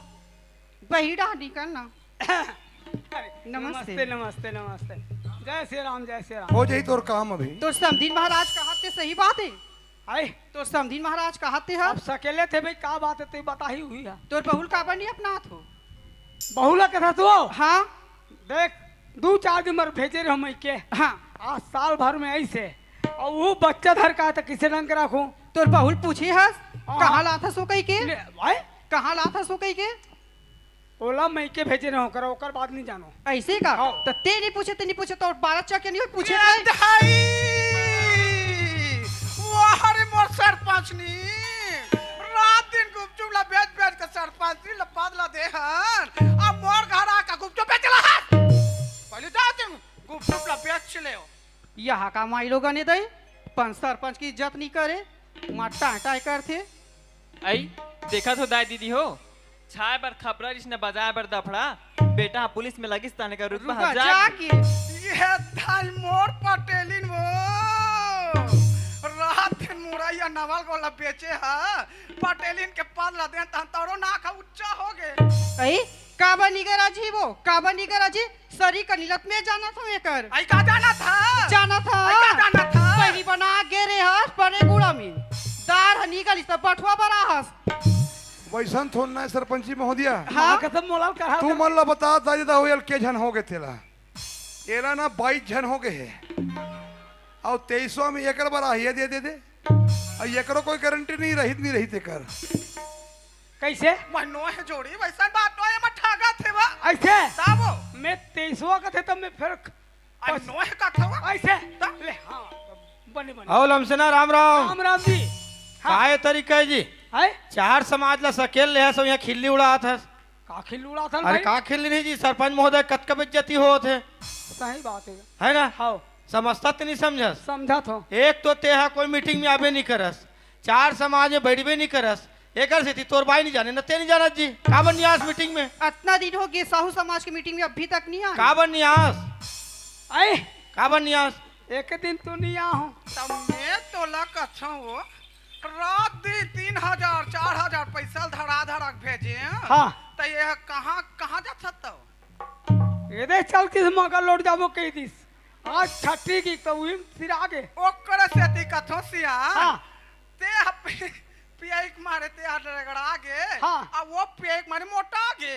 बही रहा निकलना। अरे, नमस्ते। नमस्ते नमस्ते नमस्ते जय श्री राम जय श्री राम। हो जाई तोर काम अभी। तो समधीन महाराज कहते सही बात है, आए तो समधीन महाराज कहते हैं अब सकेले थे भाई का बात है तो बता ही हुई है। तोर बहुल का बनी अपना हो। बहुला कथा तो हाँ देख 2-4 दिन मर भेजे रहे हम के हाँ आज साल भर में ऐसे और वो बच्चा धर का था किसे रंग रखूं तोर बहुल पूछे हस हाँ। कहाँ ला था सो कही के, भाई कहाँ ला था सो कही के ओला मैं के भेजे रहे होकर ओकर बात नहीं जानो। ऐसे का हाँ। तो ते नहीं पूछे, ते नहीं पूछे तो 12 चक्के नहीं पूछे ये थे। ढाई वो हरे मोर सरपंच नी रात दिन गुपचुप ला बेच बेच के सरपंच नी लपादला दे हन अब मोर घर आ का गुपचुप बेचला है पहले जाओ तुम गुपचुप ला बेच ले हो। यहाँ का माई लोग ने दे पंच सरपंच की इज्जत नहीं करे माटा हटाए करते। आई देखा तो दाई दीदी हो छाए बर खपरा जिसने बजाए बर दफड़ा बेटा पुलिस में लगी ताने का रुतबा रुका हजार जाके ये धाई मोर पटेलिन वो रात दिन मुरैया नवल गोला बेचे है पटेलिन के पास ला दे तन तोरो ना का उच्चा हो गए। ए काबा निगर अजी वो काबा निगर अजी सरी कनिलत में जाना था एकर आई का जाना था आई का जाना था पहली बना गेरे हस परे गुड़ा में दार हनी का लिस्ट पठवा बरा हस वैसन थोन ना सरपंची महोदया। हाँ खत्म मोलाल कर तू मन ला बता दादा हो यल के झन हो गए तेला एला ना 22 झन हो गए है और 2300 में एकर बार आहिया दे दे और एकरो कोई गारंटी नहीं रही ते कर कैसे मनो है जोड़ी वैसा बात तो है मत ठागा थे वा ऐसे साबो मैं 2300 का थे तब मैं फिर आई नो है का था ऐसे ले हाँ बने बने आओ लमसना राम राम राम राम जी काय तरीका है जी है 4 समाज ला सकेल ले सो यहाँ खिल्ली उड़ात है। का खिल उड़ा था अरे का खिल्ली नहीं जी सरपंच महोदय कतका बेइज्जती होत है सही बात है है ना हाँ समझता तो नहीं समझस। समझा तो एक तो ते कोई मीटिंग में आबे नहीं करस, 4 समाज में बैठबे नहीं करस, एकर से तोर भाई नहीं जाने न ते नहीं जानत जी काबर नहीं आस मीटिंग में। इतना दिन हो गए साहू समाज की मीटिंग में अभी तक नहीं आए काबर नहीं आस आए काबर नहीं आस एक दिन तू नहीं आ हूँ तब मैं तो लग अच्छा हो रात दिन 3000 4000 पैसा धड़ा धड़ा भेजे हाँ तो ये कहाँ कहाँ जा सकता हो ये दे चल किस मगर लौट जाबो कई दिस आज छठी की तो वही फिर आगे ओकर से दिक्कत हो सिया हाँ ते पियाई मारे ते रगड़ा गे हाँ। अब वो पियाई मारे मोटा गे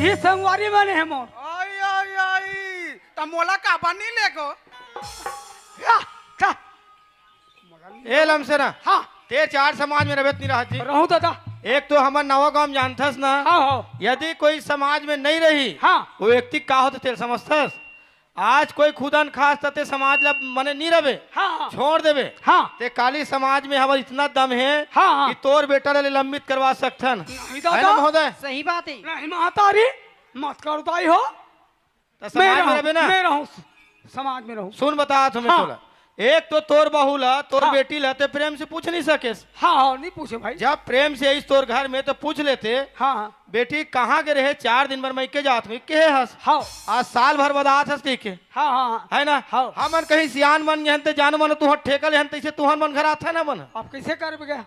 ये संगवारी बने है मोर आई आई आई त मोला का बनी लेगो या, चा, ए लमसेना हाँ ते चार समाज में रहत नहीं रहा जी। रहूं दादा एक तो हमार नवा गांव जानथस ना, हाँ हाँ यदि कोई समाज में नहीं रही हाँ वो व्यक्ति का होते तेल समझथस। आज कोई खुदन खास तते समाज ला मने नहीं रहे, हाँ छोड़ देवे। हाँ ते काली समाज में हवा इतना दम है हाँ। कि तोर बेटा ले निलंबित करवा सकथन। नहीं है दादा ना महोदय? सही बात है। नहीं महतारी मत कर उताई हो तो समाज में रहे ना। मैं रहूं समाज में रहूं सुन बता तुम्हें हाँ। तोला, एक तो तोर बहू ला तोर हाँ। बेटी ला ते प्रेम से पूछ नहीं सके। हाँ हाँ नहीं पूछे भाई जब प्रेम से इस तोर घर में तो पूछ लेते हाँ हाँ बेटी कहाँ के रहे, 4 दिन भर मैं के जात में के हस, हाँ आज साल भर बदात हस के हाँ हाँ है ना। हाँ। हमन कहीं सियान बन गए जान मन तुहर ठेकल हन तैसे तुहर मन घर आता ना बन। आप कैसे कर गया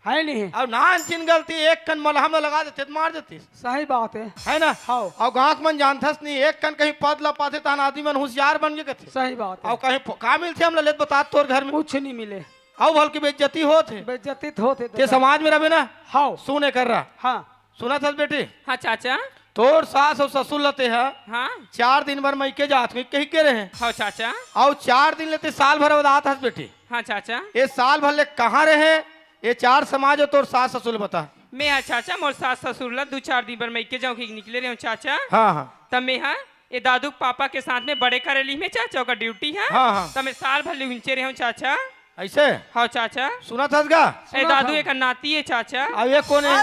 है नहीं अब नान चिन गलती एक कन मलहम ला लगा देते तो मार देती सही बात है ना। हाँ। और गाँव मन जानथस नहीं, एक कन कहीं पद ला पाते तहन आदमी मन होशियार बन गए थे। सही बात और है कहीं का मिलते हम लेत बता तोर घर में कुछ नहीं मिले आओ भल की बेइज्जती होते बेइज्जती होते ते समाज में रहे ना। हाँ सुने कर रहा हाँ सुना था बेटी, हाँ चाचा। तोर सास और ससुर लते है हाँ 4 दिन भर मैं के जात में कही के रहे हाँ चाचा। और 4 दिन लेते साल भर बदात हस बेटी। हाँ चाचा। ये साल भर ले कहाँ रहे, ये 4 समाज हो तोर सास ससुर बता। मैं हाँ चाचा मोर सास ससुर ला 2-4 दिन पर मैं के जाऊँ कि निकले रहे हूँ चाचा। हाँ हाँ तब मैं हाँ ये दादू पापा के साथ में बड़े करेली में चाचा का ड्यूटी है। हाँ, हाँ। तब मैं साल भर ले ऊंचे रहे हूँ चाचा। ऐसे हाँ चाचा। सुना था गा। ए दादू एक नाती है चाचा। अब ये कौन है?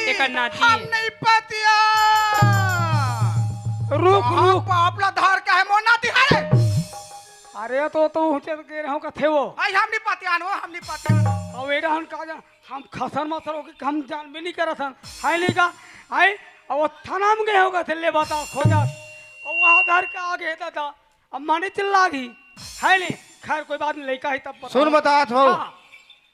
एक नाती हम है। नहीं पतिया रुक रुक पापला धार का है मोना तिहारे अरे तो ऊंचे के रहूं का थे वो आई हम नहीं पतियान वो हम नहीं पतियान और एडा हम का जा हम खसन मसर हो के हम जान भी नहीं करत हन है नहीं का है और वो थाना में गए होगा थे ले बताओ खोजा और वहां घर के आगे दादा अब माने चिल्ला गई है नहीं खैर कोई बात नहीं लड़का है तब पता सुन बतात हो, हाँ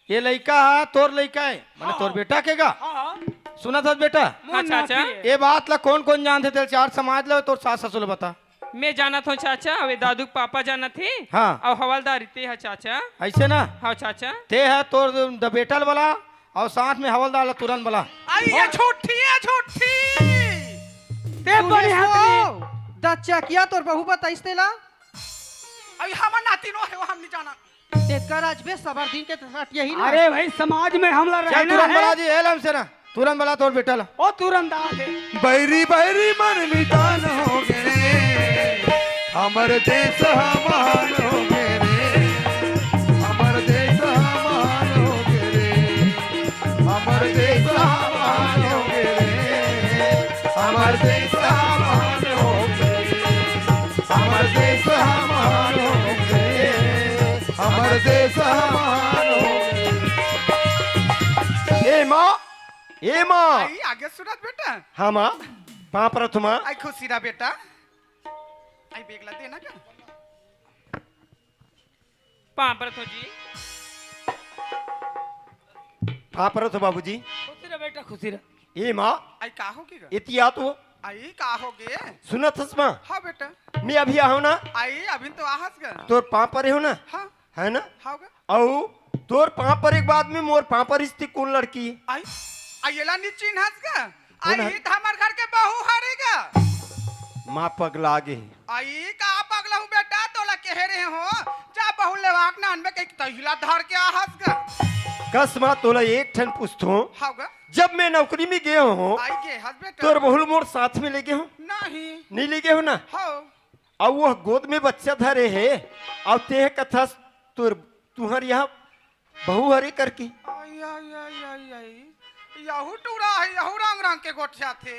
ये लड़का है तोर लड़का है मैंने हाँ। तोर बेटा के गा हाँ सुना था बेटा। हाँ चाचा। ये बात ला कौन कौन जानते थे 4 समाज ला तोर सास ससुर बता। मैं जाना था चाचा, वे दादू पापा जाना थे। हाँ। और हवलदार ते है चाचा। ऐसे ना हाँ चाचा। ते है तोर द बेटल वाला और साथ में हवलदार ला तुरंत वाला। आई ये झूठी है झूठी ते बड़ी हाथ दच्चा किया तोर बहू बताइस तेला आई हम नाती नो है वो हम नहीं जाना तेकर आज बे सबर दिन के साथ यही ना अरे भाई समाज में हमला चल रहना तुरंत बला है जी एलम से ना तुरंत बला तोर बेटा ला। ओ तुरंत आ दे बैरी बैरी मन विधान हो गए, हमर देश हमान हो गए रे, हमर देश हमान हो गए रे, हमर देश हमान हो गए रे, हमर देश हमान हो गए, हमर देश हमान हो गए, हमर देश हमान हो ए माँ ए माँ। आई आगे सुनत बेटा हाँ माँ पाँ पर तुम आई खुशी रहा बेटा आई बेगला देना क्या पापा तो जी। पाँ पर तो बाबूजी। खुशी रह बेटा खुशी रह ए माँ आई का होगी गा? इतिया तो आई का होगे सुना थस माँ हाँ बेटा मैं अभी आहू ना आई अभी तो आहस गा तोर पाँ पर हो ना हाँ है ना। हाँ गा औ तोर पाँ पर एक बाद में मोर पाँ पर स्थित कौन लड़की है? आई आई एला नी चिन्ह हस गा कौन है? आई तो हमार घर के बहू हरेगा माँ पगला गे। आई का पगला हूँ बेटा तोला कह रहे हो जा बहू लेवाक ना अनबे कहीं तहिला धर के आहस गा कस माँ तोला एक ठन पूछतो हाँ गा जब मैं नौकरी में गया हूँ आई गे हस बेटा तोर बहुल मोर साथ में ले गए हूँ नहीं नहीं ले गए हो ना। हो और वो गोद में बच्चा धरे है और ते कथा तोर तुहर यहाँ बहु हरे करके आई आई आई आई आई यहू टूरा है यहू रंग रंग के गोठिया थे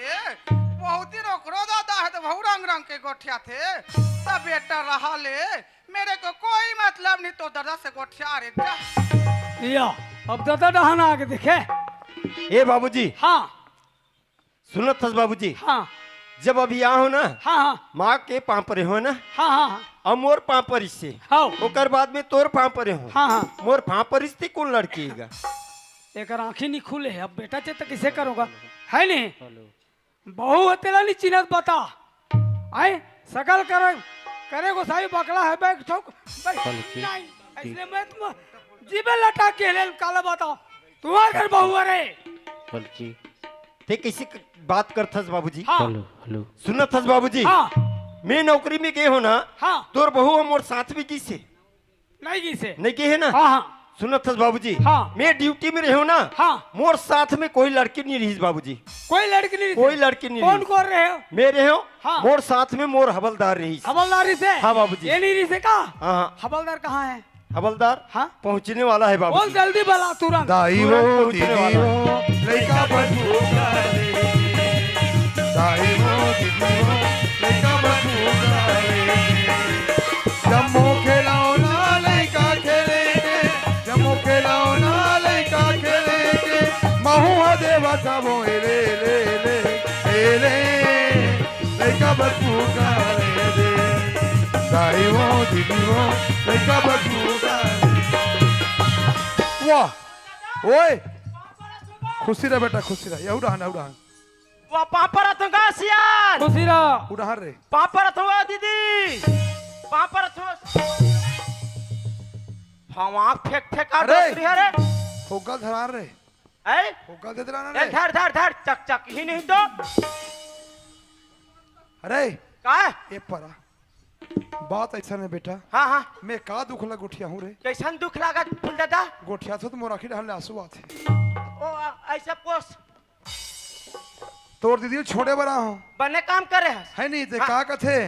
बहुत ही रोकरो दादा है तो बहु रंग रंग के गोठिया थे तब बेटा रहा ले मेरे को कोई मतलब नहीं तो दादा से गोठिया रे जा या अब दादा डहाना आगे देखे ए बाबूजी हाँ सुनत थस बाबूजी हाँ जब अभी यहाँ हो ना हाँ हाँ माँ के पाँ परे हो ना हाँ हाँ और मोर पाँ पर इससे हाँ ओकर बाद में तोर पाँ परे हो हाँ हाँ मोर पाँ पर इससे कौन लड़की है? एक आंखें नहीं खुले है अब बेटा चेता किसे करोगा है नहीं बहु तेरा नहीं चिन्हत बता आए सकल करे को साई बकला है बैग ठोक नहीं ऐसे मैं तुम जीबे लटा के ले काला बताओ तुम्हारे घर बहू रे बल्कि ते कैसे बात करथस बाबूजी? हाँ सुनथस बाबूजी? हाँ मैं नौकरी में गए हो ना, हाँ तोर बहू हम और साथ में की से नहीं की से नहीं गए है ना? हाँ हाँ सुनथस बाबूजी? हाँ। मैं ड्यूटी में रहो ना, हाँ मोर साथ में कोई लड़की नहीं रही बाबूजी, कोई लड़की नहीं कोई लड़की नहीं कौन रही। कौन रहे हो? मेरे हो हाँ। मोर साथ में मोर हवलदार रही। हवलदारी से? हाँ बाबूजी। ये नहीं रही से का? हाँ हाँ हवलदार कहाँ है? हवलदार हाँ पहुंचने वाला है बोल बाबूजी। जल्दी बोला तुरंत। दाई वो तुरंत दीदी पहुंचने वाला वो लड़का बटूगा रे, दाई वो दीदी वो लड़का बटूगा रे, जम्मू खिलौना लड़का खेलेंगे, जम्मू खिलौना लड़का खेलेंगे, महुआ देवा सबो ले ले ले ले लड़का बटूगा रे, दाई वो दीदी वो लड़का बटूगा रे। वाह ओए खुशी रह बेटा, खुशी रह। ये उड़ान उड़ान वो पापड़ तुंगा सियान खुशी रहो। उड़ान रे। पापड़ तुंगा दीदी पापड़ तुंगा हवा फेंक फेंक आ अरे! दूसरी है रे होगा धरार रे, ए होगा दे दराना ए रे। धर धर धर चक चक ही नहीं तो अरे का है? ये परा बात ऐसा है बेटा, हाँ हाँ मैं का दुख लग उठिया हूँ रे, कैसन दुख लगा फूल दादा? गोठिया तो मोर आखिर हल्ले आंसू आते। ओ ऐसा पोस तोर दीदी छोड़े बरा हूँ बने काम करे है नहीं ते हाँ। का कथे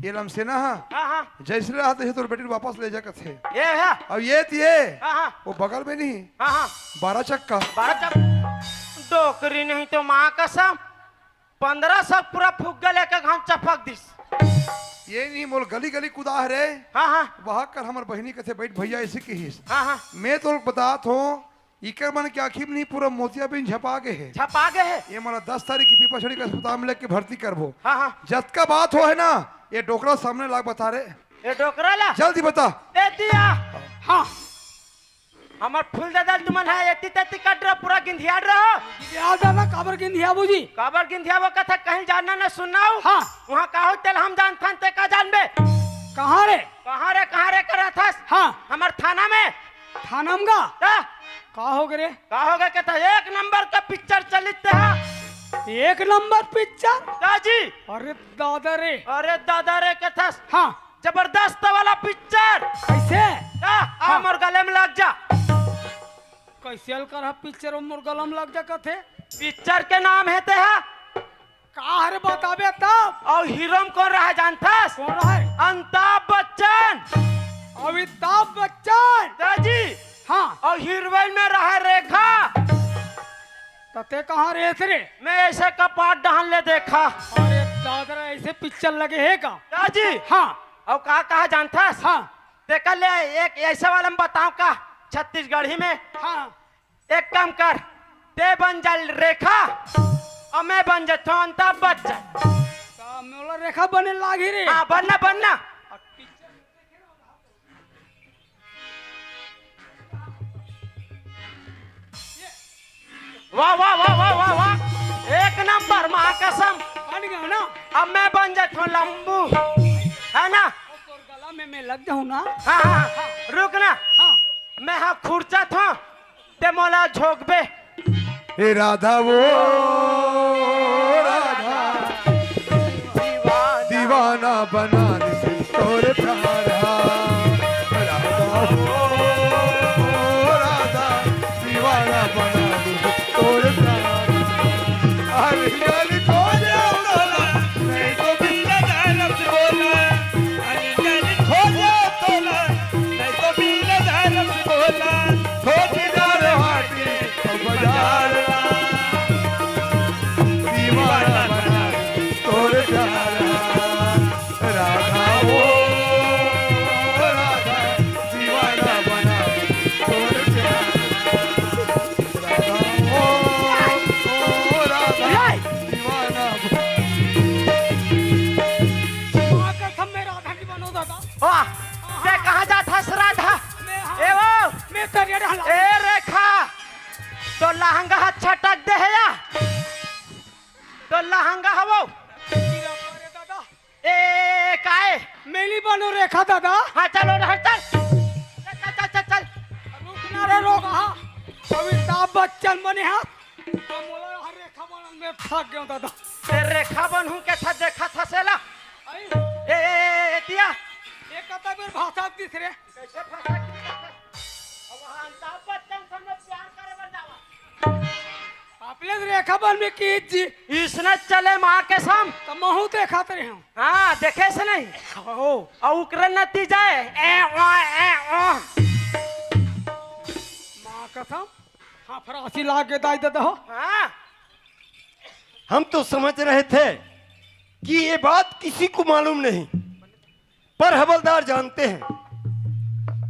ये लमसे ना हाँ हाँ हाँ जैसे रहा तो तोर बेटी वापस ले जा कथे। ये है अब ये तिये हाँ हाँ वो बगल में नहीं हाँ हाँ 12 चक्का 12 चक डोकरी नहीं तो माँ कसम 1500 पूरा फुग्गा लेके घाम चपक दिस। ये नहीं मोल गली गली कुदा है रे, हाँ हाँ वहाँ कर हमार बहनी कथे बैठ भैया ऐसे की हिस। हाँ हाँ मैं तो बतात हूँ इकर मन के आखिर नहीं पूरा मोतिया बिन झपा गए है। छपा गए है ये हमारा 10 तारीख की पीपा के अस्पताल में लेके भर्ती करबो। हाँ हाँ जत का बात हो है ना, ये डोकरा सामने लाग बता रे, ये डोकरा ला जल्दी बता। दे दिया। हाँ हमार फूल दादा तुमन है एती तेती कट रहा पूरा गिंधियाड़ रहो याद आना काबर के नहीं बुझी। काबर गिंधिया वो कथा कहीं जानना न सुनाओ। हाँ वहाँ का हो तेल हम जान थान ते का जानबे कहाँ रे? कहाँ रे कर था हाँ हमार थाना में थानम का का का हो गए? का हो गया कहता 1 नंबर का पिक्चर चलित है 1 नंबर पिक्चर? दाजी अरे दादा रे। अरे दादा रे कहता हाँ जबरदस्त वाला पिक्चर कैसे? हमर गले में लग जा। कैसे कर पिक्चर मोर गलम लग जा कथे? पिक्चर के नाम है ते है का रे बताबे तब। और हीरो कौन रहा जानता? कौन है? अमिताभ बच्चन। अमिताभ बच्चन दादी हाँ और हीरोइन में रहा रेखा। तते कहाँ रे थे? मैं ऐसे कपाट डाल ले देखा। अरे दादा रे, ऐसे पिक्चर लगे है का? दादी हाँ और कहा जानता? हाँ देखा ले एक ऐसा वाला में बताऊं का छत्तीसगढ़ी में। हाँ एक काम कर ते बन जा रेखा और मैं बन जाता हूं अमिताभ बच्चन। मोला रेखा बने लागी रे। हाँ बनना बनना। वाह वाह वाह वाह वाह वाह 1 नंबर माँ कसम। बन गया ना? अब मैं बन जाता हूँ लंबू है ना। तोर गला में मैं लग जाऊँ ना? हाँ हाँ रुक ना। हाँ मैं हाँ खुर्चा था ते मोला झोंकबे। हे राधा वो राधा दीवाना बना दे तोरे प्यार राधा वो राधा दीवाना बना दे तोरे प्यार। अरे गली को जाओ नहीं तो बिल्ला दारम से बोला अरे गली खो जाओ तोला नहीं तो बिल्ला दारम से बोला छोटी डार हाटी बाजार दीवाना बना दे तोरे प्यार राधा वो राधा दीवाना बना दे तोरे प्यार राधा वो राधा दीवाना माँ कसम मैं राधा की बनो दादा। वाह ते कहाँ जाता राधा? मैं ए वो मैं करियर हला। ए रेखा तो लहंगा हाथ छटक दे है या तो लहंगा हवो दादा ए काए मेली बनो रेखा दादा। हाँ चलो ना चल चल चल चल चल। रुक ना रे रोक। हाँ अमिताभ बच्चन बने हैं तो मोला हर रेखा बनन में थक गयो दादा ते रेखा बनहू के था देखा था सेला आई ए तिया एक कता बेर भाषा तीसरे कैसे फंसा अब अमिताभ बच्चन संग प्यार करे बर जावा अपने रेखा बन में की जी इसने चले माँ के साम तो महू देखा तरे हम हाँ देखे से नहीं ओ और उकरे नतीजा है ए मां कसम हाँ फरासी लाग के दाई देता हो हाँ हम तो समझ रहे थे कि ये बात किसी को मालूम नहीं, पर हवलदार जानते हैं।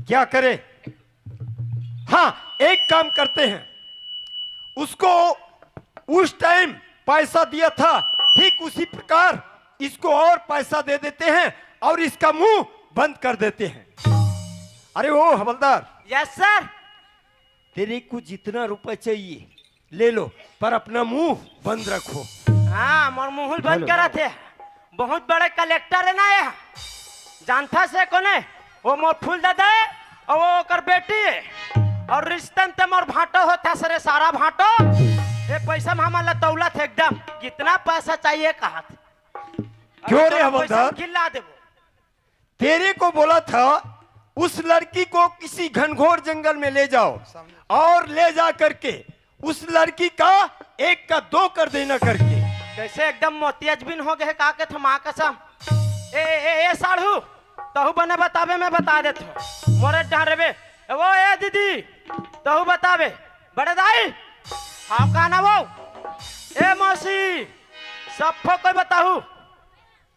क्या करे? हाँ, एक काम करते हैं, उसको उस टाइम पैसा दिया था ठीक उसी प्रकार इसको और पैसा दे देते हैं और इसका मुंह बंद कर देते हैं। अरे ओ हवलदार, यस सर। तेरे को जितना रुपए चाहिए ले लो, पर अपना मुंह बंद रखो। हाँ मोर मुंह बंद करा थे। बहुत बड़े कलेक्टर है ना ये, जानता से कोने वो मोर फूल दादा है और वो कर बेटी है और रिश्ते में मोर भाटो होता सरे सारा भाटो। ये पैसा में हमारा तौला थे एकदम, कितना पैसा चाहिए कहा थे। क्यों रे हवलदार? खिला दे। तेरे को बोला था उस लड़की को किसी घनघोर जंगल में ले जाओ और ले जा करके उस लड़की का एक का दो कर देना करके। कैसे एकदम मोतियाजबिन हो गए का के माँ कसम। ए साढ़ू तहु बने बतावे मैं बता देता हूँ। मोरे डारे वो ए दीदी तहु बतावे बड़े दाई हाँ का ना वो ए मौसी सबको कोई बताहू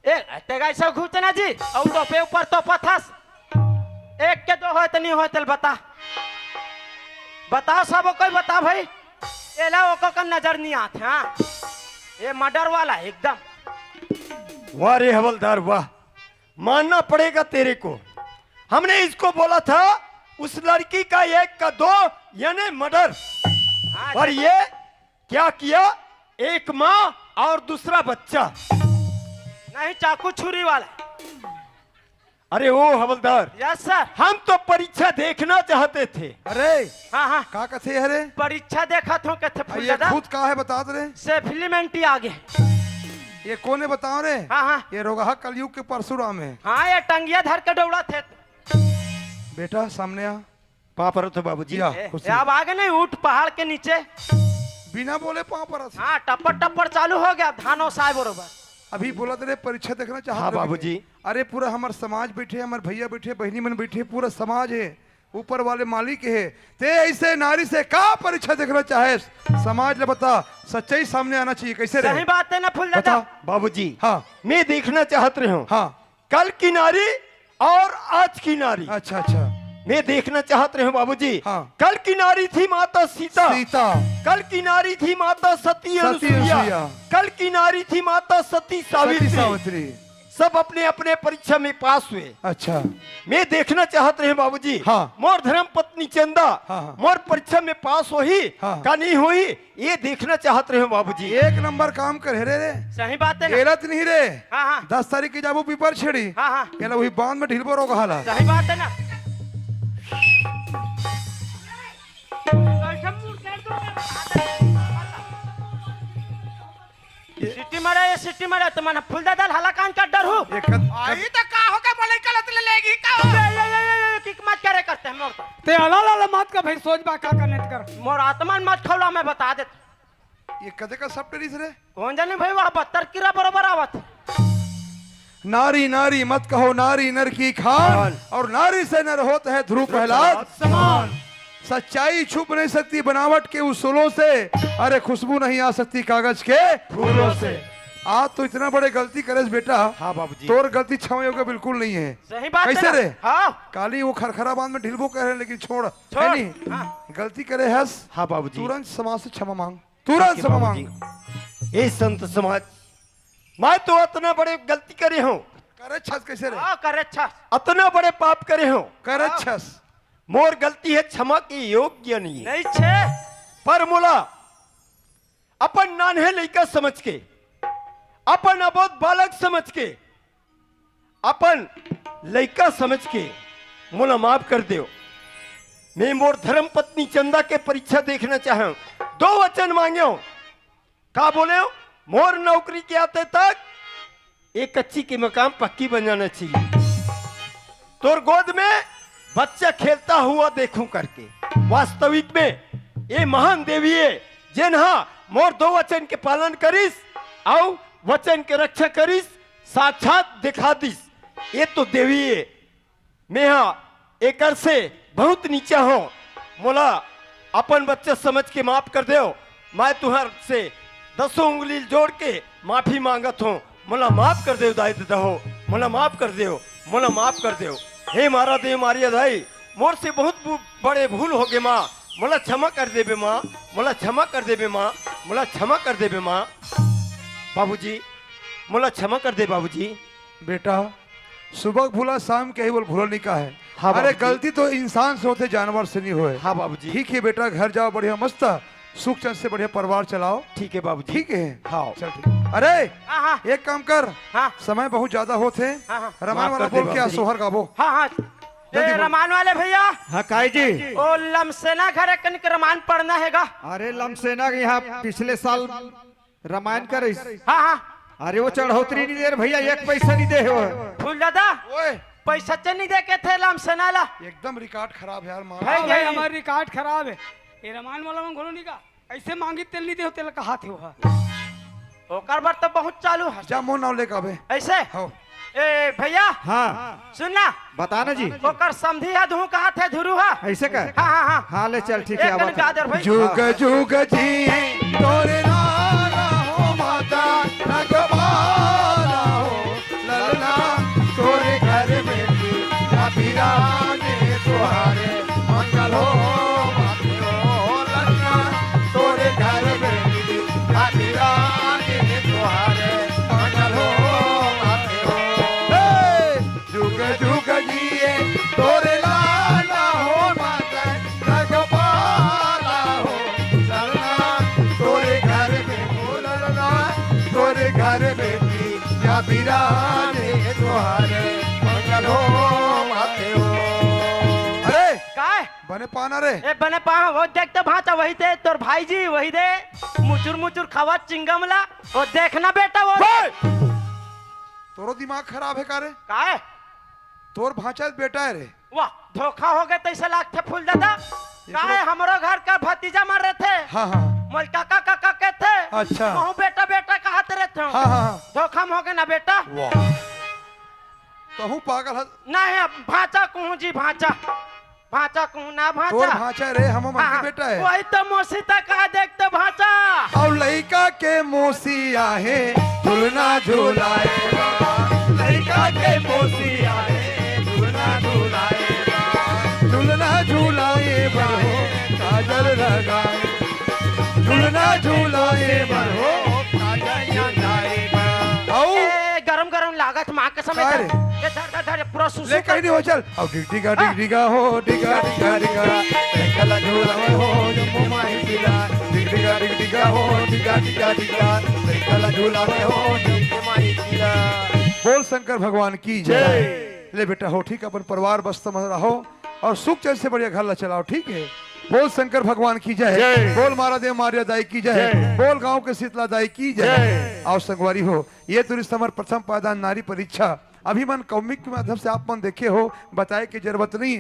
ए तेगा ऐसा घूचना जी और तो पे ऊपर तो पथस एक के दो होते नहीं होते बताओ सब कोई बता भाई। एला ओको का नजर नहीं आते। हाँ ये मर्डर वाला है एकदम। वाह रे हवलदार वाह, मानना पड़ेगा तेरे को। हमने इसको बोला था उस लड़की का एक का दो यानी मर्डर, हाँ, और ये क्या किया? एक माँ और दूसरा बच्चा। नहीं चाकू छुरी वाला। अरे ओ हवलदार, यस सर। हम तो परीक्षा देखना चाहते थे। अरे हाँ हाँ का कथे अरे परीक्षा देखा था कहते फूल ये दादा खुद का है बता दे रे। से फिलिमेंटी आगे। ये कोने बताओ रे? हाँ हाँ ये रोगा कलयुग के परशुराम है। हाँ ये टंगिया धर के दौड़ा थे। बेटा सामने आ। पाँव पर तो बाबूजी। या, ए, खुशी। अब आगे नहीं उठ पहाड़ के नीचे। बिना बोले पाँव पर हाँ टप्पर टप्पर चालू हो गया धानो साय बरोबर। अभी बोला तेरे परीक्षा देखना चाहते हाँ रहे। बाबूजी। अरे पूरा हमार समाज बैठे, हमारे भैया बैठे, बहनी मन बैठे, पूरा समाज है, ऊपर वाले मालिक है। ते ऐसे नारी से का परीक्षा देखना चाहे? समाज ले बता, सच्चाई सामने आना चाहिए। कैसे सही रहे बात है ना फूल दादा। बता। बाबूजी हाँ मैं देखना चाहत रहा हूँ हाँ कल की नारी और आज की नारी। अच्छा अच्छा मैं देखना चाहत रहे हूँ बाबूजी। हाँ। कल की नारी थी माता सीता, सीता, कल की नारी थी माता सती अनुसुईया, अनुसुईया। कल की नारी थी माता सती सती सावित्री। सावित्री। सब अपने अपने परीक्षा में पास हुए। अच्छा मैं देखना चाहत रहे बाबूजी। हाँ। मोर धर्म पत्नी चंदा हाँ। मोर परीक्षा में पास हुई हाँ। का नहीं हुई, ये देखना चाहत रहे बाबूजी। एक नंबर काम कर रे। सही बात है ना। गलत नहीं रे। हाँ हाँ 10 तारीख की जाबू पेपर छेड़ी। हाँ हाँ ये वही बांध में ढिलबो रोग हाला। सही बात है ना। सिटी मरे ये सिटी मरे तो मैंने फूल दादा हला कान का डर हूँ। आई तो का होगा बोले गलत ले लेगी का किक मत करे करते हैं मोर तो। ते अला मत का भाई सोच बा का करने कर। मोर आत्मान मत खौला मैं बता देता। ये कदे का सब टेरिस रे। कौन जाने भाई वहाँ 72 कीड़ा बरोबर आवत। नारी नारी मत कहो नारी नर की खान, और नारी से नर होता है ध्रुव प्रहलाद समान। सच्चाई छुप नहीं सकती बनावट के उसूलों से, अरे खुशबू नहीं आ सकती कागज के फूलों से। आज तो इतना बड़े गलती करे बेटा। हाँ बाबूजी। तोर गलती क्षमा योग्य बिल्कुल नहीं है। सही बात है कैसे ना? रे? हाँ काली वो खरखरा बांध में ढिलबो कह रहे लेकिन छोड़ छोड़। है नहीं। हाँ। गलती करे हस हाँ बाबूजी। तुरंत समाज से क्षमा मांग, तुरंत क्षमा मांग। ये संत समाज, मैं तो इतना बड़े गलती करे हूँ, करे छस कैसे रे? हाँ करे अच्छा। इतना बड़े पाप करे हूँ, करे छस। मोर गलती है क्षमा के योग्य नहीं है। नहीं छे पर मोला अपन नान्हे लड़का समझ के, अपन अबोध बालक समझ के, अपन लड़का समझ के मोला माफ कर दो। मैं मोर धर्म पत्नी चंदा के परीक्षा देखना चाहूं। 2 वचन मांगे हो। का बोले हो? मोर नौकरी के आते तक एक कच्ची के मकान पक्की बन जाना चाहिए। तोर गोद में बच्चा खेलता हुआ देखूं करके। वास्तविक में ये महान देवी है जिन्हा मोर 2 वचन के पालन करिस और वचन के रक्षा करिस, साक्षात दिखा दिस। ये तो देवी है। मैं हाँ एकर से बहुत नीचा हो। मोला अपन बच्चा समझ के माफ कर दो। मैं तुहर से 10 उंगली जोड़ के माफी मांगत हूँ। मोला माफ कर दो दाई दादा हो। मोला माफ कर दो, मोला माफ कर दो। हे मारा देव मारिया दाई, मोर से बहुत बड़े भूल हो गए माँ। मोला क्षमा कर देबे माँ, मोला क्षमा कर देबे माँ, मोला क्षमा कर देबे माँ। बाबूजी मोला क्षमा कर दे बाबूजी। बेटा सुबह भूला शाम के ही बोल भूला नहीं का है। हाँ अरे बाबूजी। गलती तो इंसान से होते, जानवर से नहीं होए। हाँ बाबूजी। ठीक है बेटा, घर जाओ बढ़िया मस्त सुख चैन से बढ़िया परिवार चलाओ। ठीक है बाबूजी। ठीक है हाँ। चल ठीक। अरे हाँ हाँ एक काम कर, हाँ समय बहुत ज्यादा होते हाँ, हाँ। रामायण माफ वाला कर दे बोल के बाबूजी। सोहर गाबो। हाँ हाँ। जल्दी ए, बोल। रमान वाले भैया, हाँ काई जी। ओ लमसेना घर कनिक रमान पढ़ना हैगा। अरे लमसेना के यहाँ पिछले साल रामायण कर। हाँ हाँ। अरे वो चढ़ोतरी नहीं दे रहे भैया, 1 पैसा नहीं दे हो। फूल दादा ओए पैसा नहीं दे के थे लमसेना ला। एकदम रिकॉर्ड खराब है यार माँ। है भाई हमारी रिकॉर्ड खराब है। ये रमान वाला में घोलो नहीं का ऐसे मांगी तेल नहीं दे हो, तेल कहा थे वो। ओकर बार तो बहुत चालू है। जा मोह नाव लेकर आबे। ऐसे हो ए भैया हाँ सुनना, बताना जी। ओकर समधी है धू कहा थे धुरू है। ऐसे कर। हाँ हाँ हाँ। हाँ ले चल ठीक है। एक अब गाजर भाई। जुग जुग जी तोरे नाना हो माता रखवाला हो ललना तोरे घर में बिराने तुहारे मंगल हो माते हो ललना तोरे घर में बिराने तुहारे मंगल हो माते हो। हे जुग जुग जिए तोरे लाला हो माता रखवाला हो ललना तोरे घर में हो ललना तोरे घर में या बिराने तुहारे मंगल हो माते हो। अरे काय बने पाना रे। ए बने पा वो देख तो भाचा वही दे तोर भाई जी वही दे मुचुर मुचुर खावा चिंगम ला। वो देखना बेटा वो तोरो दिमाग खराब है का रे? काय तोर भांचा बेटा है रे। वाह धोखा हो गए तैसे लाख थे फूल दादा। काय हमारो घर का भतीजा मार रहे थे। हाँ हाँ मोल काका काका के थे। अच्छा। कहूँ बेटा बेटा कहते रहते हो। हाँ हाँ धोखा में हो गए ना बेटा। वाह तो हूँ पागल है। नहीं भाचा कहूँ जी भाचा भाचा कहूँ ना तोर भाचा। भांचा रे हम मन के बेटा है। वही तो मौसी तक कहा देखते भाचा। और लड़का के मोसी आहे झूलना झूलाए बाबा लड़का के मोसी आहे झूलना झूलाए बाबा झूलना झूलाए बहो काजल लगाए झूलना झूलाए बहो काजल लगाए बहो। ए, गरम गरम लागत माँ के समय काय धर, रे? ए, धर धर धर पूरा सुसु ले कहीं नहीं हो चल। अब डिग डिगा हो डिगा डिगा डिगा कला झूला हो जम्मू माही जिला डिग डिगा हो डिगा डिगा डिगा कला झूला हो जम्मू माही जिला। बोल शंकर भगवान की जय। ले बेटा हो ठीक, अपन परिवार बस्त में रहो और सुख चैन से बढ़िया घर ला चलाओ। ठीक है बोल शंकर भगवान की जय। बोल मारा देव मारिया दाई की जय। बोल गांव के शीतला दाई की जय। आओ संगवारी हो, ये तुरंत हमारे प्रथम पायदान नारी परीक्षा अभिमान कौमिक के माध्यम से आप मन देखे हो, बताए की जरूरत नहीं।